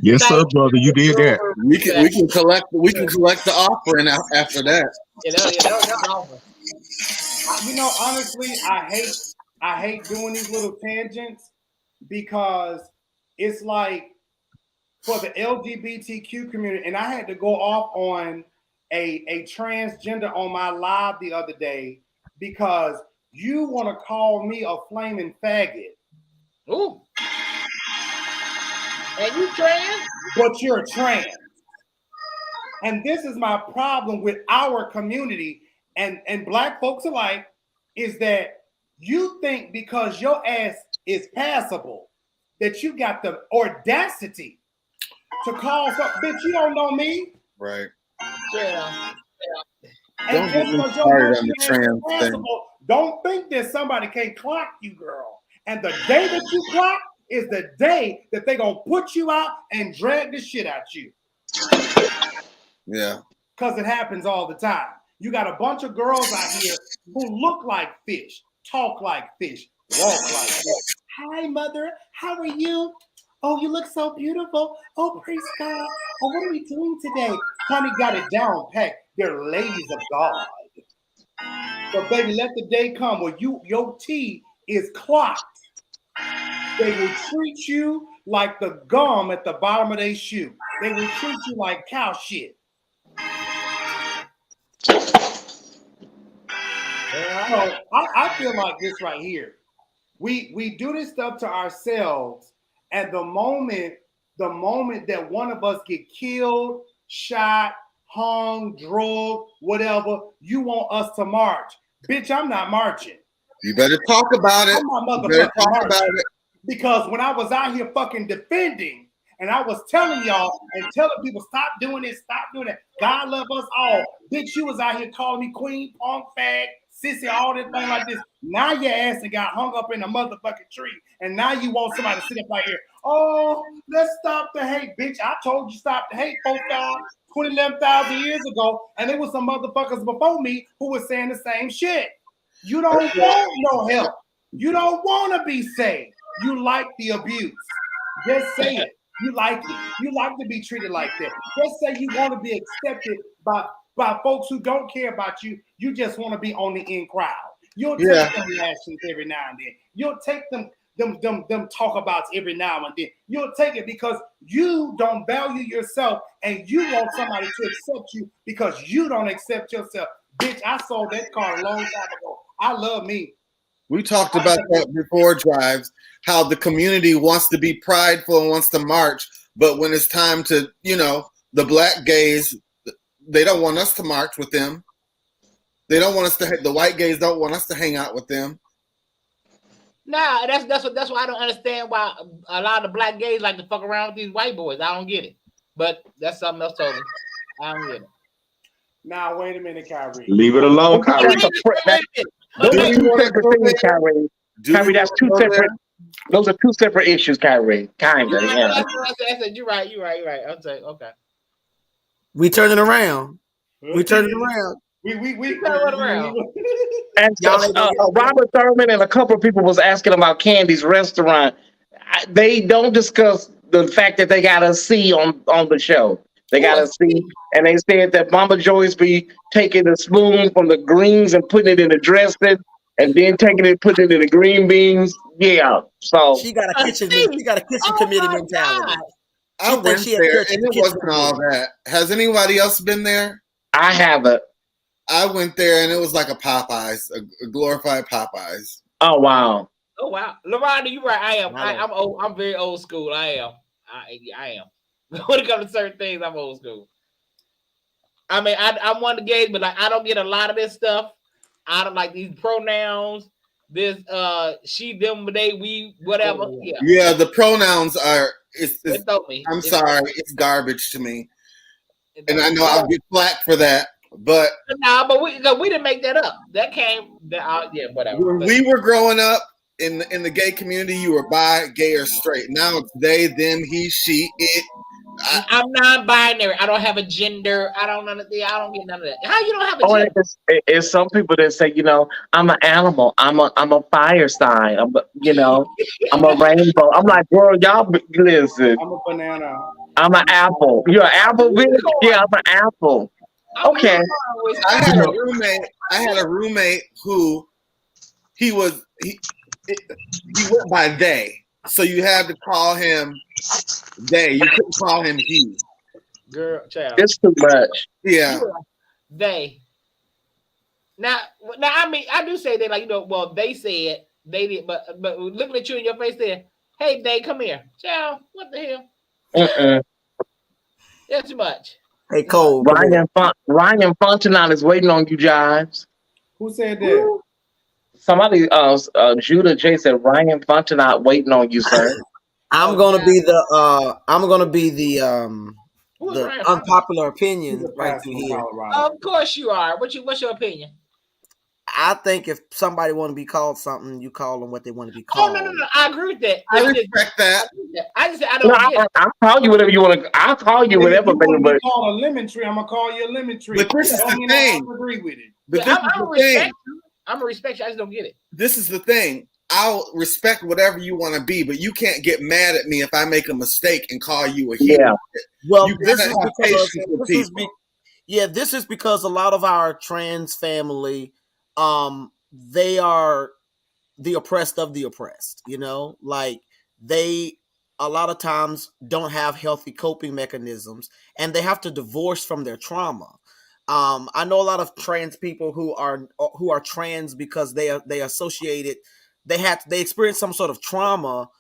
Yes, sir, brother. You did that. We can collect the offering after that. You know, honestly, I hate doing these little tangents because it's like for the LGBTQ community, and I had to go off on a transgender on my live the other day because You want to call me a flaming faggot. Ooh. And you trans? But you're trans. And this is my problem with our community and black folks alike, is that you think because your ass is passable, that you got the audacity to call something. Bitch, you don't know me. Right. Yeah. And just because your ass is passable, don't think that somebody can't clock you, girl. And the day that you clock is the day that they gonna put you out and drag the shit out you. Yeah. Because it happens all the time. You got a bunch of girls out here who look like fish, talk like fish, walk like fish. Hi, mother. How are you? Oh, you look so beautiful. Oh, praise God. Oh, what are we doing today? Honey got it down pat. They're ladies of God. But baby, let the day come where your tea is clocked. They will treat you like the gum at the bottom of their shoe. They will treat you like cow shit. So I feel like this right here. We do this stuff to ourselves, and the moment that one of us get killed, shot, hung, drugged, whatever, you want us to march. Bitch, I'm not marching. You better talk about it. I'm not motherfucking marching. Because when I was out here fucking defending, and I was telling y'all and telling people, stop doing this, stop doing that. God love us all. Bitch, you was out here calling me queen, punk, fag, sissy, all this thing like this. Now your ass got hung up in a motherfucking tree. And now you want somebody to sit up right here. Oh, let's stop the hate, bitch. I told you stop the hate 11,000 years ago. And there was some motherfuckers before me who was saying the same shit. You don't want no help. You don't want to be saved. You like the abuse. Just say it. You like it. You like to be treated like that. Just say you want to be accepted by folks who don't care about you. You just want to be on the in crowd. You'll take them lashings every now and then. You'll take them talk abouts every now and then. You'll take it because you don't value yourself and you want somebody to accept you because you don't accept yourself. Bitch, I sold that car a long time ago. I love me. We talked about that before, Drives, how the community wants to be prideful and wants to march, but when it's time to, the black gays, they don't want us to march with them. They don't want us to. The white gays don't want us to hang out with them. Nah, that's why I don't understand why a lot of the black gays like to fuck around with these white boys. I don't get it. But that's something else totally. I don't get it. Now wait a minute, Kyrie. Leave it alone, Kyrie. Those are two separate things, Kyrie. Kyrie, that's two separate. Those are two separate issues, Kyrie. Kinda, yeah. You're right. I'm saying, okay. We turn it around. We turn it around. We turn it around. And Robert Thurman and a couple of people was asking about KANDI's restaurant. They don't discuss the fact that they got a C on the show. They got a C, and they said that Mama Joyce be taking the spoon from the greens and putting it in the dressing, and then taking it, putting it in the green beans. Yeah, so she got a kitchen. She got a kitchen committee mentality. I went there, and it wasn't all that. Has anybody else been there? I haven't. I went there, and it was like a Popeyes, a glorified Popeyes. Oh wow! Oh wow, LaRonda, you're right. I am. I'm old. I'm very old school. I am. I am. When it comes to certain things, I'm old school. I mean, I'm one of the gays, but like I don't get a lot of this stuff. I don't like these pronouns. This she, them, they, we, whatever. Yeah, the pronouns are. I'm it's sorry, it's garbage to me, and I know I'll get flack for that. But but we didn't make that up. That came. Whatever. When we were growing up in the gay community, you were bi, gay, or straight. Now it's they, them, he, she, it. I'm non-binary. I don't have a gender. I don't get none of that. How you don't have a gender? It's some people that say, I'm an animal. I'm a fire sign. I'm a rainbow. I'm like, girl, y'all listen. I'm a banana. I'm an apple. You're an apple, bitch? Yeah, I'm an apple. Okay. I had a roommate who he went by they. So you had to call him they. You couldn't call him he. Girl, child. It's too much. Yeah. They. Now, I mean, I do say that, like, you know, well, they said they did, but looking at you in your face, there, hey, Dave, come here, child. What the hell? That's too much. Hey, Cole, Ryan Fontenot is waiting on you, Jives. Who said that? Somebody, Judah J said Ryan Fontenot waiting on you, sir. I'm gonna be the unpopular opinion right through here. Of course you are. What's your opinion? I think if somebody want to be called something, you call them what they want to be called. Oh no, I agree with that. I respect that. I just I don't get it. I'll call you whatever you want to. I'll call you whatever, baby. But call a lemon tree. I'm gonna call you a lemon tree. But this is the thing. I agree with it. But I'm gonna respect you. I'm gonna respect you. I just don't get it. This is the thing. I'll respect whatever you want to be, but you can't get mad at me if I make a mistake and call you a hero. Well, this is because a lot of our trans family, they are the oppressed of the oppressed, you know, like they a lot of times don't have healthy coping mechanisms and they have to divorce from their trauma. I know a lot of trans people who are trans because they associated, they experienced some sort of trauma,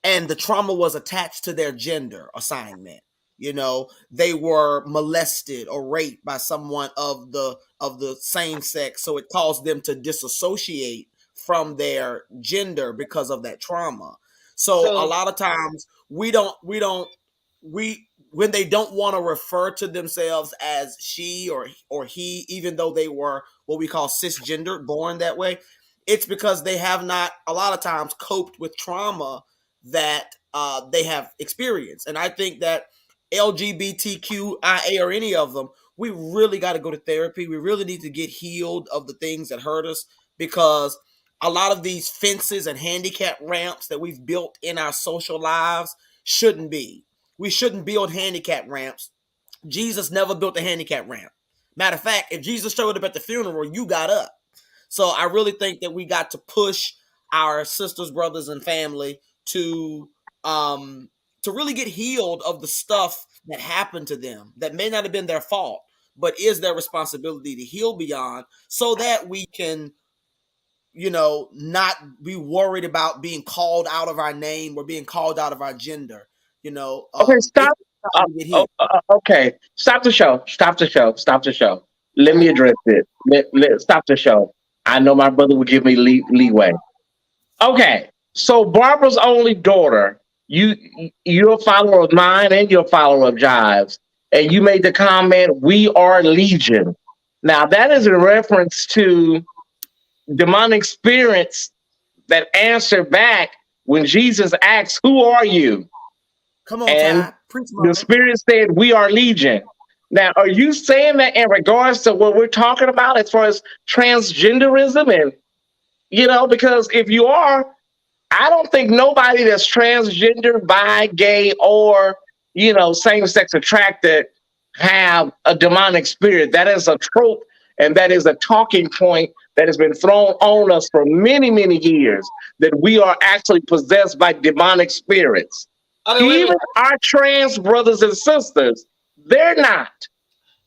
and the trauma was attached to their gender assignment. You know, they were molested or raped by someone of the same sex, so it caused them to disassociate from their gender because of that trauma. So a lot of times when they don't want to refer to themselves as she or he, even though they were what we call cisgendered, born that way, it's because they have not a lot of times coped with trauma that they have experienced. And I think that LGBTQIA or any of them, we really got to go to therapy. We really need to get healed of the things that hurt us, because a lot of these fences and handicap ramps that we've built in our social lives shouldn't be. We shouldn't build handicap ramps. Jesus never built a handicap ramp. Matter of fact, if Jesus showed up at the funeral, you got up. So I really think that we got to push our sisters, brothers, and family to really get healed of the stuff that happened to them that may not have been their fault, but is their responsibility to heal beyond, so that we can, you know, not be worried about being called out of our name or being called out of our gender. You know. Okay, stop. Okay, stop the show. Stop the show. Stop the show. Let me address it. Let stop the show. I know my brother would give me leeway. Okay, so Barbara's only daughter, you're a follower of mine and you're a follower of Jives, and you made the comment, "We are legion." Now that is in reference to demonic spirits that answer back when Jesus asks, "Who are you?" Come on, and the spirit said, "We are legion." Now, are you saying that in regards to what we're talking about as far as transgenderism? And, you know, because if you are, I don't think nobody that's transgender, bi, gay, or, you know, same-sex attracted have a demonic spirit. That is a trope, and that is a talking point that has been thrown on us for many, many years, that we are actually possessed by demonic spirits. Even our trans brothers and sisters, they're not.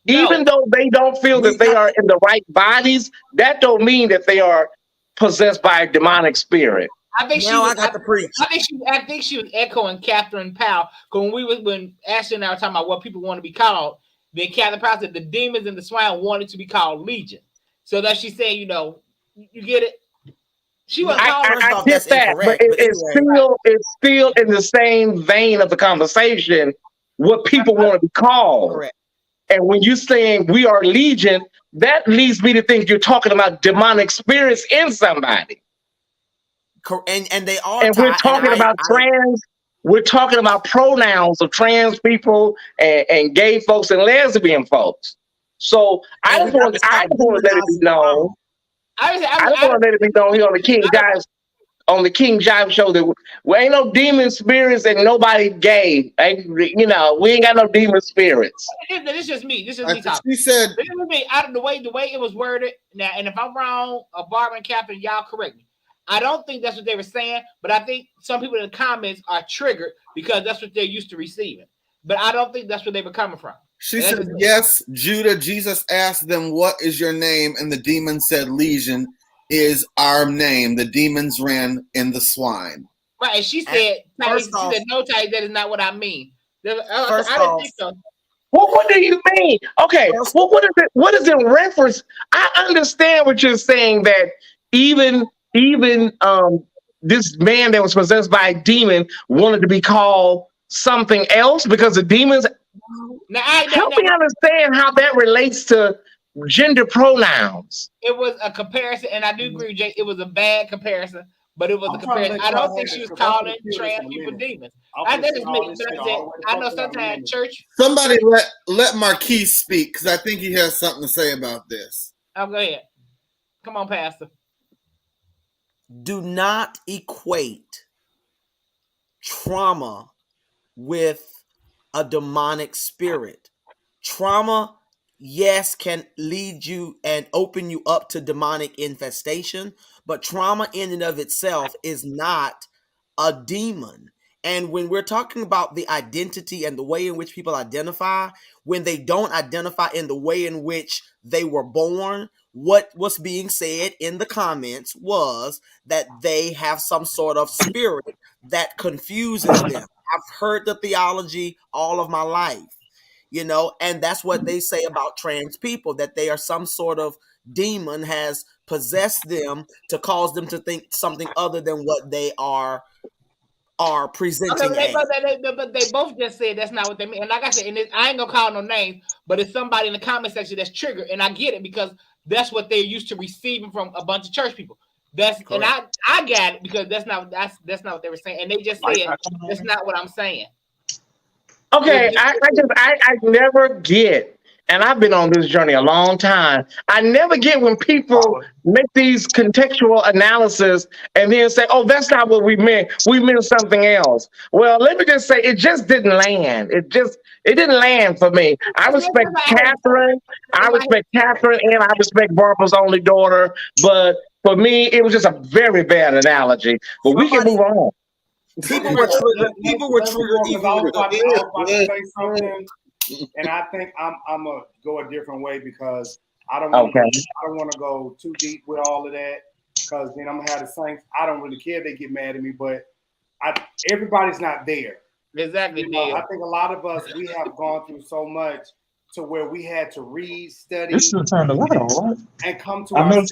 No. Even though they don't feel that they are in the right bodies, that don't mean that they are possessed by a demonic spirit. I think I think she was echoing Catherine Powell, because when Ashley and I were talking about what people want to be called, then Catherine Powell said the demons and the swine wanted to be called legion. So that she's saying, you know, you get it. She was I get that, but it's still in the same vein of the conversation what people want to be called. Correct. And when you're saying we are legion, that leads me to think you're talking about demonic spirits in somebody. And they are. And we're talking about trans. We're talking about pronouns of trans people and gay folks and lesbian folks. So I just want to let it be known. I just want to let it be known here on the King Jive show that we ain't no demon spirits and nobody gay. You know, we ain't got no demon spirits. This is just me. This is me talking. She said, this is me. The way it was worded now, and if I'm wrong, Barbara and Catherine, y'all correct me. I don't think that's what they were saying, but I think some people in the comments are triggered because that's what they're used to receiving. But I don't think that's where they were coming from. She said, yes, Judah. Jesus asked them, what is your name? And the demon said, Legion is our name. The demons ran in the swine. Right. And she said, no, Ty, that is not what I mean. I didn't think so. Well, what do you mean? Okay, well, what is it? What is in reference? I understand what you're saying, that even this man that was possessed by a demon wanted to be called something else because the demons. Help me understand how that relates to gender pronouns. It was a comparison, and I do agree with Jay. It was a bad comparison, but it was a comparison. I don't think she was calling trans people demons. I know sometimes church. Somebody let Marquise speak, because I think he has something to say about this. Oh, go ahead. Come on, Pastor. Do not equate trauma with a demonic spirit. Trauma, yes, can lead you and open you up to demonic infestation, but trauma in and of itself is not a demon. And when we're talking about the identity and the way in which people identify, when they don't identify in the way in which they were born, what was being said in the comments was that they have some sort of spirit that confuses them. I've heard the theology all of my life, and that's what they say about trans people, that they are some sort of demon has possessed them to cause them to think something other than what they are presenting. Okay, but they both just said that's not what they mean. And like I said, I ain't gonna call no names, but it's somebody in the comment section that's triggered, and I get it because that's what they're used to receiving from a bunch of church people. That's correct. And I got it because that's not what they were saying, and they just said that's not what I'm saying. Okay, I never get, and I've been on this journey a long time. I never get when people make these contextual analysis and then say, "Oh, that's not what we meant. We meant something else." Well, let me just say, it just didn't land. It didn't land for me. I respect Catherine. I respect Catherine, and I respect Barbara's only daughter. But for me, it was just a very bad analogy. But we can move on. People were triggered. And I think I'm gonna go a different way because I don't want to go too deep with all of that, because then I'm gonna have the Saints. I don't really care if they get mad at me, but everybody's not there. Exactly. I think a lot of us, we have gone through so much to where we had to read, study, and come to ourselves.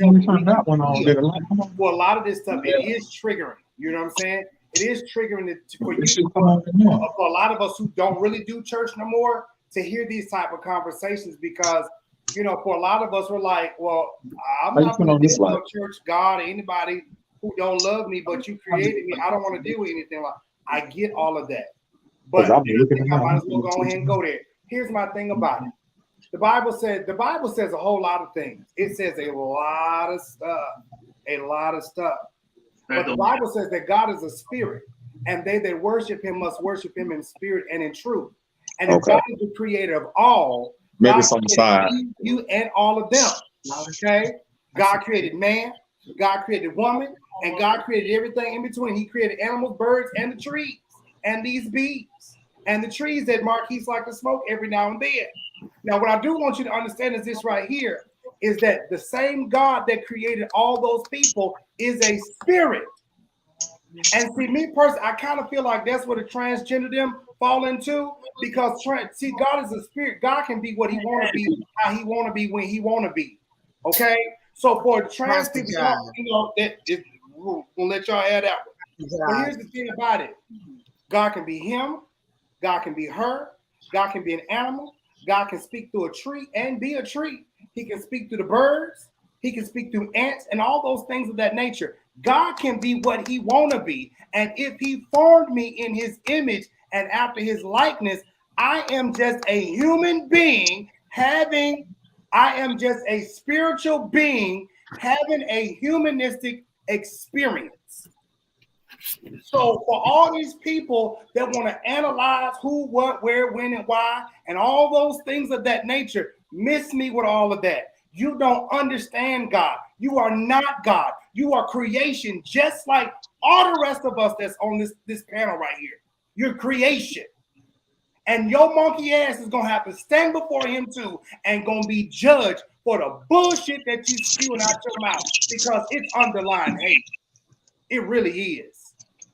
For a lot of this stuff, it is triggering. You know what I'm saying? It is triggering for you. For a lot of us who don't really do church no more, to hear these type of conversations, because for a lot of us, we're like, well, I'm not going to deal with church, God, or anybody who don't love me, but you created me. I don't want to deal with anything like. I get all of that, but I think I might as well go ahead and go there. Here's my thing about it. The Bible says a whole lot of things. It says a lot of stuff. But the Bible says that God is a spirit, and they that worship him must worship him in spirit and in truth. And if God is the creator of all, maybe some side you and all of them. Okay, God created man, God created woman, and God created everything in between. He created animals, birds, and the trees, and these bees, and the trees that Marquise like to smoke every now and then. Now, what I do want you to understand is this right here, is that the same God that created all those people is a spirit. And see, me personally, I kind of feel like that's what a transgender them fall into, because God is a spirit. God can be what he want to be, how he want to be, when he want to be. Okay? So for trans people, we'll let y'all add that one. But here's the thing about it. God can be him. God can be her. God can be an animal. God can speak through a tree and be a tree. He can speak through the birds. He can speak through ants and all those things of that nature. God can be what he want to be. And if he formed me in his image and after his likeness, I am just a human being I am just a spiritual being having a humanistic experience. So for all these people that want to analyze who, what, where, when, and why, and all those things of that nature, miss me with all of that. You don't understand God. You are not God. You are creation, just like all the rest of us that's on this panel right here. You're creation. And your monkey ass is gonna have to stand before him too and gonna be judged for the bullshit that you spewing out your mouth because it's underlying hate. It really is.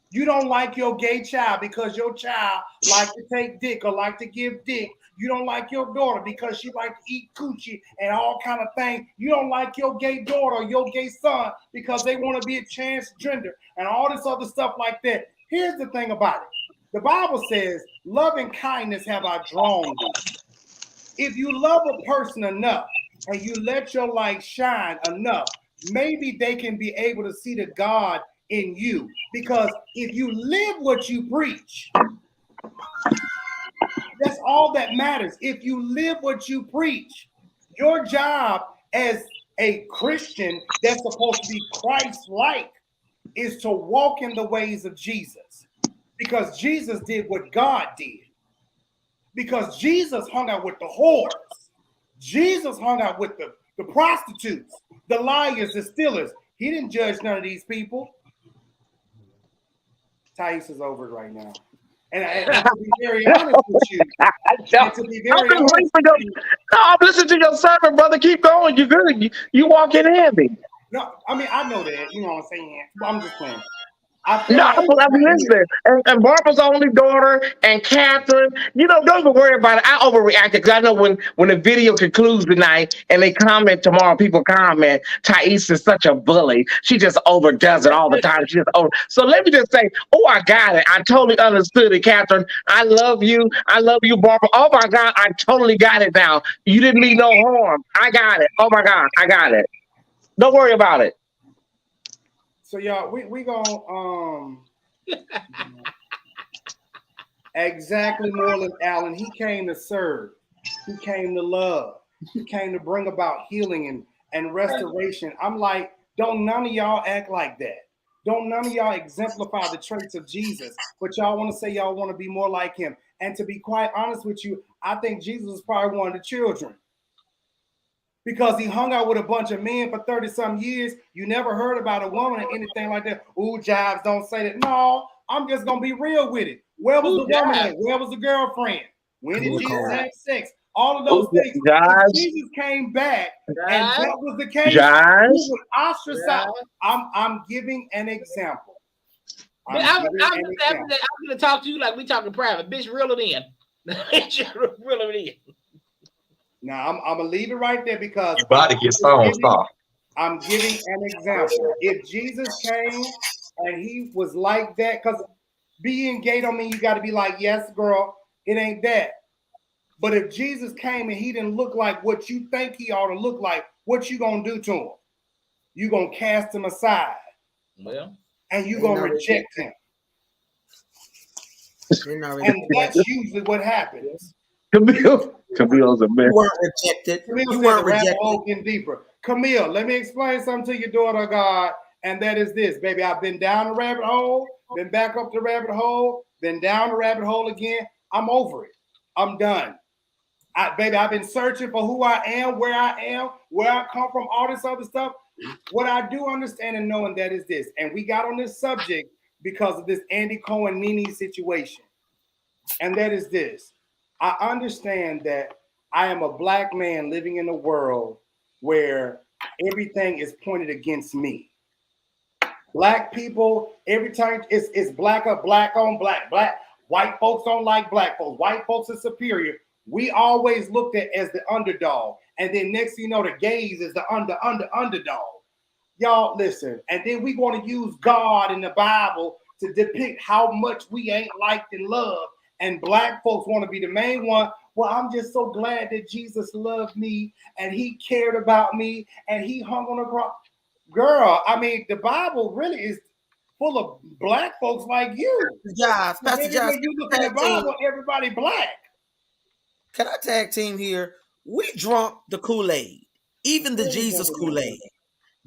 You don't like your gay child because your child like to take dick or like to give dick. You don't like your daughter because she like to eat coochie and all kind of things. You don't like your gay daughter or your gay son because they want to be a transgender and all this other stuff like that. Here's the thing about it. The Bible says, love and kindness have I drawn thee. If you love a person enough and you let your light shine enough, maybe they can be able to see the God in you. Because if you live what you preach, that's all that matters. If you live what you preach, your job as a Christian that's supposed to be Christ-like is to walk in the ways of Jesus. Because Jesus did what God did. Because Jesus hung out with the whores. Jesus hung out with the prostitutes, the liars, the stealers. He didn't judge none of these people. Thais is over it right now. And to be very honest with you, I'm listening to your sermon, brother. Keep going. You good. You walking heavy. No, I mean, I know that. You know what I'm saying? I'm just playing. I'm listening. And Barbara's only daughter and Catherine, don't even worry about it. I overreacted because I know when the video concludes tonight and they comment tomorrow, people comment, Thais is such a bully. She just overdoes it all the time. So let me just say, I got it. I totally understood it, Catherine. I love you. I love you, Barbara. Oh my God, I totally got it now. You didn't mean no harm. I got it. Oh my God, I got it. Don't worry about it. So y'all, we gonna exactly Moreland Allen. He came to serve. He came to love. He came to bring about healing and restoration. I'm like, don't none of y'all act like that. Don't none of y'all exemplify the traits of Jesus, but y'all want to say y'all want to be more like him. And to be quite honest with you, I think Jesus was probably one of the children. Because he hung out with a bunch of men for 30-some years. You never heard about a woman or anything like that. Ooh, Jives, don't say that. No, I'm just going to be real with it. Where was the woman at? Where was the girlfriend? When did Jesus have sex? All of those things. If Jesus came back and that was the case, he was ostracized. I'm giving an example. I'm going to talk to you like we talking private. Bitch, reel it in. Reel it in. Now I'm gonna leave it right there because your body gets soft. I'm giving an example. If Jesus came and he was like that, because being gay don't mean you got to be like, yes, girl, it ain't that. But if Jesus came and he didn't look like what you think he ought to look like, what you gonna do to him? You gonna cast him aside. Well, and you gonna reject him. And that's usually what happens. Camille's a mess. You weren't rejected. You weren't rejected. Getting deeper. Camille, let me explain something to your daughter, God, and that is this, baby. I've been down the rabbit hole, been back up the rabbit hole, been down the rabbit hole again. I'm over it. I'm done. Baby, I've been searching for who I am, where I come from, all this other stuff. What I do understand and know, and that is this, and we got on this subject because of this Andy Cohen NENE situation, and that is this. I understand that I am a black man living in a world where everything is pointed against me. Black people, every time it's black up, black on black. White folks don't like black folks. White folks are superior. We always looked at as the underdog. And then next thing you know, the gays is the underdog. Y'all listen. And then we want to use God in the Bible to depict how much we ain't liked and loved. And black folks want to be the main one. Well, I'm just so glad that Jesus loved me and he cared about me and he hung on the cross. Girl, I mean, the Bible really is full of black folks like you. Pastor Josh, you look at the Bible, everybody black. Can I tag team here? We drunk the Kool-Aid, even the Jesus Kool-Aid.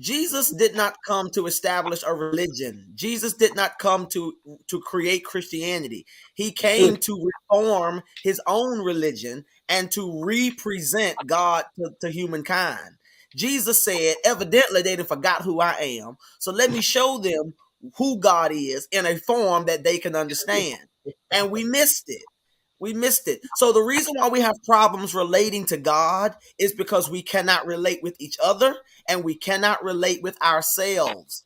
Jesus did not come to establish a religion. Jesus did not come to create Christianity. He came to reform his own religion and to represent God to humankind. Jesus said, evidently they done forgot who I am, so let me show them who God is in a form that they can understand. And we missed it. We missed it. So the reason why we have problems relating to God is because we cannot relate with each other and we cannot relate with ourselves.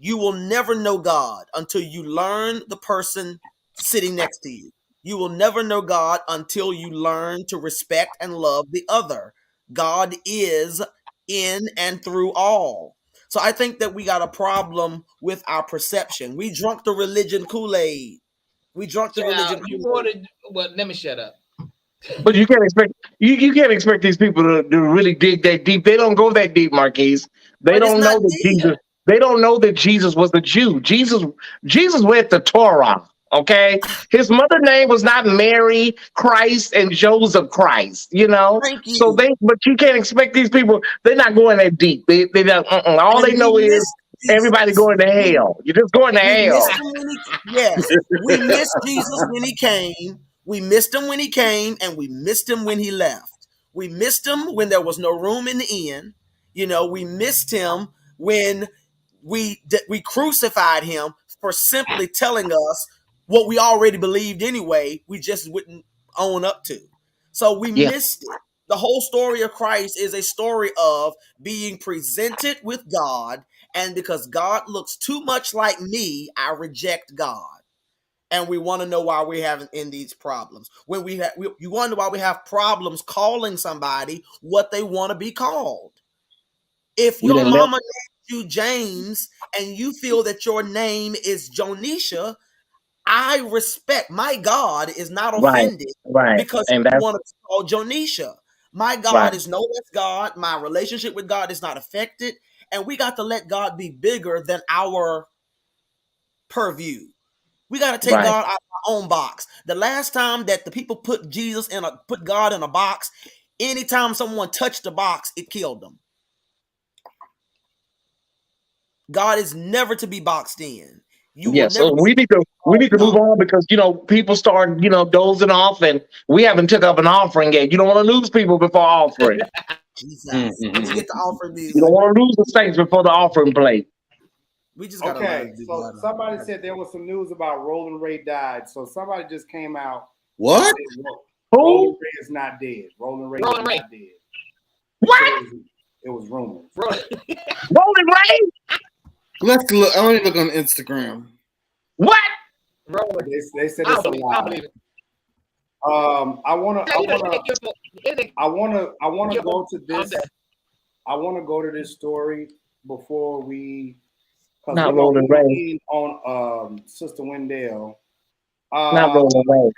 You will never know God until you learn the person sitting next to you. You will never know God until you learn to respect and love the other. God is in and through all. So I think that we got a problem with our perception. We drunk the religion Kool-Aid. We drunk the religion Kool-Aid. Well, let me shut up. But you can't expect you can't expect these people to really dig that deep. They don't go that deep, Marquise. They But it's don't not know that deep. Jesus. They don't know that Jesus was a Jew. Jesus read the Torah. Okay, his mother name was not Mary Christ and Joseph Christ. You know, Thank so you. but you can't expect these people. They're not going that deep. They don't, all And they know we is missed everybody Jesus. going to hell. You're just going to We missed hell. him when he yes. We missed Jesus when he came. We missed him when he came, and we missed him when he left. We missed him when there was no room in the inn. You know, we missed him when we crucified him for simply telling us what we already believed anyway. We just wouldn't own up to. So we Yeah, missed it. The whole story of Christ is a story of being presented with God, and because God looks too much like me, I reject God. And we want to know why we're having in these problems. When you wonder why we have problems calling somebody what they want to be called. If we your didn't let mama named you James and you feel that your name is Jonisha, I respect. My God is not right, offended right, because and you that's want to be called Jonisha. My God right. is no less God. My relationship with God is not affected. And we got to let God be bigger than our purview. We got to take Right, God out of our own box. The last time that the people put God in a box, anytime someone touched the box, it killed them. God is never to be boxed in. You will yeah. never So be we need called to God. move on because people start dozing off, and we haven't took up an offering yet. You don't want to lose people before offering. Jesus. Let's get the offering You don't music. want to lose the saints before the offering plate. We just got to learn Okay, to do so better. somebody said there was some news about Roland Ray died. So somebody just came out. What? Roland Who? Ray is not dead. Roland Ray Roland is Ray. not dead. What? It was rumors. Rolling Ray? Let's look. I want to look on Instagram. What? Roland. They said I it's a don't lie. believe it. I wanna go to this. Okay. I wanna go to this story before we, because Not we're gonna Rolling Ray. lean on Sister Wendell. Not Rolling Ray.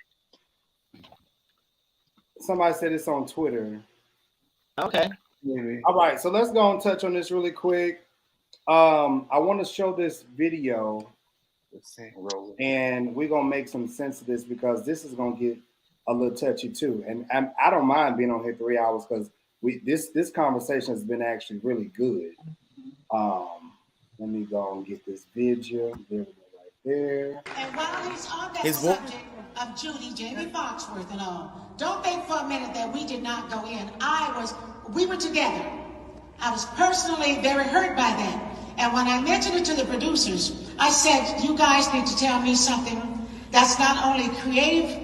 Somebody said it's on Twitter. Okay. All right, so let's go and touch on this really quick. I want to show this video, and we're gonna make some sense of this because this is gonna get a little touchy too. And I don't mind being on here 3 hours because this conversation has been actually really good. Let me go and get this video. There we go, right there. And while he's on that subject of Judy, Jamie Foxworth and all, don't think for a minute that we did not go in. We were together. I was personally very hurt by that. And when I mentioned it to the producers, I said, you guys need to tell me something that's not only creative,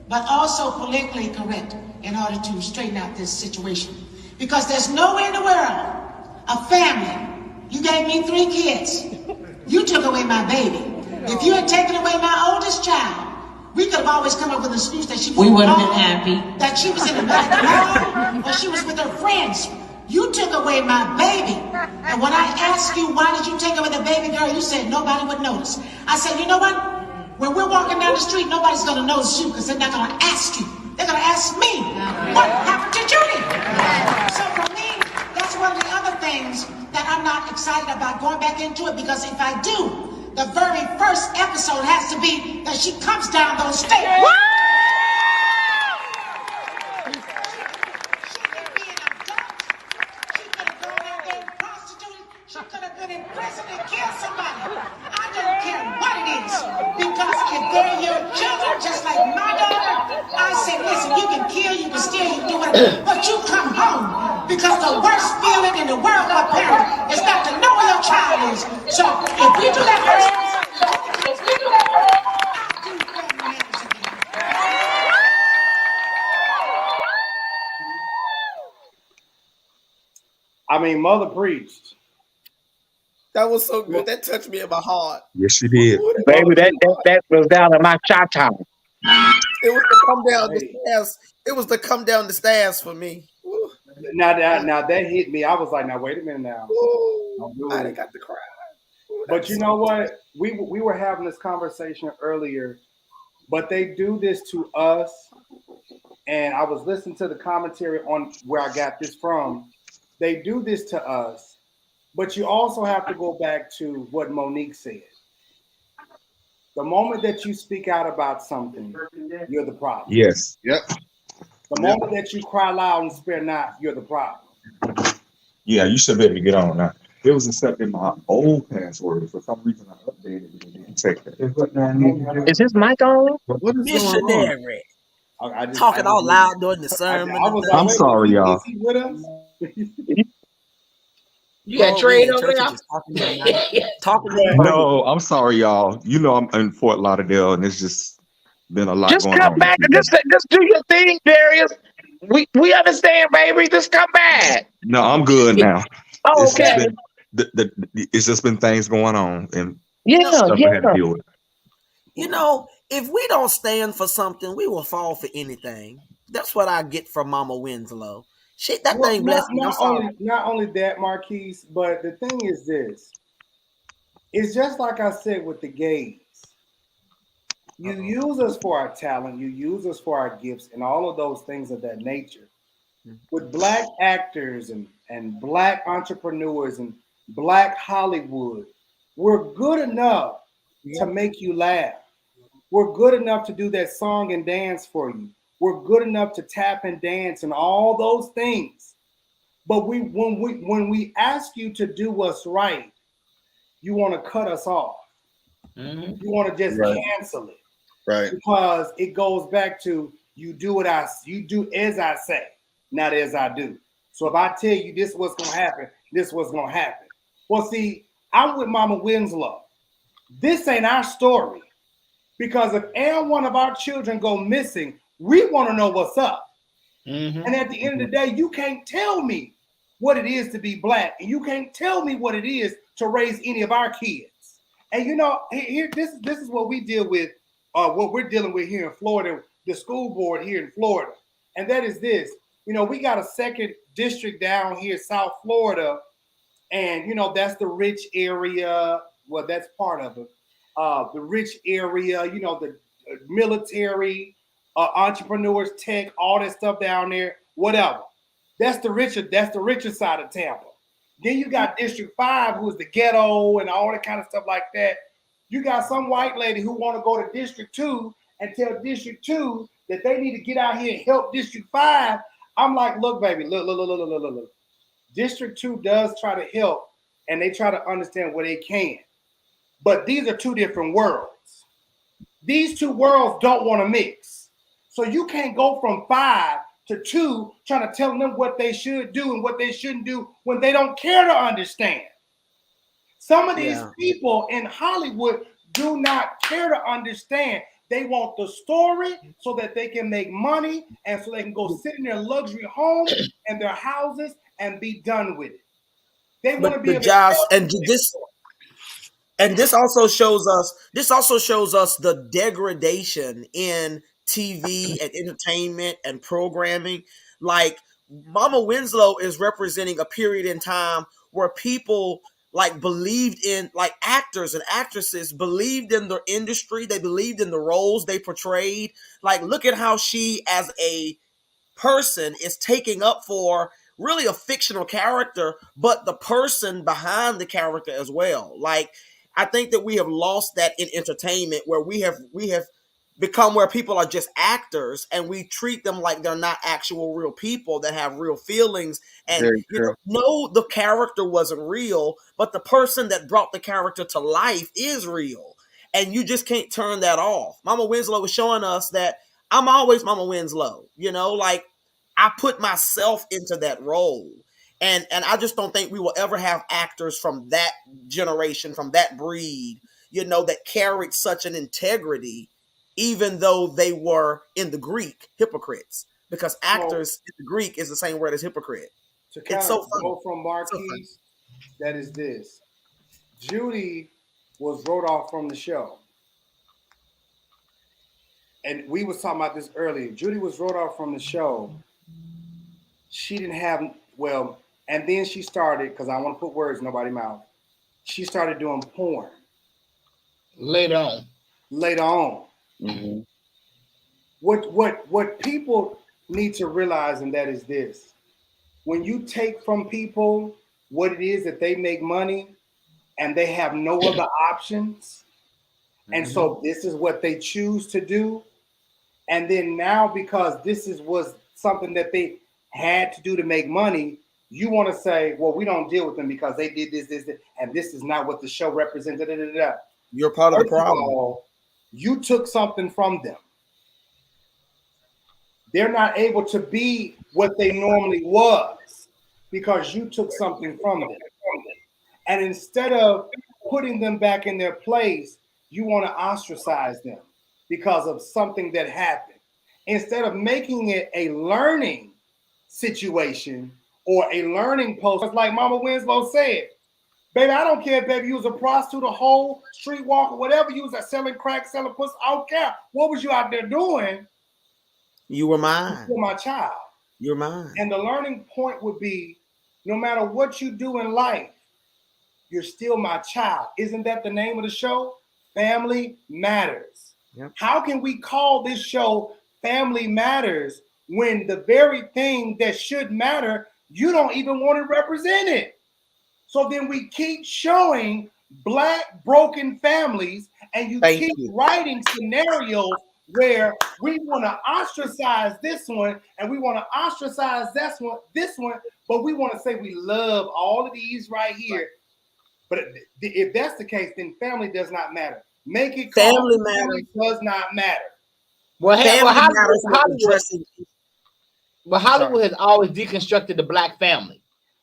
but also politically correct in order to straighten out this situation. Because there's no way in the world, a family, you gave me 3 kids. You took away my baby. If you had taken away my oldest child, we could have always come up with an excuse that she was we would have been happy. That she was in the mall or she was with her friends. You took away my baby. And when I asked you, why did you take away the baby girl? You said nobody would notice. I said, you know what? When we're walking down the street, nobody's going to notice you because they're not going to ask you. They're going to ask me, what happened to Judy? So for me, that's one of the other things that I'm not excited about going back into it, because if I do, the very first episode has to be that she comes down those stairs. In prison and kill somebody. I don't care what it is, because if they're your children, just like my daughter, I say, listen, you can kill, you can steal, you can do whatever, but you come home, because the worst feeling in the world for a parent is not to know where your child is. So if we do that first, mean, Mother preached. That was so good. That touched me in my heart. Yes, she did. Baby, that was down in my cha-cha. It was to come down the stairs. It was to come down the stairs for me. Woo. Now that hit me. I was like, now wait a minute now. I didn't got to cry. But you know what? We were having this conversation earlier, but they do this to us. And I was listening to the commentary on where I got this from. They do this to us, but you also have to go back to what Monique said. The moment that you speak out about something, you're the problem. Yes. Yep. The moment that you cry loud and spare not, you're the problem. Yeah, you should be able to get on now. It was accepting my old password. For some reason, I updated it and didn't take that. Is his mic on? What is Missionary. Talking all loud during the sermon. I'm sorry, y'all. Is he with us? You got trade over there? Talking No, I'm sorry, y'all. You know I'm in Fort Lauderdale, and it's just been a lot Just going come on. back and just do your thing, Darius. We understand, baby. Just come back. No, I'm good now. Oh, It's just okay. it's just been things going on, and Yeah. I had to deal with. You know, if we don't stand for something, we will fall for anything. That's what I get from Mama Winslow. Shit, that thing blessed me. Not only that, Marquise, but the thing is this. It's just like I said with the gays. You use us for our talent, you use us for our gifts, and all of those things of that nature. With Black actors and Black entrepreneurs and Black Hollywood, we're good enough to make you laugh. We're good enough to do that song and dance for you. We're good enough to tap and dance and all those things. But when we ask you to do what's right, you want to cut us off. You want to just cancel it. Right. Because it goes back to you do as I say, not as I do. So if I tell you this is what's gonna happen, this is what's gonna happen. Well, see, I'm with Mama Winslow. This ain't our story. Because if any one of our children go missing, we want to know what's up. And at the end of the day, you can't tell me what it is to be Black, and you can't tell me what it is to raise any of our kids. And you know, this is what we deal with, what we're dealing with here in Florida, the school board here in Florida. And that is this. You know, we got a second district down here, South Florida, and you know, that's the rich area. Well, that's part of it. The rich area, you know, the military, entrepreneurs, tech, all that stuff down there, whatever. That's the richer side of Tampa. Then you got District 5, who is the ghetto and all that kind of stuff like that. You got some white lady who want to go to District 2 and tell District 2 that they need to get out here and help District 5. I'm like, look, baby, look. District 2 does try to help, and they try to understand where they can. But these are two different worlds. These two worlds don't want to mix. So you can't go from 5 to 2 trying to tell them what they should do and what they shouldn't do when they don't care to understand. Some of these people in Hollywood do not care to understand. They want the story so that they can make money and so they can go sit in their luxury homes and their houses and be done with it. They want to be able to And this also shows us the degradation in TV and entertainment and programming. Like Mama Winslow is representing a period in time where people like believed in, like actors and actresses believed in the industry. They believed in the roles they portrayed. Like, look at how she as a person is taking up for really a fictional character, but the person behind the character as well. Like, I think that we have lost that in entertainment, where we have become where people are just actors and we treat them like they're not actual real people that have real feelings. And no, the character wasn't real, but the person that brought the character to life is real. And you just can't turn that off. Mama Winslow was showing us that I'm always Mama Winslow, you know, like I put myself into that role. And I just don't think we will ever have actors from that generation, from that breed, you know, that carried such an integrity, even though they were in the Greek hypocrites, because actors in the Greek is the same word as hypocrite. To kind It's of so funny. go from Marquise, that is this. Judy was wrote off from the show. And we was talking about this earlier. Judy was wrote off from the show. She didn't have, well, and then she started, because I want to put words in nobody's mouth. She started doing porn. Later on. Mm-hmm. What people need to realize, and that is this. When you take from people what it is that they make money and they have no other options, and so this is what they choose to do, and then now because this was something that they had to do to make money, you want to say, well, we don't deal with them because they did this, and this is not what the show represented. You're part of the problem. First of all, you took something from them. They're not able to be what they normally was because you took something from them. And instead of putting them back in their place, you want to ostracize them because of something that happened. Instead of making it a learning situation or a learning post, like Mama Winslow said, baby, I don't care, baby, you was a prostitute, a hoe, streetwalker, whatever you was, selling crack, selling pussy, I don't care. What was you out there doing? You were mine. You were my child. You're mine. And the learning point would be, no matter what you do in life, you're still my child. Isn't that the name of the show? Family Matters. Yep. How can we call this show Family Matters when the very thing that should matter, you don't even want to represent it? So then we keep showing Black broken families, and you keep writing scenarios where we want to ostracize this one and we want to ostracize this one, but we want to say we love all of these right here. But if that's the case, then family does not matter. Make it clear. Family does not matter. Well, Hollywood has always deconstructed the Black family.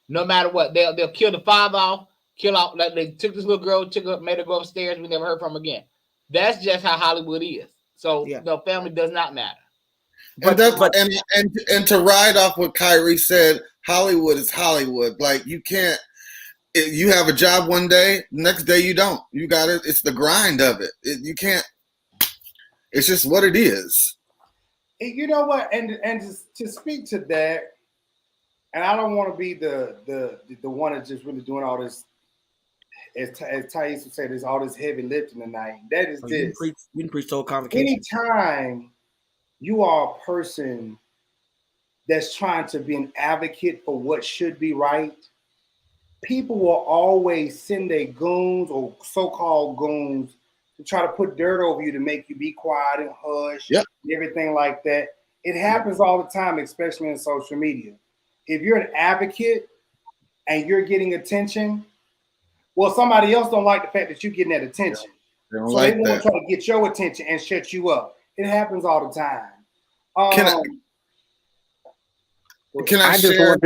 No matter what, they'll kill the father off, kill off. Like they took this little girl, made her go upstairs. We never heard from her again. That's just how Hollywood is. So the family does not matter. And to ride off what Kyrie said, Hollywood is Hollywood. Like you can't. You have a job one day, next day you don't. You got it. It's the grind of it. You can't. It's just what it is. You know what? And to speak to that, and I don't want to be the one that's just really doing all this. As Thais would say, there's all this heavy lifting tonight. That is this. You can preach total convocation. Anytime you are a person that's trying to be an advocate for what should be right, people will always send their goons or so-called goons to try to put dirt over you to make you be quiet and hush, and everything like that. It happens all the time, especially in social media. If you're an advocate and you're getting attention, well, somebody else don't like the fact that you're getting that attention. They want to try to get your attention and shut you up. It happens all the time. Can I share?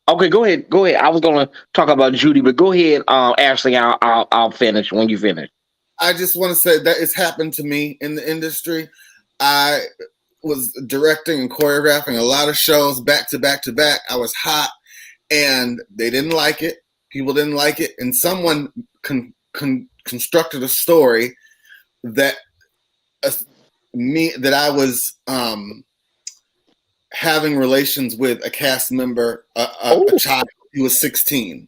Okay, go ahead. Go ahead. I was going to talk about Judy, but go ahead, Ashley. I'll finish when you finish. I just want to say that it's happened to me in the industry. I was directing and choreographing a lot of shows back to back to back. I was hot, and they didn't like it. People didn't like it, and someone constructed a story that I was having relations with a cast member, a child. He was 16,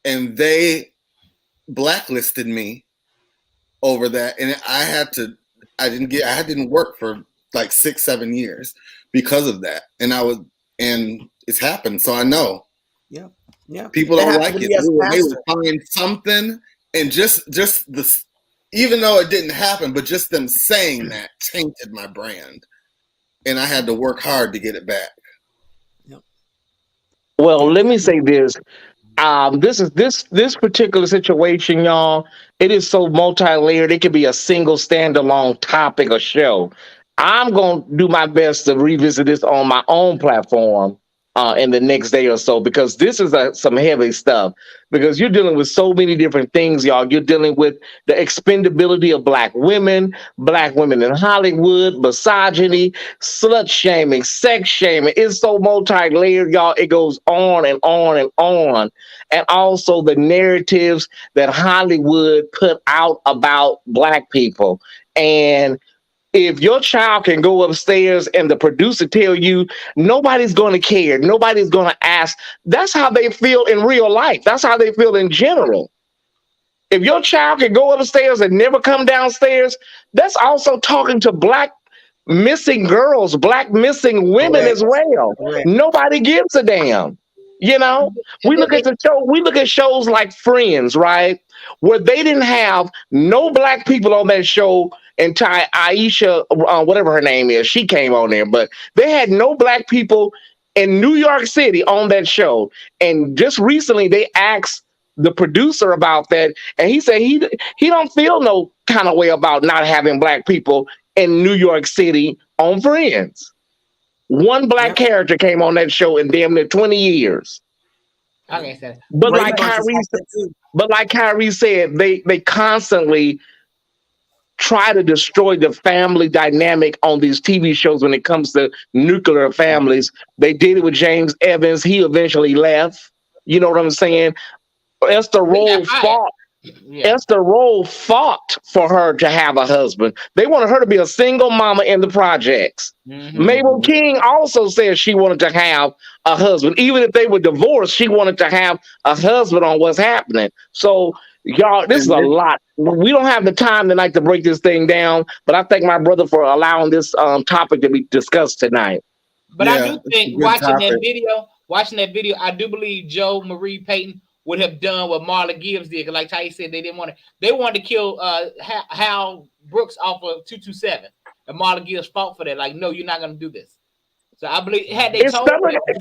and they blacklisted me over that, and I didn't work for like 6-7 years because of that, and it's happened, so I know. Yeah. People don't like it. They would find something, and just this, even though it didn't happen, but just them saying that tainted my brand, and I had to work hard to get it back. Well, let me say this. This particular situation, y'all, it is so multi-layered. It could be a single standalone topic or show. I'm going to do my best to revisit this on my own platform in the next day or so, because this is some heavy stuff, because you're dealing with so many different things, y'all. You're dealing with the expendability of black women in Hollywood, misogyny, slut shaming, sex shaming. It's so multi-layered, y'all. It goes on and on and on. And also the narratives that Hollywood put out about black people. And if your child can go upstairs and the producer tell you nobody's going to care, nobody's going to ask, that's how they feel in real life. That's how they feel in general. If your child can go upstairs and never come downstairs, that's also talking to black missing girls, black missing women as well. Nobody gives a damn. You know, we look at shows like Friends, right? Where they didn't have no black people on that show until Aisha, whatever her name is, she came on there, but they had no black people in New York City on that show. And just recently they asked the producer about that, and he said he don't feel no kind of way about not having black people in New York City on Friends. One black character came on that show in damn near 20 years. Okay, so but like Kyrie said, they constantly try to destroy the family dynamic on these TV shows when it comes to nuclear families. They did it with James Evans. He eventually left. You know what I'm saying? Esther Roll fought. Esther Roll fought for her to have a husband. They wanted her to be a single mama in the projects. Mabel King also said she wanted to have a husband. Even if they were divorced, she wanted to have a husband on what's happening. So, y'all, this is a lot. We don't have the time tonight to break this thing down, but I thank my brother for allowing this topic to be discussed tonight. But I do think watching that video, I do believe Joe Marie Payton would have done what Marla Gibbs did. Like Ty said, they wanted to kill Hal Brooks off of 227. And Marla Gibbs fought for that. Like, no, you're not going to do this. So I believe had they told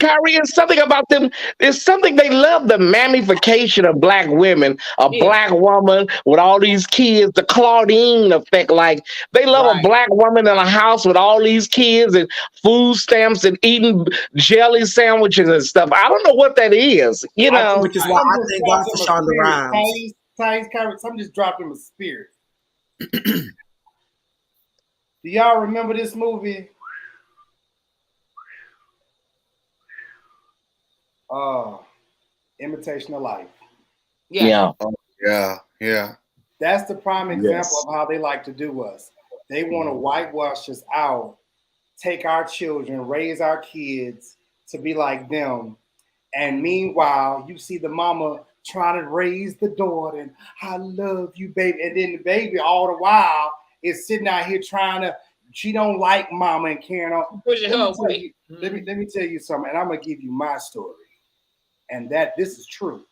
Kyrie, it's something about them. It's something they love, the mammification of black women, black woman with all these kids, the Claudine effect. Like they love a black woman in a house with all these kids and food stamps and eating jelly sandwiches and stuff. I don't know what that is, you know. Which is why I thank God for Shonda Rhimes. I'm just dropping a spirit. Do y'all remember this movie? Imitation of Life. Yeah. Yeah. That's the prime example of how they like to do us. They want to whitewash us out, take our children, raise our kids to be like them. And meanwhile, you see the mama trying to raise the daughter and I love you, baby. And then the baby all the while is sitting out here trying to, she don't like mama and carrying on. Let me tell you something, and I'm going to give you my story. And that this is true.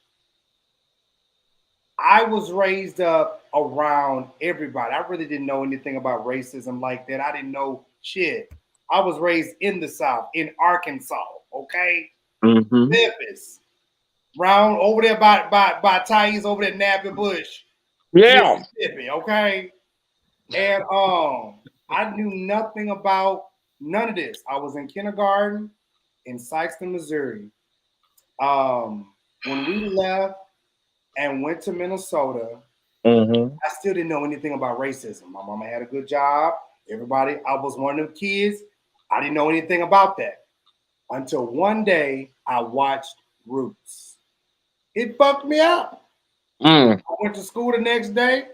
I was raised up around everybody. I really didn't know anything about racism like that. I didn't know shit. I was raised in the South, in Arkansas, okay? Memphis. Round over there by Thais, over there Nappy Bush. Yeah. Mississippi, okay? And I knew nothing about none of this. I was in kindergarten in Sykeston, Missouri. When we left and went to Minnesota, I still didn't know anything about racism. My mama had a good job. Everybody, I was one of them kids. I didn't know anything about that until one day I watched Roots. It fucked me up. I went to school the next day.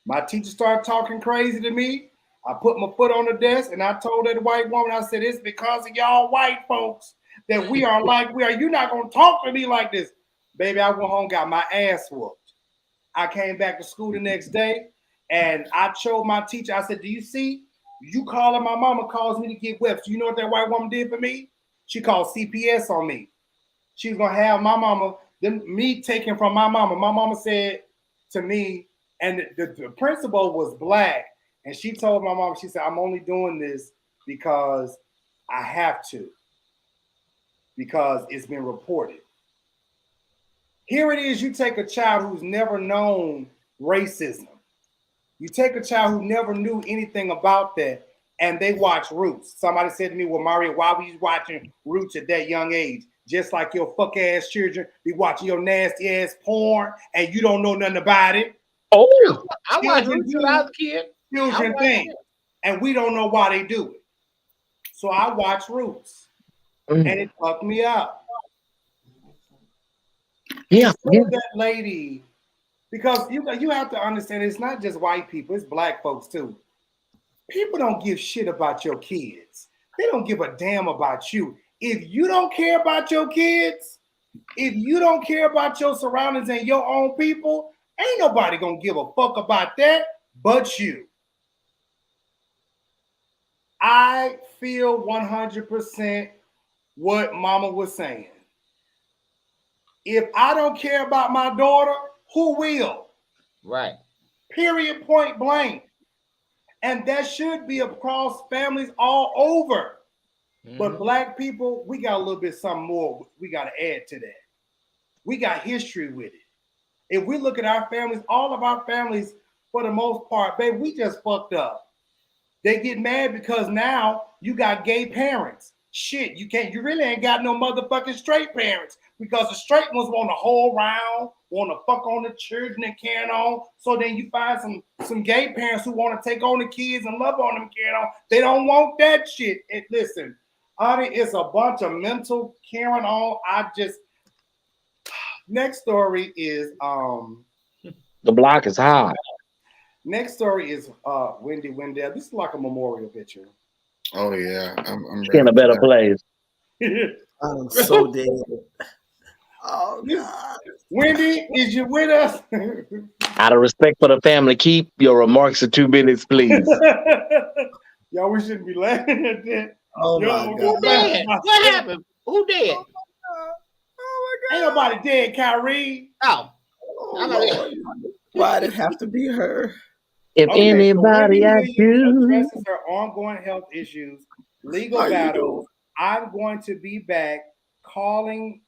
My teacher started talking crazy to me. I put my foot on the desk and I told that white woman, I said, it's because of y'all white folks that we are like we are. You're not going to talk to me like this. Baby, I went home, got my ass whooped. I came back to school the next day and I told my teacher, I said, do you see? You calling my mama calls me to get whipped. You know what that white woman did for me? She called CPS on me. She was going to have my mama, me taken from my mama. My mama said to me, and the principal was black. And she told my mom, she said, I'm only doing this because I have to. Because it's been reported. Here it is, you take a child who's never known racism. You take a child who never knew anything about that, and they watch Roots. Somebody said to me, well, Mario, why were you watching Roots at that young age? Just like your fuck ass children be watching your nasty ass porn and you don't know nothing about it. Oh, I watched Roots when I was a kid. Children think, and we don't know why they do it. So I watch Roots, and it fucked me up. Yeah, that lady, because you have to understand, it's not just white people, it's black folks too. People don't give shit about your kids. They don't give a damn about you. If you don't care about your kids, if you don't care about your surroundings and your own people, ain't nobody gonna give a fuck about that but you. I feel 100% what Mama was saying. If I don't care about my daughter, who will? Right. Period, point blank. And that should be across families all over. But black people, we got a little bit something more we got to add to that. We got history with it. If we look at our families, all of our families, for the most part, baby, we just fucked up. They get mad because now you got gay parents. Shit, you really ain't got no motherfucking straight parents because the straight ones want to hold around, want to fuck on the children and carry on. So then you find some gay parents who want to take on the kids and love on them, carry on. They don't want that shit. And listen, honey, it's a bunch of mental carrying on. Next story is the block is hot. Next story is Wendy Wendell. This is like a memorial picture. Oh yeah, I'm in a better place. I'm so dead. Oh God, Wendy, is you with us? Out of respect for the family, keep your remarks to 2 minutes, please. Y'all, we shouldn't be laughing at that. Oh my God. Who dead? What happened? Who dead? Oh my God. Ain't nobody dead, Kyrie. Oh. Why did it have to be her? If anybody so asks you, addresses her ongoing health issues, legal battles. I'm going to be back calling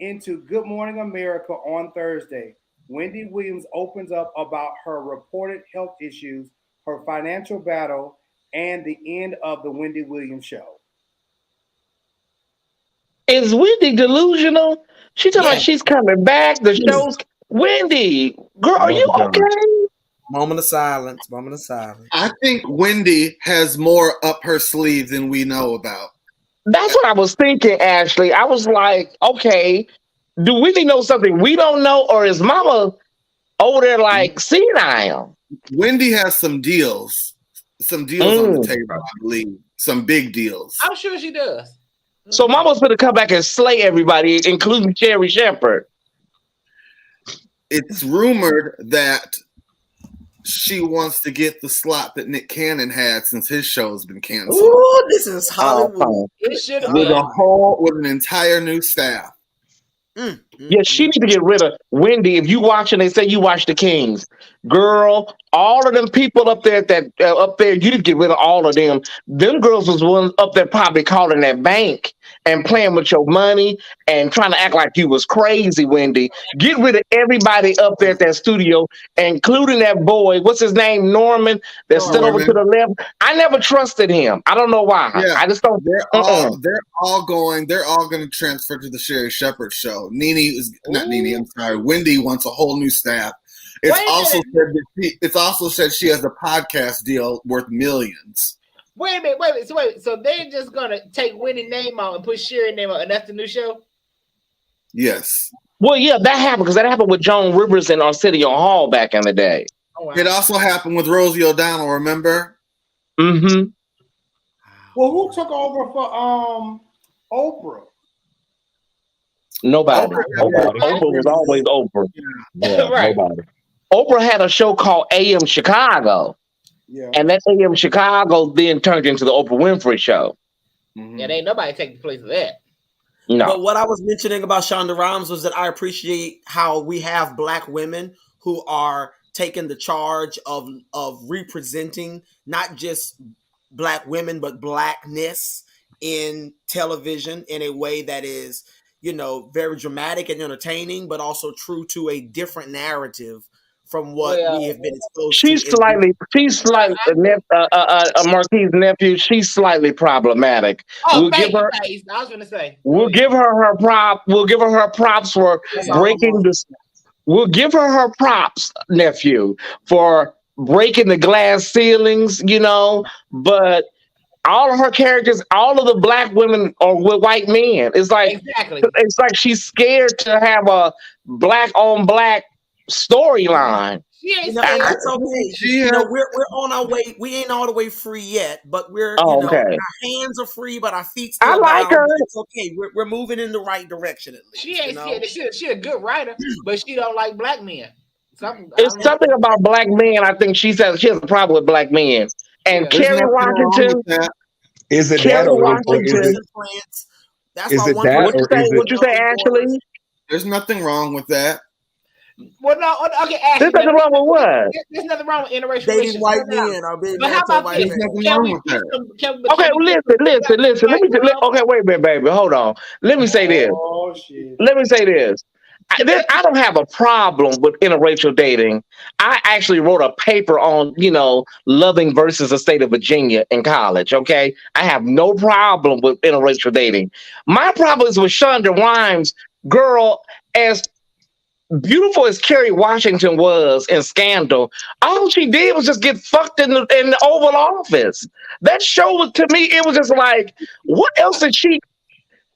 into Good Morning America on Thursday. Wendy Williams opens up about her reported health issues, her financial battle, and the end of the Wendy Williams show. is Wendy delusional? She talking about she's coming back. The show's Wendy, girl, are you okay? Moment of silence. Moment of silence. I think Wendy has more up her sleeve than we know about. That's what I was thinking, Ashley. I was like, okay, do Wendy know something we don't know, or is Mama over there like senile? Wendy has some deals on the table, I believe. Some big deals. I'm sure she does. So Mama's gonna come back and slay everybody, including Cherry Shepherd. It's rumored that she wants to get the slot that Nick Cannon had since his show's been canceled. Ooh, this is Hollywood. It should have with been. with an entire new staff. Yeah, she need to get rid of Wendy. If you watching, they say you watch the Kings, girl. All of them people up there you need to get rid of all of them. Them girls was ones up there probably calling that bank and playing with your money and trying to act like you was crazy, Wendy. Get rid of everybody up there at that studio, including that boy. What's his name? Norman. That stood over to the left. I never trusted him. I don't know why. Yeah, I just don't. They're all going to transfer to the Sherry Shepherd show. Wendy wants a whole new staff. It's also said she has a podcast deal worth millions. Wait a minute. So they're just gonna take Wendy's name out and put Sherry's name out, and that's the new show? Yes. Well, yeah, that happened because that happened with Joan Rivers and Arsenio Hall back in the day. Oh, wow. It also happened with Rosie O'Donnell, remember? Mm-hmm. Well, who took over for Oprah? Nobody. Oprah was always Oprah. Yeah, right. Nobody. Oprah had a show called AM Chicago. Yeah. And that AM Chicago then turned into the Oprah Winfrey show. Mm-hmm. And ain't nobody taking the place of that. No. But what I was mentioning about Shonda Rhimes was that I appreciate how we have Black women who are taking the charge of representing not just Black women, but Blackness in television in a way that is, very dramatic and entertaining, but also true to a different narrative from what we have been exposed she's to. She's slightly, Marquis' nephew. She's slightly problematic. Oh, thank you, Thais. I was gonna say. We'll give her her prop. We'll give her her props for breaking this. We'll give her props, nephew, for breaking the glass ceilings. You know, but all of her characters, all of the black women are with white men. It's like it's like she's scared to have a black on black storyline. And that's okay. You know, we're on our way. We ain't all the way free yet, but we're our hands are free, but our feet still. I like bound. her. It's okay. We're moving in the right direction at least. She ain't scared. She a good writer, but she don't like black men. It's something about black men. I think she has a problem with black men. And Kerry Washington. Is it Kerry that or Washington? Is it that? What'd you say, Ashley? There's nothing wrong with that. Well, no, okay, Ashley. There's nothing wrong with what? There's nothing wrong with interracial dating relationships. white men or being married to white men. Okay, listen. Okay, wait a minute, baby. Hold on. Let me say this. Oh shit. Let me say this. I don't have a problem with interracial dating. I actually wrote a paper on, loving versus the state of Virginia in college. Okay, I have no problem with interracial dating. My problem is with Shonda Rhimes, girl, as beautiful as Kerry Washington was in Scandal, all she did was just get fucked in the Oval Office. That show was, to me, it was just like, what else did she?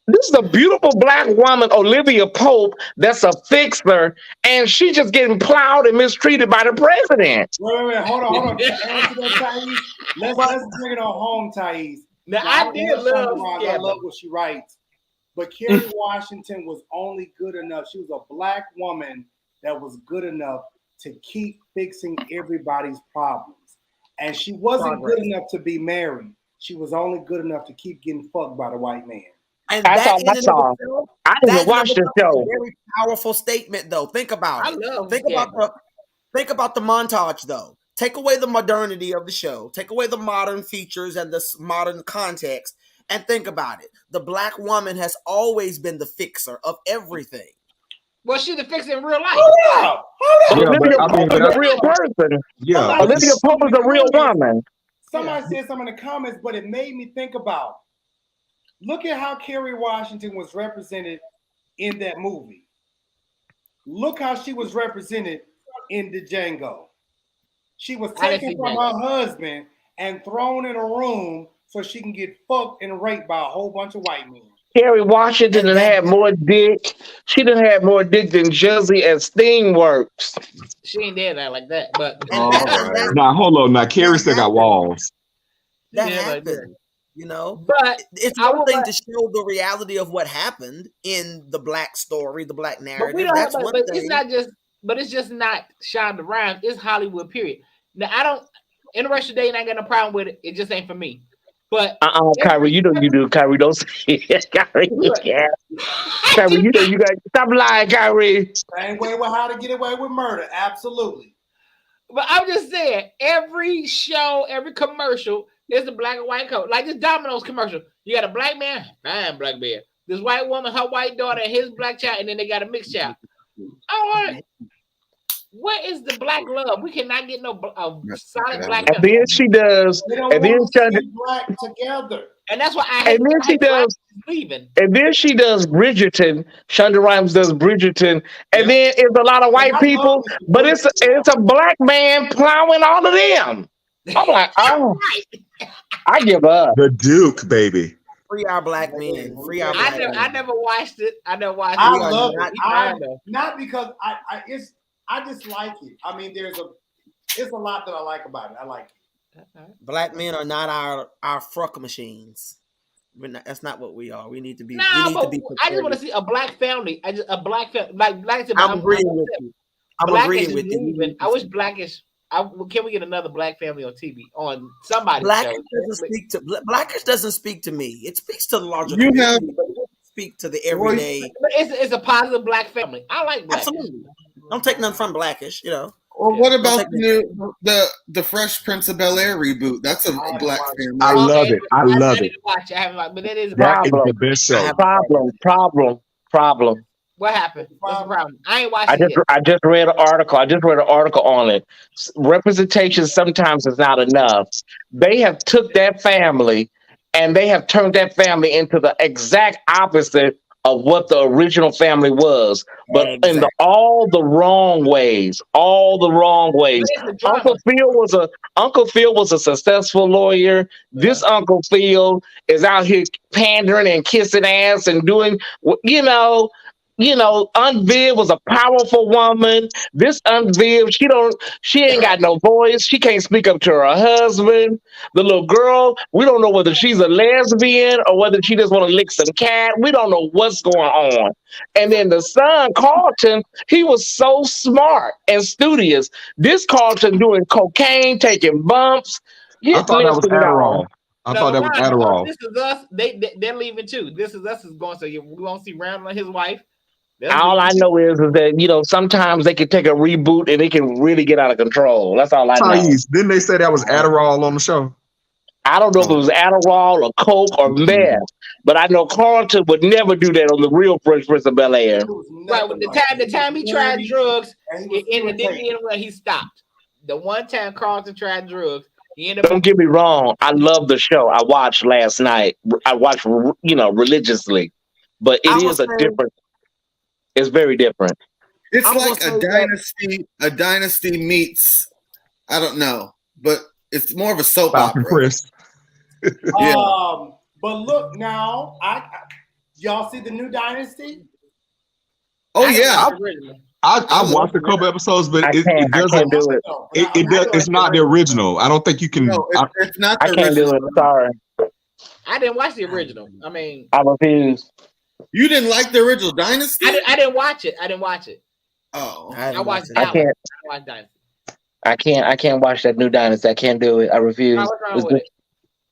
This is a beautiful black woman, Olivia Pope, that's a fixer, and she just getting plowed and mistreated by the president. Wait, hold on. Answer that, Thais. Let's bring it on home, Thais. Now, I did love I love what she writes. But Kerry Washington was only good enough. She was a black woman that was good enough to keep fixing everybody's problems. And she wasn't good enough to be married. She was only good enough to keep getting fucked by the white man. And I didn't watch the show. A very powerful statement, though. Think about it. Think about the montage, though. Take away the modernity of the show. Take away the modern features and the modern context, and think about it. The black woman has always been the fixer of everything. Well, she's the fixer in real life. Olivia Pope is a real person. Yeah, Olivia Pope is a real woman. Somebody said something in the comments, but it made me think about. Look at how Kerry Washington was represented in that movie. Look how she was represented in the Django. She was taken from her husband and thrown in a room so she can get fucked and raped by a whole bunch of white men. Kerry Washington had more dick. She done had more dick than Jussie at Steamworks. She ain't dead like that, but now hold on. Now Kerry still got walls. That happened. But it's one thing to show the reality of what happened in the black story, the black narrative. That's one thing. It's not just, but it's just not Shonda Rhimes. It's Hollywood, period. Now, interracial dating, I ain't got no problem with it. It just ain't for me. But Kyrie, you do. Kyrie, don't say it. Kyrie, Kyrie, you got to stop lying, Kyrie. Same way with How to Get Away with Murder. Absolutely. But I'm just saying, every show, every commercial, there's a black and white coat. Like this Domino's commercial. You got a black man, fine black man. This white woman, her white daughter, and his black child, and then they got a mixed child. What is the black love? We cannot get no solid black. And then she does. And then black together. And that's why I hate. And then she does. Leaving. And then she does Bridgerton. Shonda Rhimes does Bridgerton. And then it's a lot of white people, but it's a black man plowing all of them. I'm like, I give up. The Duke, baby. Free our black men. Free our black men. I never watched it. I love it. Not because I just like it. I mean, it's a lot that I like about it. I like it. Black men are not our fruck machines. That's not what we are. We need to be. I just want to see a black family. A black family. Like I said, I'm agreeing with you. I'm agreeing with you. I wish Blackish. Can we get another black family on TV on somebody's Blackish show? Blackish doesn't speak to me. It speaks to the larger community, but it doesn't speak to the everyday. It's a positive black family. I like Blackish. Absolutely. Don't take nothing from Blackish, Or what about the Fresh Prince of Bel-Air reboot? That's a black family. I love it. I love it. But that is the best show. Problem. What happened? What's the problem? I ain't watched it yet. I just read an article. I just read an article on it. Representation sometimes is not enough. They have took that family and they have turned that family into the exact opposite of what the original family was, but in all the wrong ways. All the wrong ways. Uncle Phil was a successful lawyer. This Uncle Phil is out here pandering and kissing ass and doing, Unveil was a powerful woman. This Unveil, she ain't got no voice. She can't speak up to her husband. The little girl, we don't know whether she's a lesbian or whether she just want to lick some cat. We don't know what's going on. And then the son, Carlton, he was so smart and studious. This Carlton doing cocaine, taking bumps. I thought that was Adderall. I thought that was Adderall. This Is Us, they're leaving too. This Is Us is going, so we won't see Randall and his wife. All I know is that sometimes they can take a reboot and they can really get out of control. That's all I know. Didn't they say that was Adderall on the show? I don't know if it was Adderall or Coke or meth, but I know Carlton would never do that on the real Fresh Prince of Bel-Air. Right, the time he tried drugs, he stopped. The one time Carlton tried drugs, he ended up. Don't get me wrong, I love the show. I watched last night. I watched, religiously, but it is a different. It's very different. It's like a dynasty meets, I don't know, but it's more of a soap opera. Chris. Yeah. But look now, y'all see the new Dynasty? Oh yeah, I watched a couple episodes, but it doesn't do it. It's not the original. I don't think you can. No, it's not. I can't do it. Sorry. I didn't watch the original. I mean, I refuse. You didn't like the original Dynasty? I didn't watch it. Oh, I watched I can't. I watched Dynasty. I can't watch that new Dynasty. I can't do it. I refuse. What's wrong with it?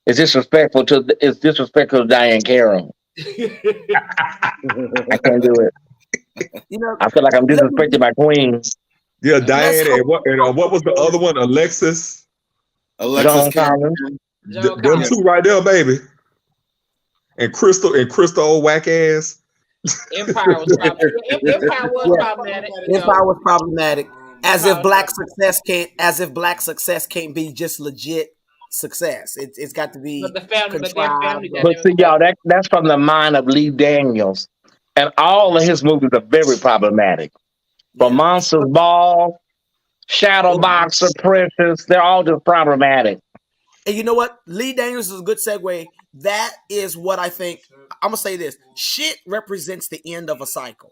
It's disrespectful to Diane Carroll. I can't do it. I feel like I'm disrespecting my queen. Yeah, Diane, and what was the other one? Alexis Collins. Them two right there, baby. And Crystal old whack ass. Empire was problematic. Empire was problematic. As if black success can't be just legit success. It's got to be. But family But see, y'all, that's from the mind of Lee Daniels, and all of his movies are very problematic. From Monsters Ball, Shadow Boxer, Precious, they're all just problematic. And you know what? Lee Daniels is a good segue. That is what I think. I'm gonna say this: shit represents the end of a cycle.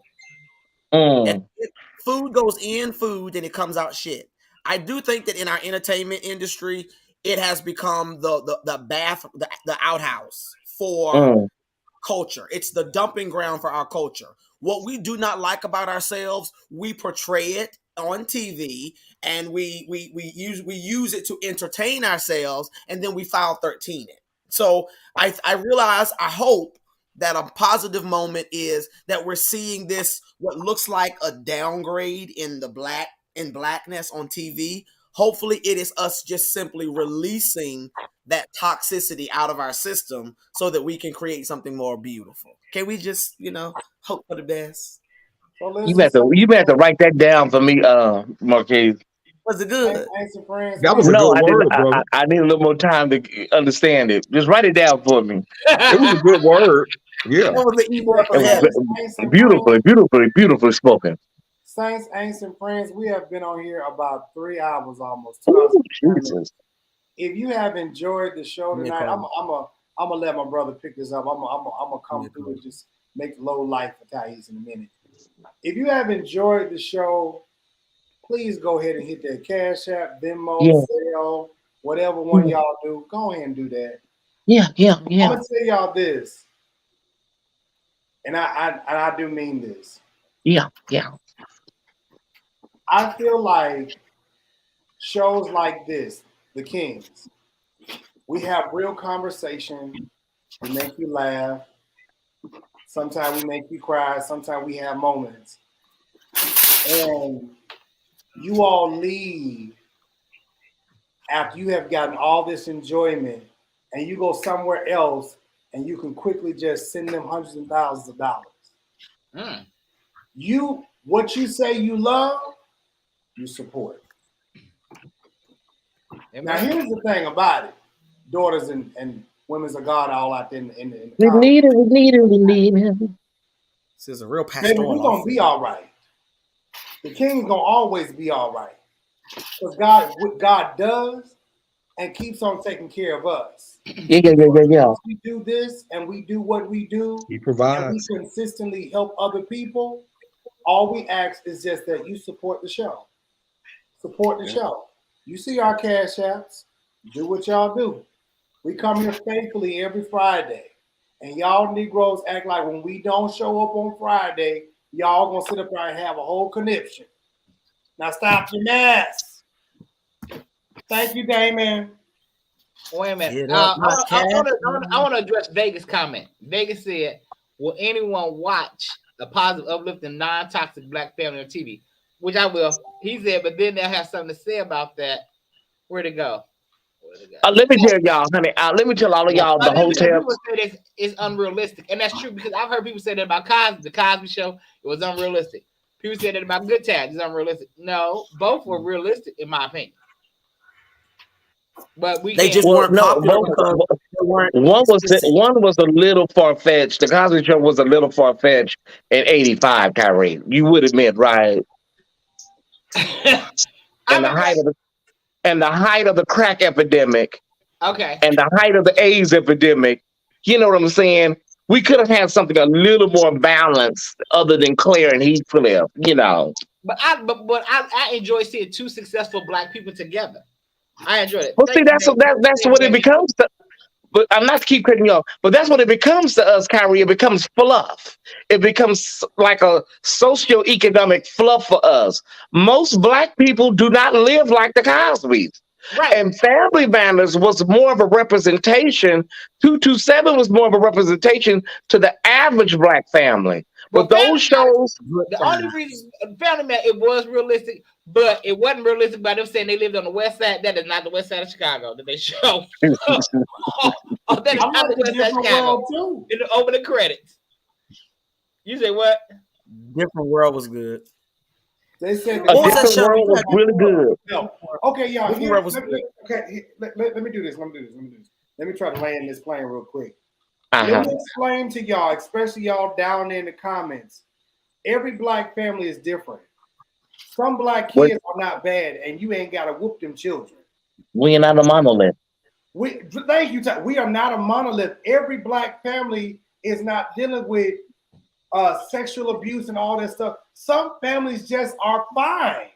Food goes in food, and it comes out shit. I do think that in our entertainment industry, it has become the outhouse for culture. It's the dumping ground for our culture. What we do not like about ourselves, we portray it on TV, and we use it to entertain ourselves, and then we file 13 it. So I realize, I hope that a positive moment is that we're seeing this, what looks like a downgrade in blackness on TV. Hopefully it is us just simply releasing that toxicity out of our system so that we can create something more beautiful. Can we just, hope for the best? You have to write that down for me, Marquise. Was it good? That was a good word, bro. I need a little more time to understand it. Just write it down for me. It was a good word. Yeah. Beautifully spoken. Saints, Aints, and Friends, we have been on here about 3 hours almost. Jesus. If you have enjoyed the show tonight, I'm gonna let my brother pick this up. I'm gonna come through and just make low life Italians in a minute. If you have enjoyed the show, please go ahead and hit that Cash App, Venmo, Zelle, whatever one y'all do. Go ahead and do that. Yeah. I'm gonna tell y'all this, and I do mean this. Yeah. I feel like shows like this, The Kings, we have real conversation. We make you laugh. Sometimes we make you cry. Sometimes we have moments. And you all leave after you have gotten all this enjoyment, and you go somewhere else and you can quickly just send them hundreds and thousands of dollars. what you say you love, you support. Now, here's the thing about it, daughters and women of God all out there in the We need him. This is a real pastoral. Baby, we're going to be all right. The king's going to always be all right. Because what God does and keeps on taking care of us. Yeah. We do this and we do what we do. He provides. And we consistently help other people. All we ask is just that you support the show. Support the show. You see our cash apps. Do what y'all do. We come here faithfully every Friday. And y'all Negroes act like when we don't show up on Friday, y'all gonna sit up there and have a whole conniption. Now stop your mess. Thank you, Damon. Wait a minute. I want to address Vegas' comment. Vegas said, will anyone watch a positive, uplifting, non-toxic black family on TV? Which I will. He said, but then they'll have something to say about that. Where'd it go? Let me tell y'all, honey. Let me tell all of y'all the hotel. People say it's unrealistic, and that's true because I've heard people say that about Cosby. The Cosby Show, it was unrealistic. People say that about Good Times, it's unrealistic. No, both were realistic in my opinion. But they just weren't popular because they weren't. One was a little far fetched. The Cosby Show was a little far fetched in '85. Kyrie, you would admit, right? And the height of the crack epidemic, okay, and the height of the AIDS epidemic, you know what I'm saying? We could have had something a little more balanced other than Claire and Heathcliff, you know. But I enjoy seeing two successful black people together. I enjoy it. Well, see, that's what it becomes. But I'm not to keep cutting you off, but that's what it becomes to us, Kyrie. It becomes fluff. It becomes like a socioeconomic fluff for us. Most black people do not live like the Cosbys. Right. And Family Matters was more of a representation. 227 was more of a representation to the average black family. But those shows, the only reason Family Matters, it was realistic, but it wasn't realistic by them saying they lived on the west side. That is not the west side of Chicago that they show. That is not the west side of Chicago. Too. Over the credits. You say what? Different World was good. They said A Different World was really good. No. Okay, y'all. Let me do this. Let me try to land this plane real quick. Let me explain to y'all, especially y'all down there in the comments. Every black family is different. Some black kids are not bad, and you ain't got to whoop them children. We are not a monolith. Thank you. We are not a monolith. Every black family is not dealing with sexual abuse and all that stuff. Some families just are fine.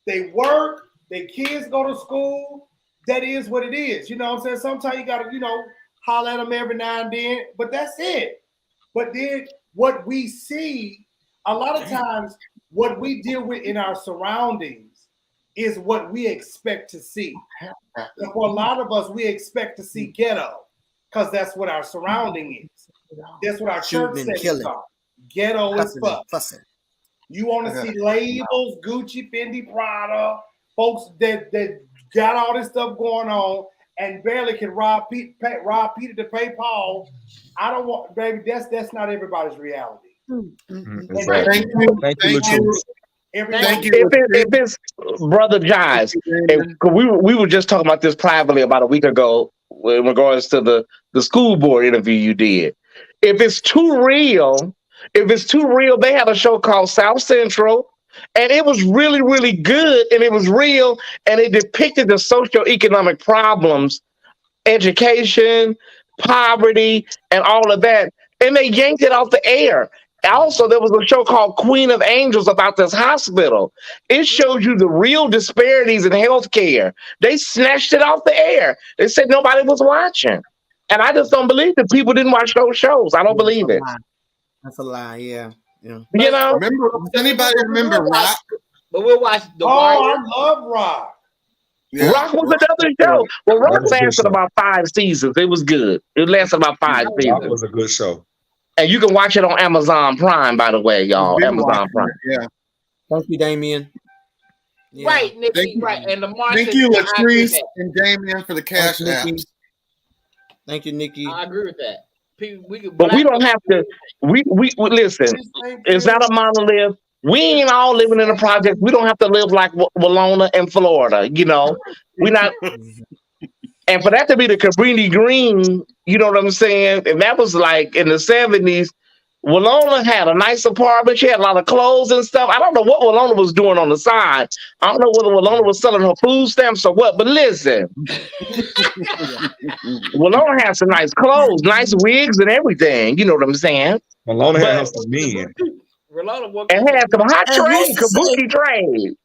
They work, their kids go to school. That is what it is. You know what I'm saying? Sometimes you got to, holler at them every now and then, but that's it. But then what we see, a lot of times, what we deal with in our surroundings is what we expect to see. And for a lot of us, we expect to see ghetto because that's what our surrounding is. That's what our church says are. Ghetto is fuss. You want to see labels, Gucci, Fendi, Prada, folks that got all this stuff going on and barely can rob Peter to pay Paul. I don't want, baby. That's not everybody's reality. Thank you. If it's Brother Jives, we were just talking about this privately about a week ago in regards to the school board interview you did. If it's too real, they had a show called South Central, and it was really, really good, and it was real, and it depicted the socioeconomic problems, education, poverty, and all of that, and they yanked it off the air. Also, there was a show called Queen of Angels about this hospital. It showed you the real disparities in healthcare. They snatched it off the air. They said nobody was watching. And I just don't believe that people didn't watch those shows. I don't believe it. That's a lie, yeah. Remember, does anybody remember Rock? But we'll watch The Wire. I love Rock. Yeah. Rock was another show. Well, Rock lasted about 5 seasons. It was good. It lasted about 5 seasons. Rock was a good show. And you can watch it on Amazon Prime, by the way, y'all. Amazon Prime. Yeah. Thank you, Damien. Yeah. Right, Nikki. Right, and the Martian. Thank you, Latrice and Damien, for the cash apps. Thank you, Nikki. I agree with that. But we don't have to. We listen. It's not a monolith. We ain't all living in a project. We don't have to live like Walona in Florida. You know, we not. And for that to be the Cabrini Green, you know what I'm saying? And that was like in the 70s. Walona had a nice apartment. She had a lot of clothes and stuff. I don't know what Walona was doing on the side. I don't know whether Walona was selling her food stamps or what. But listen, Walona had some nice clothes, nice wigs and everything. You know what I'm saying? Walona had some men. And had some hot And who's trade, to say- kabuki trade.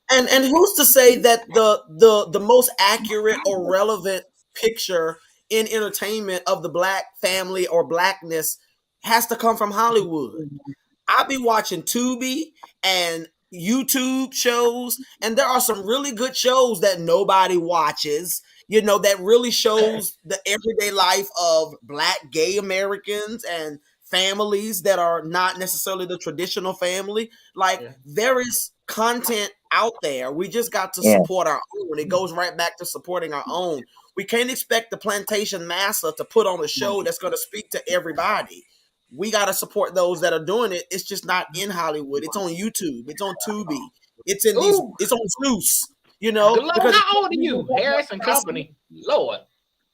And who's to say that the most accurate or relevant picture in entertainment of the black family or blackness has to come from Hollywood? I be watching Tubi and YouTube shows, and there are some really good shows that nobody watches, you know, that really shows the everyday life of black gay Americans and families that are not necessarily the traditional family. Like, there is content out there. We just got to support our own. It goes right back to supporting our own. We can't expect the plantation massa to put on a show that's going to speak to everybody. We got to support those that are doing it. It's just not in Hollywood. It's on YouTube. It's on Tubi. It's in these. It's on Zeus. You know, because how old are you, Harris and Company? Lord,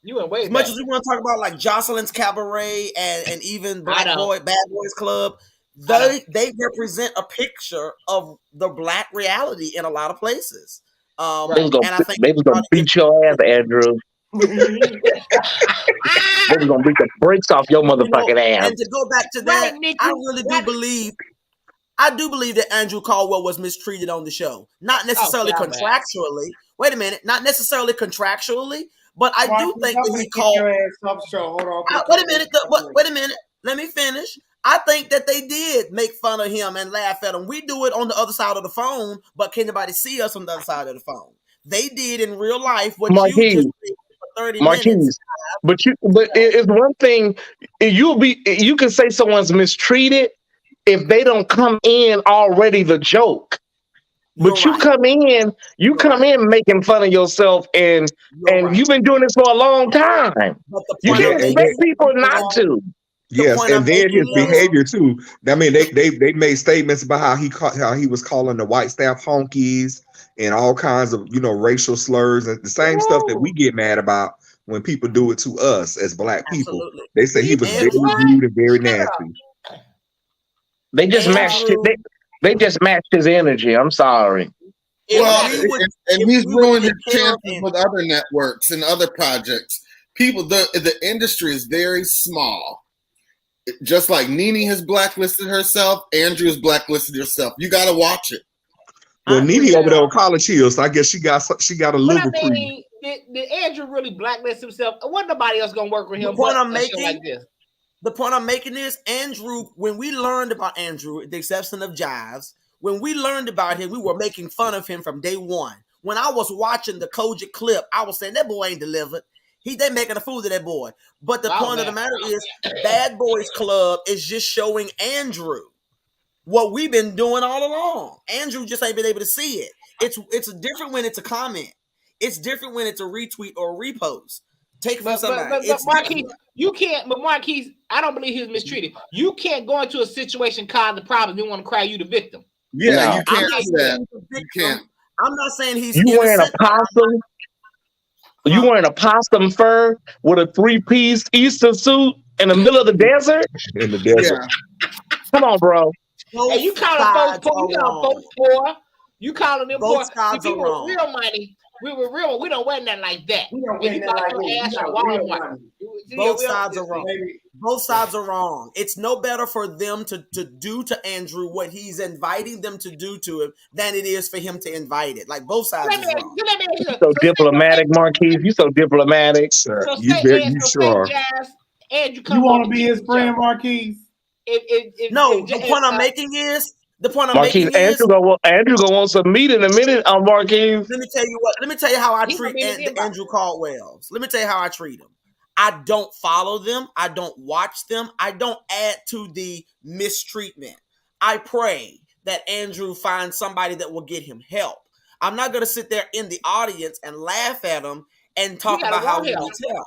you went way as much as we want to talk about like Joseline's Cabaret and even Bad Boys Club, they represent a picture of the black reality in a lot of places. They was gonna beat your ass, Andrew. They was gonna beat the brakes off your motherfucking ass. And to go back to that, I really do believe. I do believe that Andrew Caldwell was mistreated on the show. Not necessarily contractually. Wait a minute. Not necessarily contractually, but I do think that he called. Hold on. Wait a minute. Wait a minute. Let me finish. I think that they did make fun of him and laugh at him. We do it on the other side of the phone, but can nobody see us on the other side of the phone? They did in real life what you just did for 30 minutes. But it's one thing. You can say someone's mistreated if they don't come in already the joke. But you come in making fun of yourself, and you've been doing this for a long time. You can't expect people not to. Yes, and then his behavior too. I mean, they made statements about how he was calling the white staff honkies and all kinds of racial slurs and the same stuff that we get mad about when people do it to us as black people. Absolutely. They say he was very rude and very nasty. They just matched it. They just matched his energy. I'm sorry. Well, and he's ruined his chances with other networks and other projects. People, the industry is very small. Just like NENE has blacklisted herself, Andrew has blacklisted herself. You got to watch it. Well, NENE over there on College Hill, so I guess she got a little reprieve. Did Andrew really blacklist himself? Wasn't nobody else gonna work with him? The point I'm making is Andrew. When we learned about Andrew, with the exception of Jives, when we learned about him, we were making fun of him from day one. When I was watching the Kojak clip, I was saying that boy ain't delivered. They making a fool of that boy. But the point of the matter is, Bad Boys Club is just showing Andrew what we've been doing all along. Andrew just ain't been able to see it. It's different when it's a comment. It's different when it's a retweet or a repost. Take it from somebody. But Marquise, you can't. But Marquise, I don't believe he was mistreated. You can't go into a situation, cause the problem. You want to cry you the victim. Yeah, you can't do that. You can't. I'm not saying he's wearing a possum. You wearing a possum fur with a 3-piece Easter suit in the middle of the desert? In the desert. Yeah. Come on, bro. Hey, you calling folks poor? You calling folks poor? You calling them poor? People with real money. We were real. We don't wear nothing like that. We don't wear nothing like that. Both sides are wrong. Both sides are wrong. It's no better for them to do to Andrew what he's inviting them to do to him than it is for him to invite it. Like both sides are wrong. You're so diplomatic, Marquise. You so diplomatic. Sir, you sure. You want to be his friend, Marquise? The point I'm making is. Andrew gonna want some meat in a minute on Marquise. Let me tell you what. Let me tell you how I treat Andrew Caldwells. Let me tell you how I treat them. I don't follow them. I don't watch them. I don't add to the mistreatment. I pray that Andrew finds somebody that will get him help. I'm not gonna sit there in the audience and laugh at him and talk about how he needs help.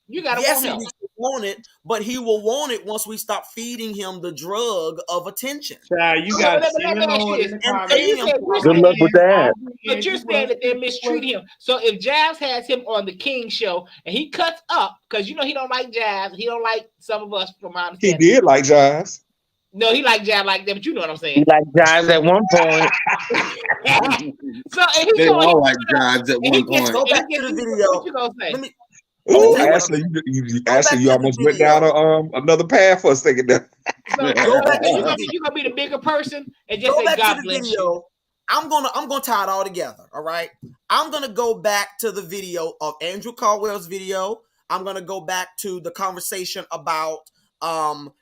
You gotta want help. want it, but he will want it once we stop feeding him the drug of attention. Child, you got let me ask you this. So you said, Good luck with that. but you're saying that they're mistreating him. So if Jazz has him on the King show and he cuts up, because you know he don't like Jazz, he don't like some of us from my He understanding. did like Jazz. No, he liked Jazz like that, but you know what I'm saying. He liked Jazz at one point. So and They all like Jazz at one point. Go back to the video. What you gonna say? Let me. Oh, Ashley, you almost went down another path for a second there. So, you gonna be the bigger person and just go say back God to the bless video. you. I'm gonna tie it all together. All right. I'm gonna go back to the video of Andrew Caldwell's video. I'm gonna go back to the conversation about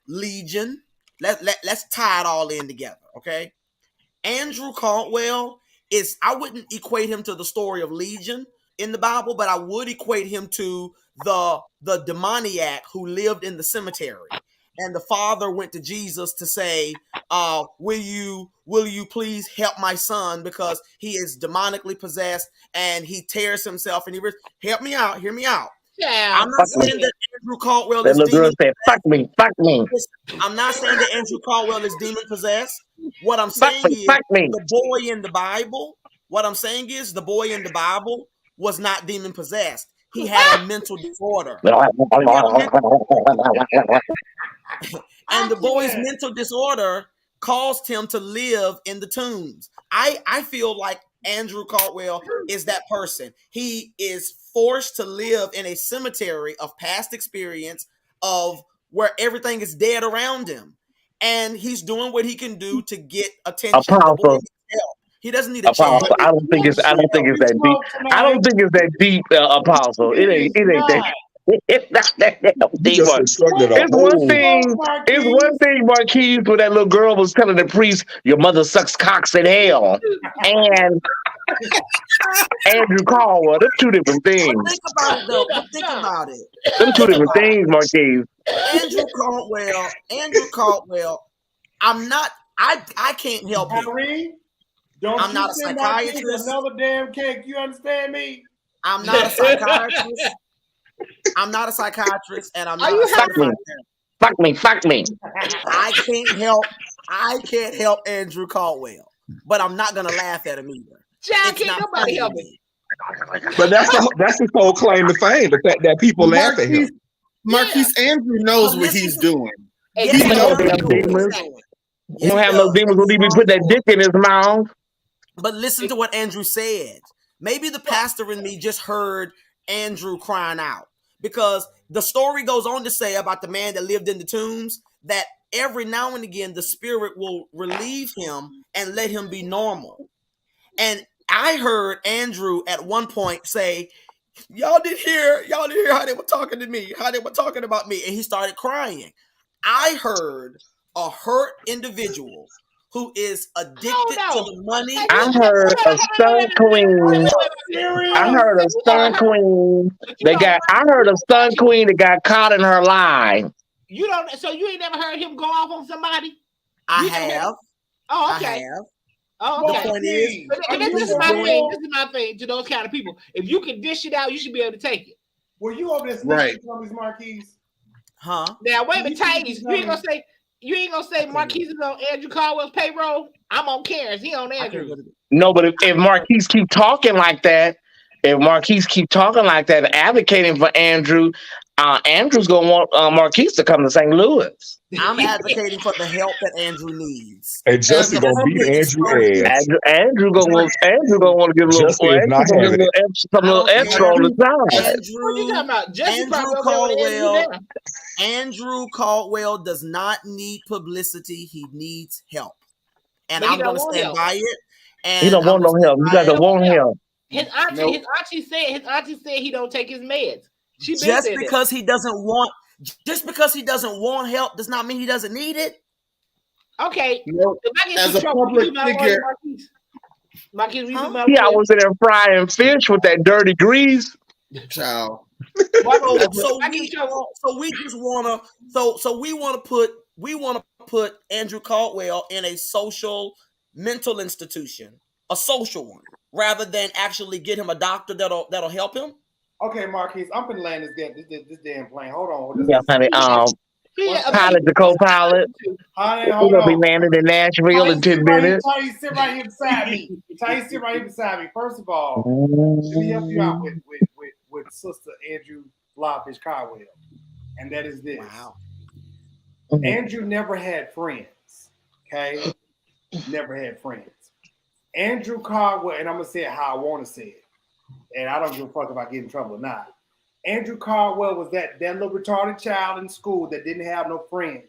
Legion. Let's tie it all in together. Okay. Andrew Caldwell I wouldn't equate him to the story of Legion in the Bible, but I would equate him to the demoniac who lived in the cemetery. And the father went to Jesus to say, will you please help my son because he is demonically possessed and he tears himself and help me out, hear me out. Yeah, I'm not saying that Andrew Caldwell That is little girl demon said, "Fuck me, fuck me." I'm not saying that Andrew Caldwell is demon possessed. What I'm saying is the boy in the Bible. What I'm saying is the boy in the Bible was not demon possessed. He had a mental disorder. And the boy's mental disorder caused him to live in the tombs. I feel like Andrew Caldwell is that person. He is forced to live in a cemetery of past experience of where everything is dead around him. And he's doing what he can do to get attention. The boy needs help. He doesn't need a check. I don't think it's that deep. I don't think it's that deep, Apostle. It ain't that. It's not that deep. It's one thing, Marquise, when that little girl was telling the priest, "Your mother sucks cocks in hell," and Andrew Caldwell. Them two different things. But think about it, though. Think about it. Them two different things, Marquise. Andrew Caldwell. I can't help him. I'm not a psychiatrist. Another damn cake. You understand me? I'm not a psychiatrist. I'm not a psychiatrist, and I'm not a psychiatrist. Fuck me. I can't help Andrew Caldwell, but I'm not gonna laugh at him either. John, can't nobody help me. But that's his whole claim to fame, the fact that people laugh at him. Marquise Andrew knows what he's doing. He knows demons. He don't have no demons when he be putting that dick in his mouth. But listen to what Andrew said. Maybe the pastor in me just heard Andrew crying out, because the story goes on to say about the man that lived in the tombs that every now and again the spirit will relieve him and let him be normal. And I heard Andrew at one point say, y'all did hear how they were talking to me, how they were talking about me, and he started crying. I heard a hurt individual who is addicted to the money. I heard a stunt queen. I heard a stunt queen. I heard a stunt queen that got caught in her lie. You don't. So you ain't never heard him go off on somebody? I have. Oh, okay. I have. Oh, okay. The point is, this is my thing. This is my thing to those kind of people. If you can dish it out, you should be able to take it. Were you over there right? Marquise? Huh? Now wait a minute, Titties. You ain't gonna say Marquise is on Andrew Caldwell's payroll. I'm on Karen's. He on Andrew. No, but if Marquise keep talking like that, advocating for Andrew, Andrew's gonna want Marquise to come to St. Louis. I'm advocating for the help that Andrew needs. And Jussie gonna beat Andrew ass. Andrew gonna want to give a little some little extra on the side. What you talking about? Andrew Caldwell does not need publicity. He needs help, and I'm gonna stand by it. And he don't want no help. You guys don't want help. His auntie said he don't take his meds. Just because he doesn't want help does not mean he doesn't need it. Okay. As a public figure, I was in there frying fish with that dirty grease. Child. So we want to put Andrew Caldwell in a social mental institution, a social one, rather than actually get him a doctor that'll help him. Okay, Marquise, I'm gonna land this damn plane. Hold on. Yeah, honey. Pilot to co-pilot. Honey, We're hold gonna be on. landing in Nashville in 10 minutes. Tell you sit right here beside me. First of all, let me help you out with Sister Andrew Blobfish Caldwell, and that is this. Wow. Andrew never had friends. Okay, never had friends. Andrew Caldwell, and I'm gonna say it how I want to say it, and I don't give a fuck if I get in trouble or not. Andrew Caldwell was that little retarded child in school that didn't have no friends,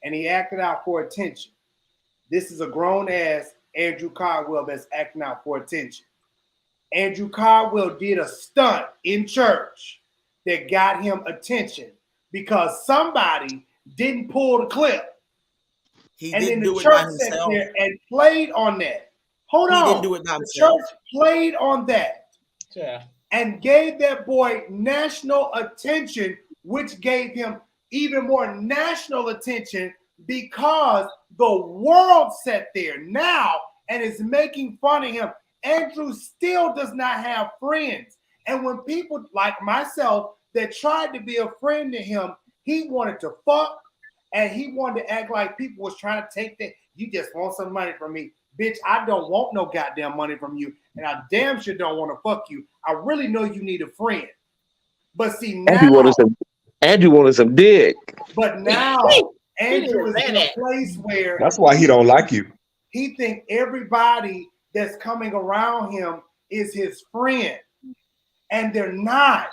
and he acted out for attention. This is a grown-ass Andrew Caldwell that's acting out for attention. Andrew Caldwell did a stunt in church that got him attention because somebody didn't pull the clip. And then the church sat there and played on that. Hold on. He didn't do it by himself. The church played on that. Yeah. And gave that boy national attention, which gave him even more national attention because the world sat there now and is making fun of him. Andrew still does not have friends. And when people like myself that tried to be a friend to him, he wanted to fuck and he wanted to act like people was trying to take that. You just want some money from me. Bitch, I don't want no goddamn money from you. And I damn sure don't want to fuck you. I really know you need a friend. But see, now Andrew wanted some dick. But now Andrew is in a place where that's why he don't like you. He think everybody that's coming around him is his friend. And they're not.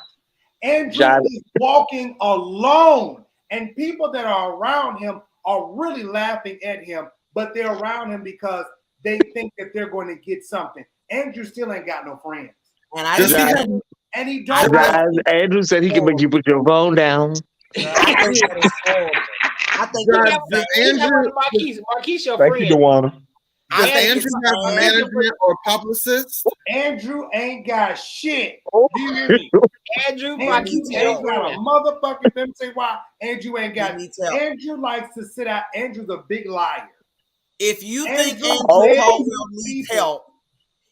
Andrew is walking alone. And people that are around him are really laughing at him, but they're around him because they think that they're going to get something. Andrew still ain't got no friends. And he don't. Andrew said he can make you put your phone down. I think Andrew, Marquise, your thank friend. you, Dewana. Does Andrew have a management or publicist? Andrew ain't got shit. Do you hear me? Andrew ain't got a motherfucking. Let me say why Andrew ain't got. Andrew likes to sit out. Andrew's a big liar. If you think Andrew Caldwell needs help,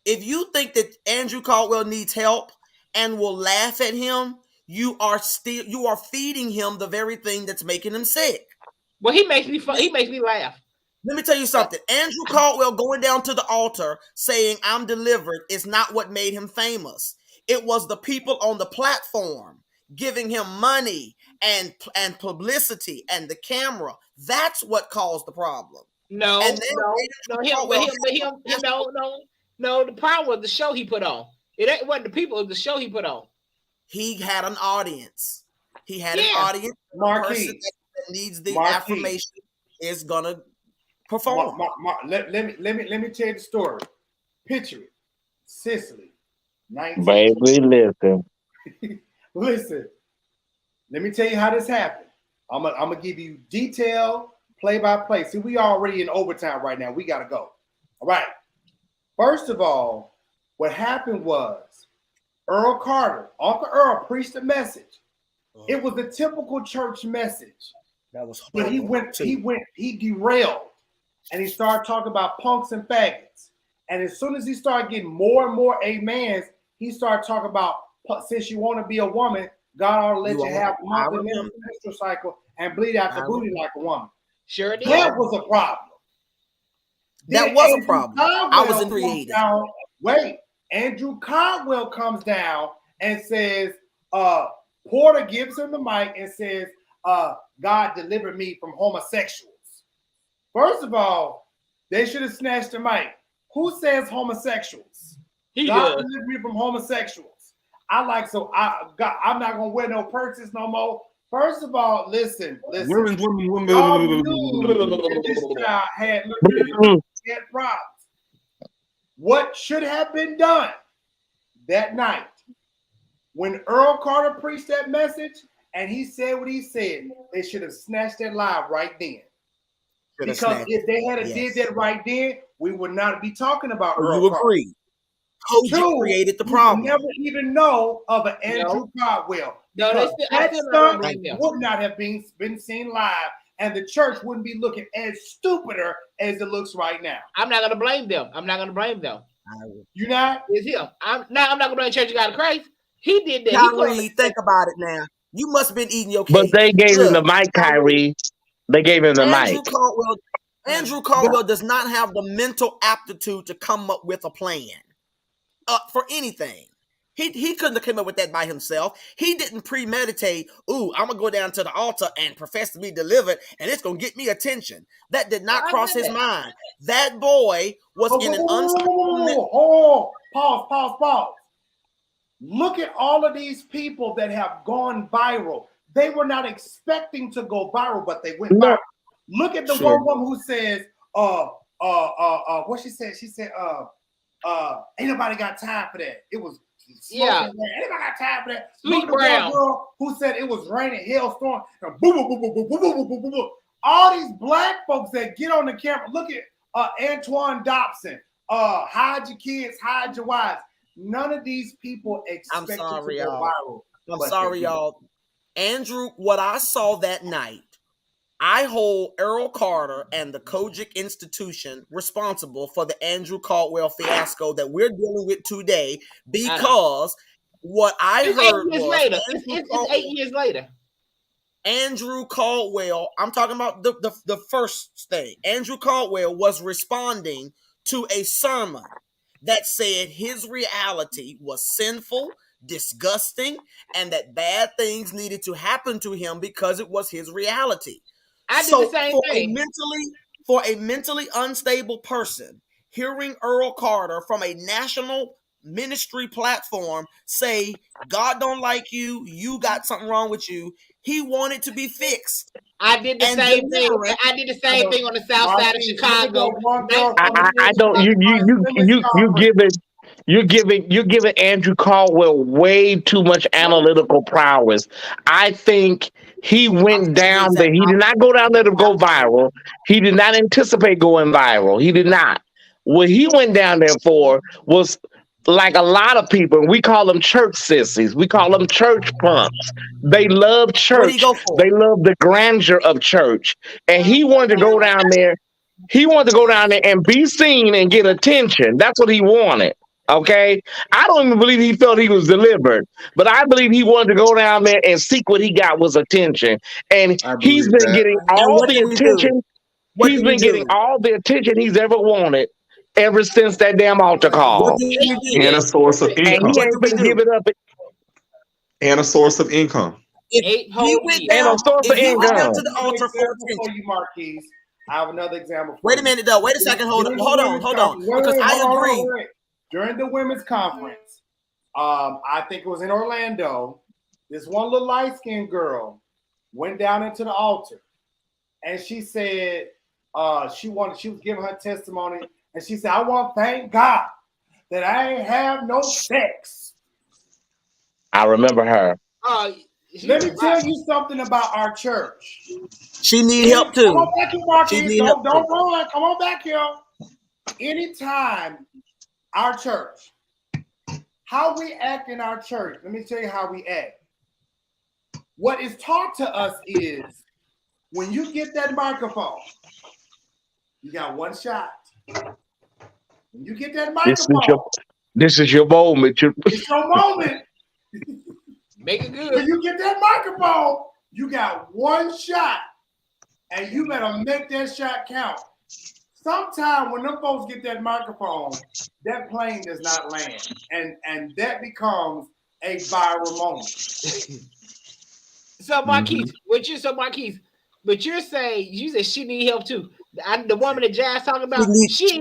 if you think that Andrew Caldwell needs help and will laugh at him, you are feeding him the very thing that's making him sick. Well, he makes me laugh. Let me tell you something. Andrew Caldwell going down to the altar saying I'm delivered is not what made him famous. It was the people on the platform giving him money and publicity and the camera. That's what caused the problem. No. The problem was the show he put on. It wasn't the people, it was the show he put on. He had an audience. He had an audience. The person that needs the affirmation is gonna perform. Let me tell you the story. Picture it. Sicily. Baby, listen. Listen. Let me tell you how this happened. I'm gonna give you detail, play-by-play. See, we already in overtime right now. We gotta go. All right. First of all, what happened was Uncle Earl preached a message. It was a typical church message. That was horrible. But he derailed and he started talking about punks and faggots. And as soon as he started getting more and more amens, he started talking about, since you want to be a woman, God ought to let you have monthly menstrual cycle and bleed out the booty like a woman. Sure did. That was a problem. That was a problem. I was in creative. Andrew Caldwell comes down and says, Porter gives him the mic and says, God delivered me from homosexuals. First of all, they should have snatched the mic. Who says homosexuals? God delivered me from homosexuals. I'm not gonna wear no purses no more. First of all, listen. Women. This child had problems. What should have been done that night when Earl Carter preached that message and he said what he said, they should have snatched that live right then. Because if they had did that right then, we would not be talking about Earl Carter. Agree. Two, created the problem. You never even know of an Andrew Caldwell. Because that stunt would not have been seen live, and the church wouldn't be looking as stupider as it looks right now. I'm not gonna blame them. You not? It's him. I'm not gonna blame Church of God of Christ. He did that. Kyrie, think about it now. You must have been eating your But cake. they gave him the Look, mic, Kyrie. They gave him the mic. Andrew Caldwell does not have the mental aptitude to come up with a plan for anything. He couldn't have come up with that by himself. He didn't premeditate, ooh, I'm going to go down to the altar and profess to be delivered, and it's going to get me attention. That did not cross his mind. That boy was in an unstable... Pause. Look at all of these people that have gone viral. They were not expecting to go viral, but they went viral. Look at the one woman who says, what she said? She said, ain't nobody got time for that. It was ain't nobody got time for that. Look at the one girl who said it was raining, hailstorm, and boom, boom, boom, boom, boom, boom, boom, boom, boom, boom. All these black folks that get on the camera. Look at Antoine Dobson. Hide your kids, hide your wives. None of these people expected to go viral. I'm sorry, y'all. Andrew, what I saw that night, I hold Earl Carter and the Kojic Institution responsible for the Andrew Caldwell fiasco that we're dealing with today, because what I heard was it's 8 years later. Andrew Caldwell, I'm talking about the first thing. Andrew Caldwell was responding to a sermon that said his reality was sinful, disgusting, and that bad things needed to happen to him because it was his reality. I did the same thing. For a mentally unstable person, hearing Earl Carter from a national ministry platform say, God don't like you, you got something wrong with you, he wanted to be fixed. I did the same thing. I did the same thing on the south side of Chicago. I don't. You're giving Andrew Caldwell way too much analytical prowess. I think he went down there. He did not go down there to go viral. He did not anticipate going viral. He did not. What he went down there for was, like a lot of people, we call them church sissies. We call them church punks. They love church. They love the grandeur of church. And he wanted to go down there. He wanted to go down there and be seen and get attention. That's what he wanted. Okay? I don't even believe he felt he was delivered, but I believe he wanted to go down there and seek what he got was attention. And he's been getting all the attention. He's been getting all the attention he's ever wanted ever since that damn altar call. And a source of income. And he ain't been giving up. And a source of income. If he went down to the altar for you, Marquise, I have another example. Wait a minute, though. Wait a second. Hold on. Because I agree. During the women's conference, I think it was in Orlando, this one little light-skinned girl went down into the altar, and she said she was giving her testimony, and she said, I want to thank God that I ain't have no sex. I remember her. Let me tell you something about our church. She need help too. Come on back here, Marquise. Don't run. Come on back here. Anytime our church, how we act in our church, let me tell you how we act. What is taught to us is when you get that microphone, you got one shot. When you get that microphone, this is your moment. It's your moment. Make it good. When you get that microphone, you got one shot, and you better make that shot count. Sometime when them folks get that microphone, that plane does not land, and that becomes a viral moment. So Marquise, but you're saying you said she need help too. The woman that Jazz talking about, she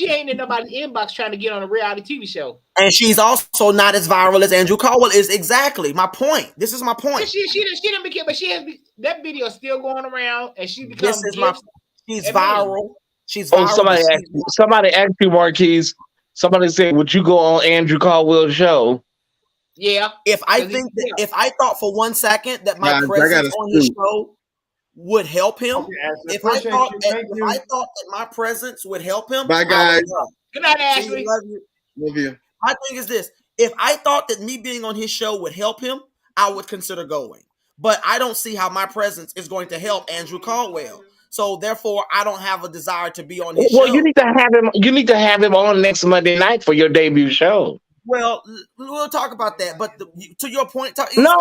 ain't in nobody's inbox trying to get on a reality TV show. And she's also not as viral as Andrew Caldwell is. Exactly my point. This is my point. But she didn't become, but she has that video still going around, and she becomes. She's viral. She's viral. Somebody asked you, Marquise. Somebody said, "Would you go on Andrew Caldwell's show?" Yeah. If I thought for 1 second that my presence on his show would help him, if I thought that my presence would help him, bye guys. Good night, Ashley. Love you. My thing is this: if I thought that me being on his show would help him, I would consider going. But I don't see how my presence is going to help Andrew Caldwell. So therefore, I don't have a desire to be on his Well, show. you need to have him. You need to have him on next Monday night for your debut show. Well, we'll talk about that. But to your point, No.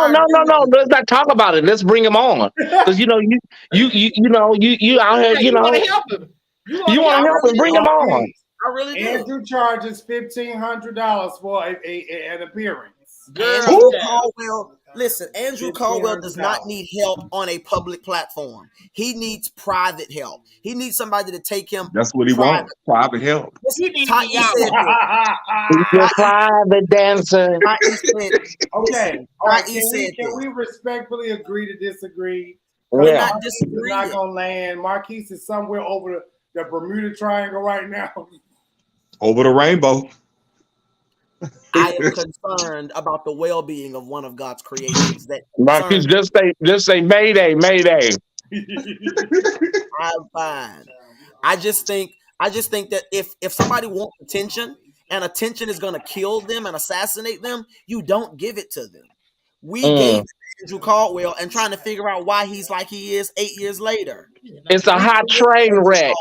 Let's not talk about it. Let's bring him on because you out here. You want to help him. You want to help him. Bring him on. I really do. Andrew charges $1,500 for an appearance. Andrew Caldwell, listen, Andrew Caldwell does not need help on a public platform. He needs private help. He needs somebody to take him. That's what he wants. Private help. He needs He's a private dancer. Okay. All right. Can we respectfully agree to disagree? Yeah. Marquise is not gonna land. Marquise is somewhere over the Bermuda Triangle right now. Over the rainbow. I am concerned about the well-being of one of God's creations. That Marquise, just say Mayday, Mayday. I'm fine. I just think that if somebody wants attention and attention is going to kill them and assassinate them, you don't give it to them. We gave it to Andrew Caldwell and trying to figure out why he's like he is 8 years later. It's a hot train wreck.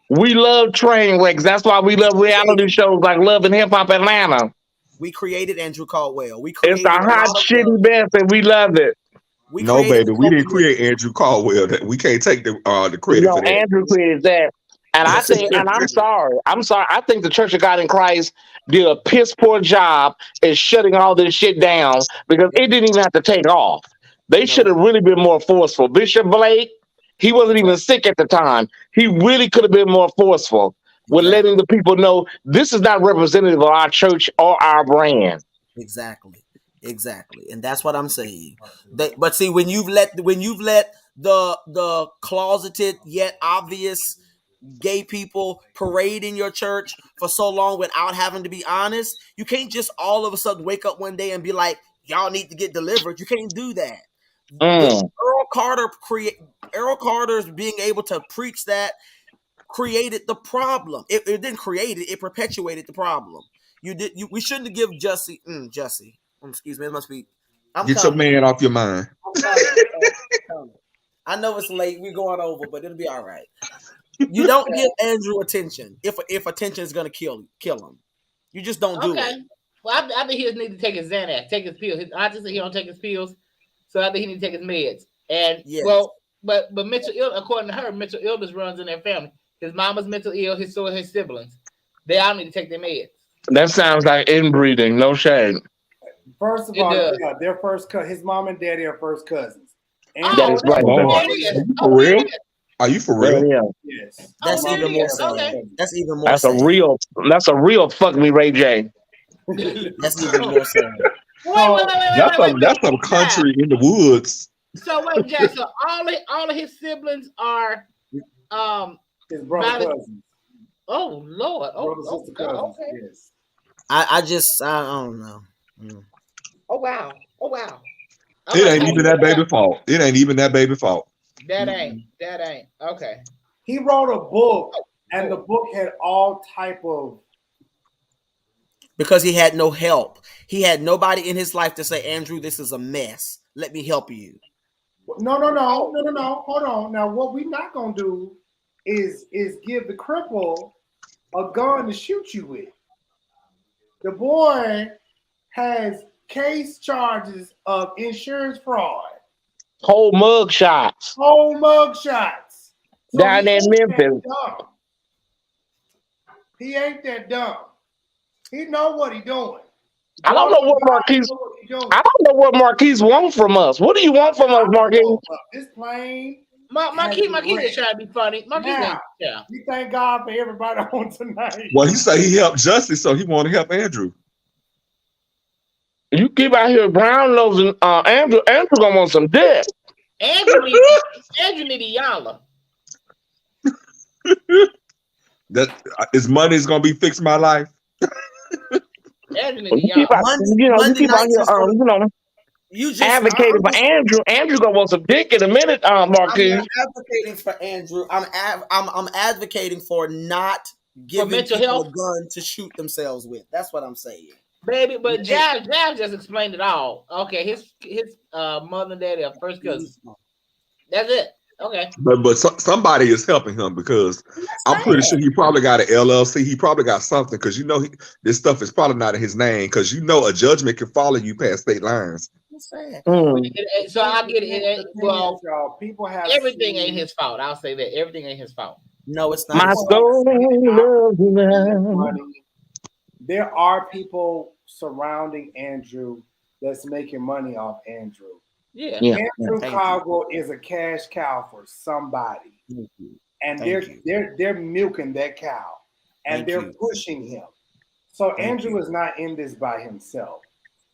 We love train wrecks. That's why we love reality shows like Love and Hip Hop Atlanta. We created Andrew Caldwell. It's a hot shitty mess, and we love it. No, baby, we didn't create Andrew Caldwell. We can't take the credit for that. Andrew created that. And I think, and I'm sorry. I think the Church of God in Christ did a piss poor job at shutting all this shit down because it didn't even have to take off. They should have really been more forceful. Bishop Blake, he wasn't even sick at the time. He really could have been more forceful with letting the people know this is not representative of our church or our brand. Exactly, and that's what I'm saying. But see, when you've let the closeted yet obvious gay people parade in your church for so long without having to be honest, you can't just all of a sudden wake up one day and be like, y'all need to get delivered. You can't do that. Earl Carter's being able to preach that created the problem. It didn't create it; it perpetuated the problem. We shouldn't have given Jussie. Excuse me. It must be. Get your man off your mind. I know it's late. We're going over, but it'll be all right. You don't give Andrew attention if attention is going to kill him. You just don't do it. Well, I think he just need to take his Xanax, take his pills. I just think he don't take his pills, so I think he need to take his meds. And but mental illness, according to her, mental illness runs in their family. His mama's mental ill. His siblings. They all need to take their meds. That sounds like inbreeding. No shame. First of all, they're first his mom and daddy are first cousins. And that is right. For real? Are you for real? Yeah. Yes. That's even more so. That's even more. That's a real fuck me, Ray J. That's even more so. That's some country in the woods. So wait, Jack. So all of his siblings are his brother cousins. Oh Lord! Brother, sister, cousins. Okay. Yes. I don't know. Oh wow! It ain't even that baby fault. That ain't. Okay. He wrote a book, and the book had all type of. Because he had no help. He had nobody in his life to say, Andrew, this is a mess. Let me help you. No. Hold on. Now, what we're not gonna do is give the cripple a gun to shoot you with. The boy has case charges of insurance fraud. Whole mug shots. So down in Memphis. He ain't that dumb. He know what he doing. I don't know what Marquise wants from us. What do you want from us, Marquise? This plane. Marquise is trying to be funny. We thank God for everybody on tonight. Well, he said he helped Jussie, so he want to help Andrew. You keep out here brown nosing Andrew gonna want some dick. Andrew need a yalla. That his money's gonna be fixing my life. Andrew need a yalla. You just advocating for Andrew. Andrew gonna want some dick in a minute, Marquise. I'm not advocating for Andrew. I'm advocating for not giving people a gun to shoot themselves with. That's what I'm saying. Baby, but Jav just explained it all. Okay, his mother and daddy are first cousins. That's it. Okay. But somebody is helping him because I'm pretty sure he probably got an LLC. He probably got something because this stuff is probably not in his name because a judgment can follow you past state lines. So I get it. Well, people have everything ain't his fault. I'll say that everything ain't his fault. No, it's not. My soul loves money. There are people surrounding Andrew that's making money off Andrew. Yeah. Andrew Caldwell is a cash cow for somebody. And they're milking that cow. And they're pushing him. So Andrew is not in this by himself.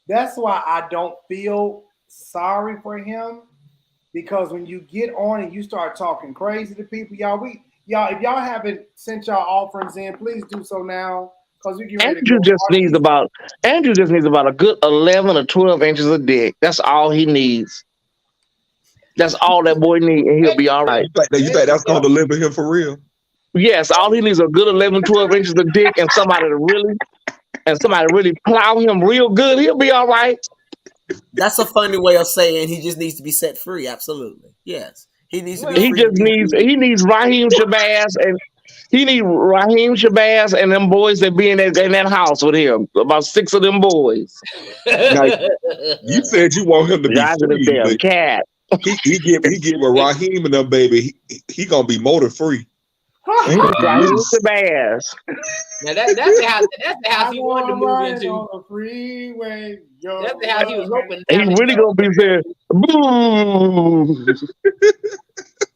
That's why I don't feel sorry for him. Because when you get on and you start talking crazy to people, if y'all haven't sent y'all offerings in, please do so now. Because we get ready Andrew just needs about a good 11 or 12 inches of dick. That's all he needs. That's all that boy needs, and he'll be all right. You think that's going to deliver him for real? Yes, all he needs is a good 11, 12 inches of dick and somebody really plow him real good. He'll be all right. That's a funny way of saying he just needs to be set free. Absolutely. Yes. He needs to be He needs Raheem Shabazz and them boys that be in that house with him. About 6 of them boys. Now, you said you want him to be free, damn cat. He give a Raheem and them baby. He gonna be motor free. Raheem Shabazz. Now that's the house he wanted to move into. On the freeway, that's the house he was hoping. He really gonna be saying, boom.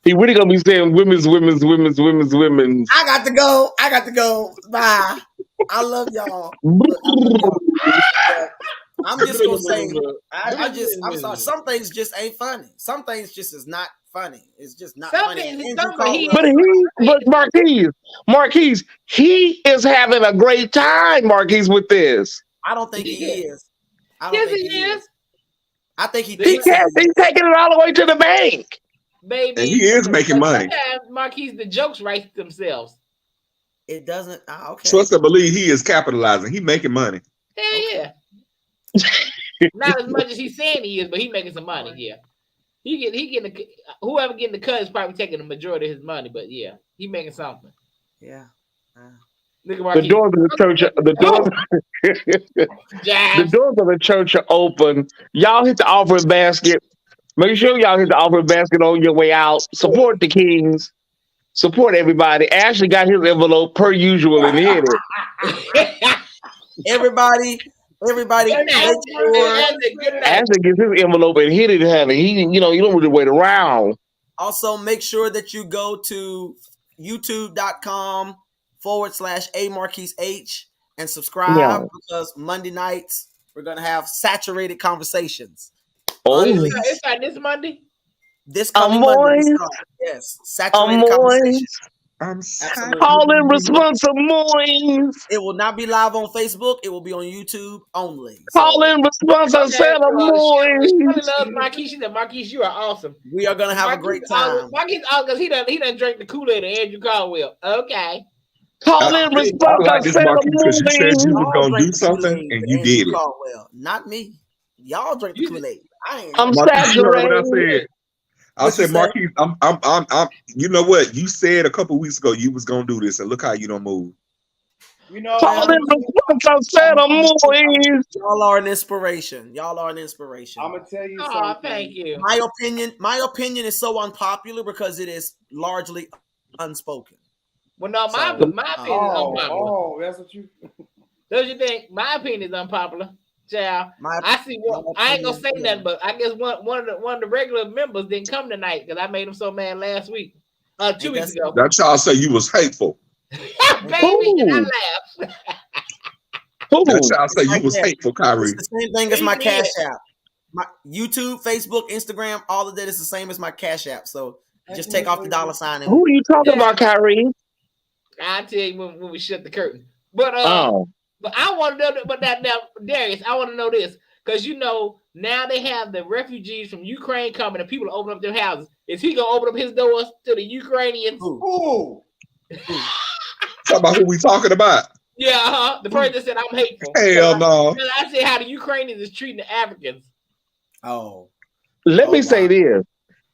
He really gonna be saying women's. I got to go. Bye. I love y'all. I'm just gonna say, I'm sorry. Some things just ain't funny. Some things just is not funny. It's just not funny. But Marquise, he is having a great time, Marquise, with this. I don't think he is. Yes, he is. I think he thinks he's taking it all the way to the bank. Baby, and he is making money. Marquise, the jokes write themselves. It doesn't. Okay. Trust and believe he is capitalizing. He making money. Hell yeah. Not as much as he's saying he is, but he's making some money. Yeah. He getting whoever getting the cut is probably taking the majority of his money, but yeah, he making something. Yeah. Look at Marquise. The doors of the church. The doors of the church are open. Y'all hit the offering basket. Make sure y'all hit the offering basket on your way out. Support the Kings. Support everybody. Ashley got his envelope per usual and hit it. Everybody. Ashley gets his envelope and hit it, honey. You don't really wait around. Also, make sure that you go to youtube.com/AMarquiseH and subscribe because Monday nights we're gonna have saturated conversations. Oh, it's not this Monday. This coming Monday. Yes, saturated conversations. Calling responsive mornings. It will not be live on Facebook. It will be on YouTube only. Calling responsive mornings. Marquise, Marquise, you are awesome. We are gonna have a great time. Marquise, because he done drank the Kool-Aid of Andrew Caldwell. Okay. Calling responsive because you said you was gonna do something and you did it. Caldwell, not me. Y'all drink the Kool-Aid. I'm saturated. I said, Marquise, I'm. You know what? You said a couple weeks ago you was gonna do this, and look how you don't move. Y'all are an inspiration. I'm gonna tell you something. Thank you. My opinion is so unpopular because it is largely unspoken. Well, no, my opinion is unpopular. Oh, that's what you. Don't you think? My opinion is unpopular. Yeah, I see. I ain't gonna say nothing, but I guess one of the regular members didn't come tonight because I made him so mad last week. 2 weeks ago. That y'all say you was hateful. Baby, and I laughed. That y'all say you was hateful, Kyrie. It's the same thing as my Cash App. My YouTube, Facebook, Instagram, all of that is the same as my Cash App. So just take off the $sign. Who are you talking about, Kyrie? I'll tell you when we shut the curtain. But But I want to know, Darius, I want to know this because now they have the refugees from Ukraine coming and people open up their houses. Is he gonna open up his doors to the Ukrainians? Ooh. Talk about who we talking about? Yeah, the person that said I'm hateful. Hell no. I said how the Ukrainians is treating the Africans. Let me say this.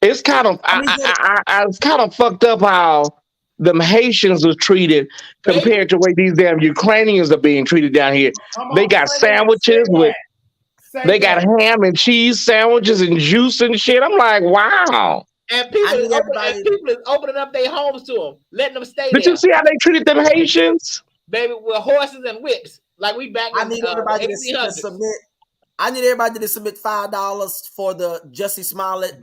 It's kind of it's kind of fucked up how them Haitians was treated compared to the way these damn Ukrainians are being treated down here. They got sandwiches with they got ham and cheese sandwiches and juice and shit. I'm like, wow. And people is opening up their homes to them, letting them stay Did there. you see how they treated them Haitians? Baby, with horses and whips. Like we back in everybody to submit. I need everybody to submit $5 for the Jussie Smollett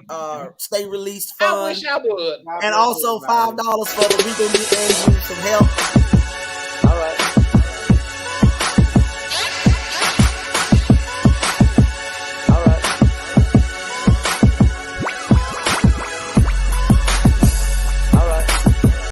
stay released fund. I wish I would. And also $5 for the legal need some help.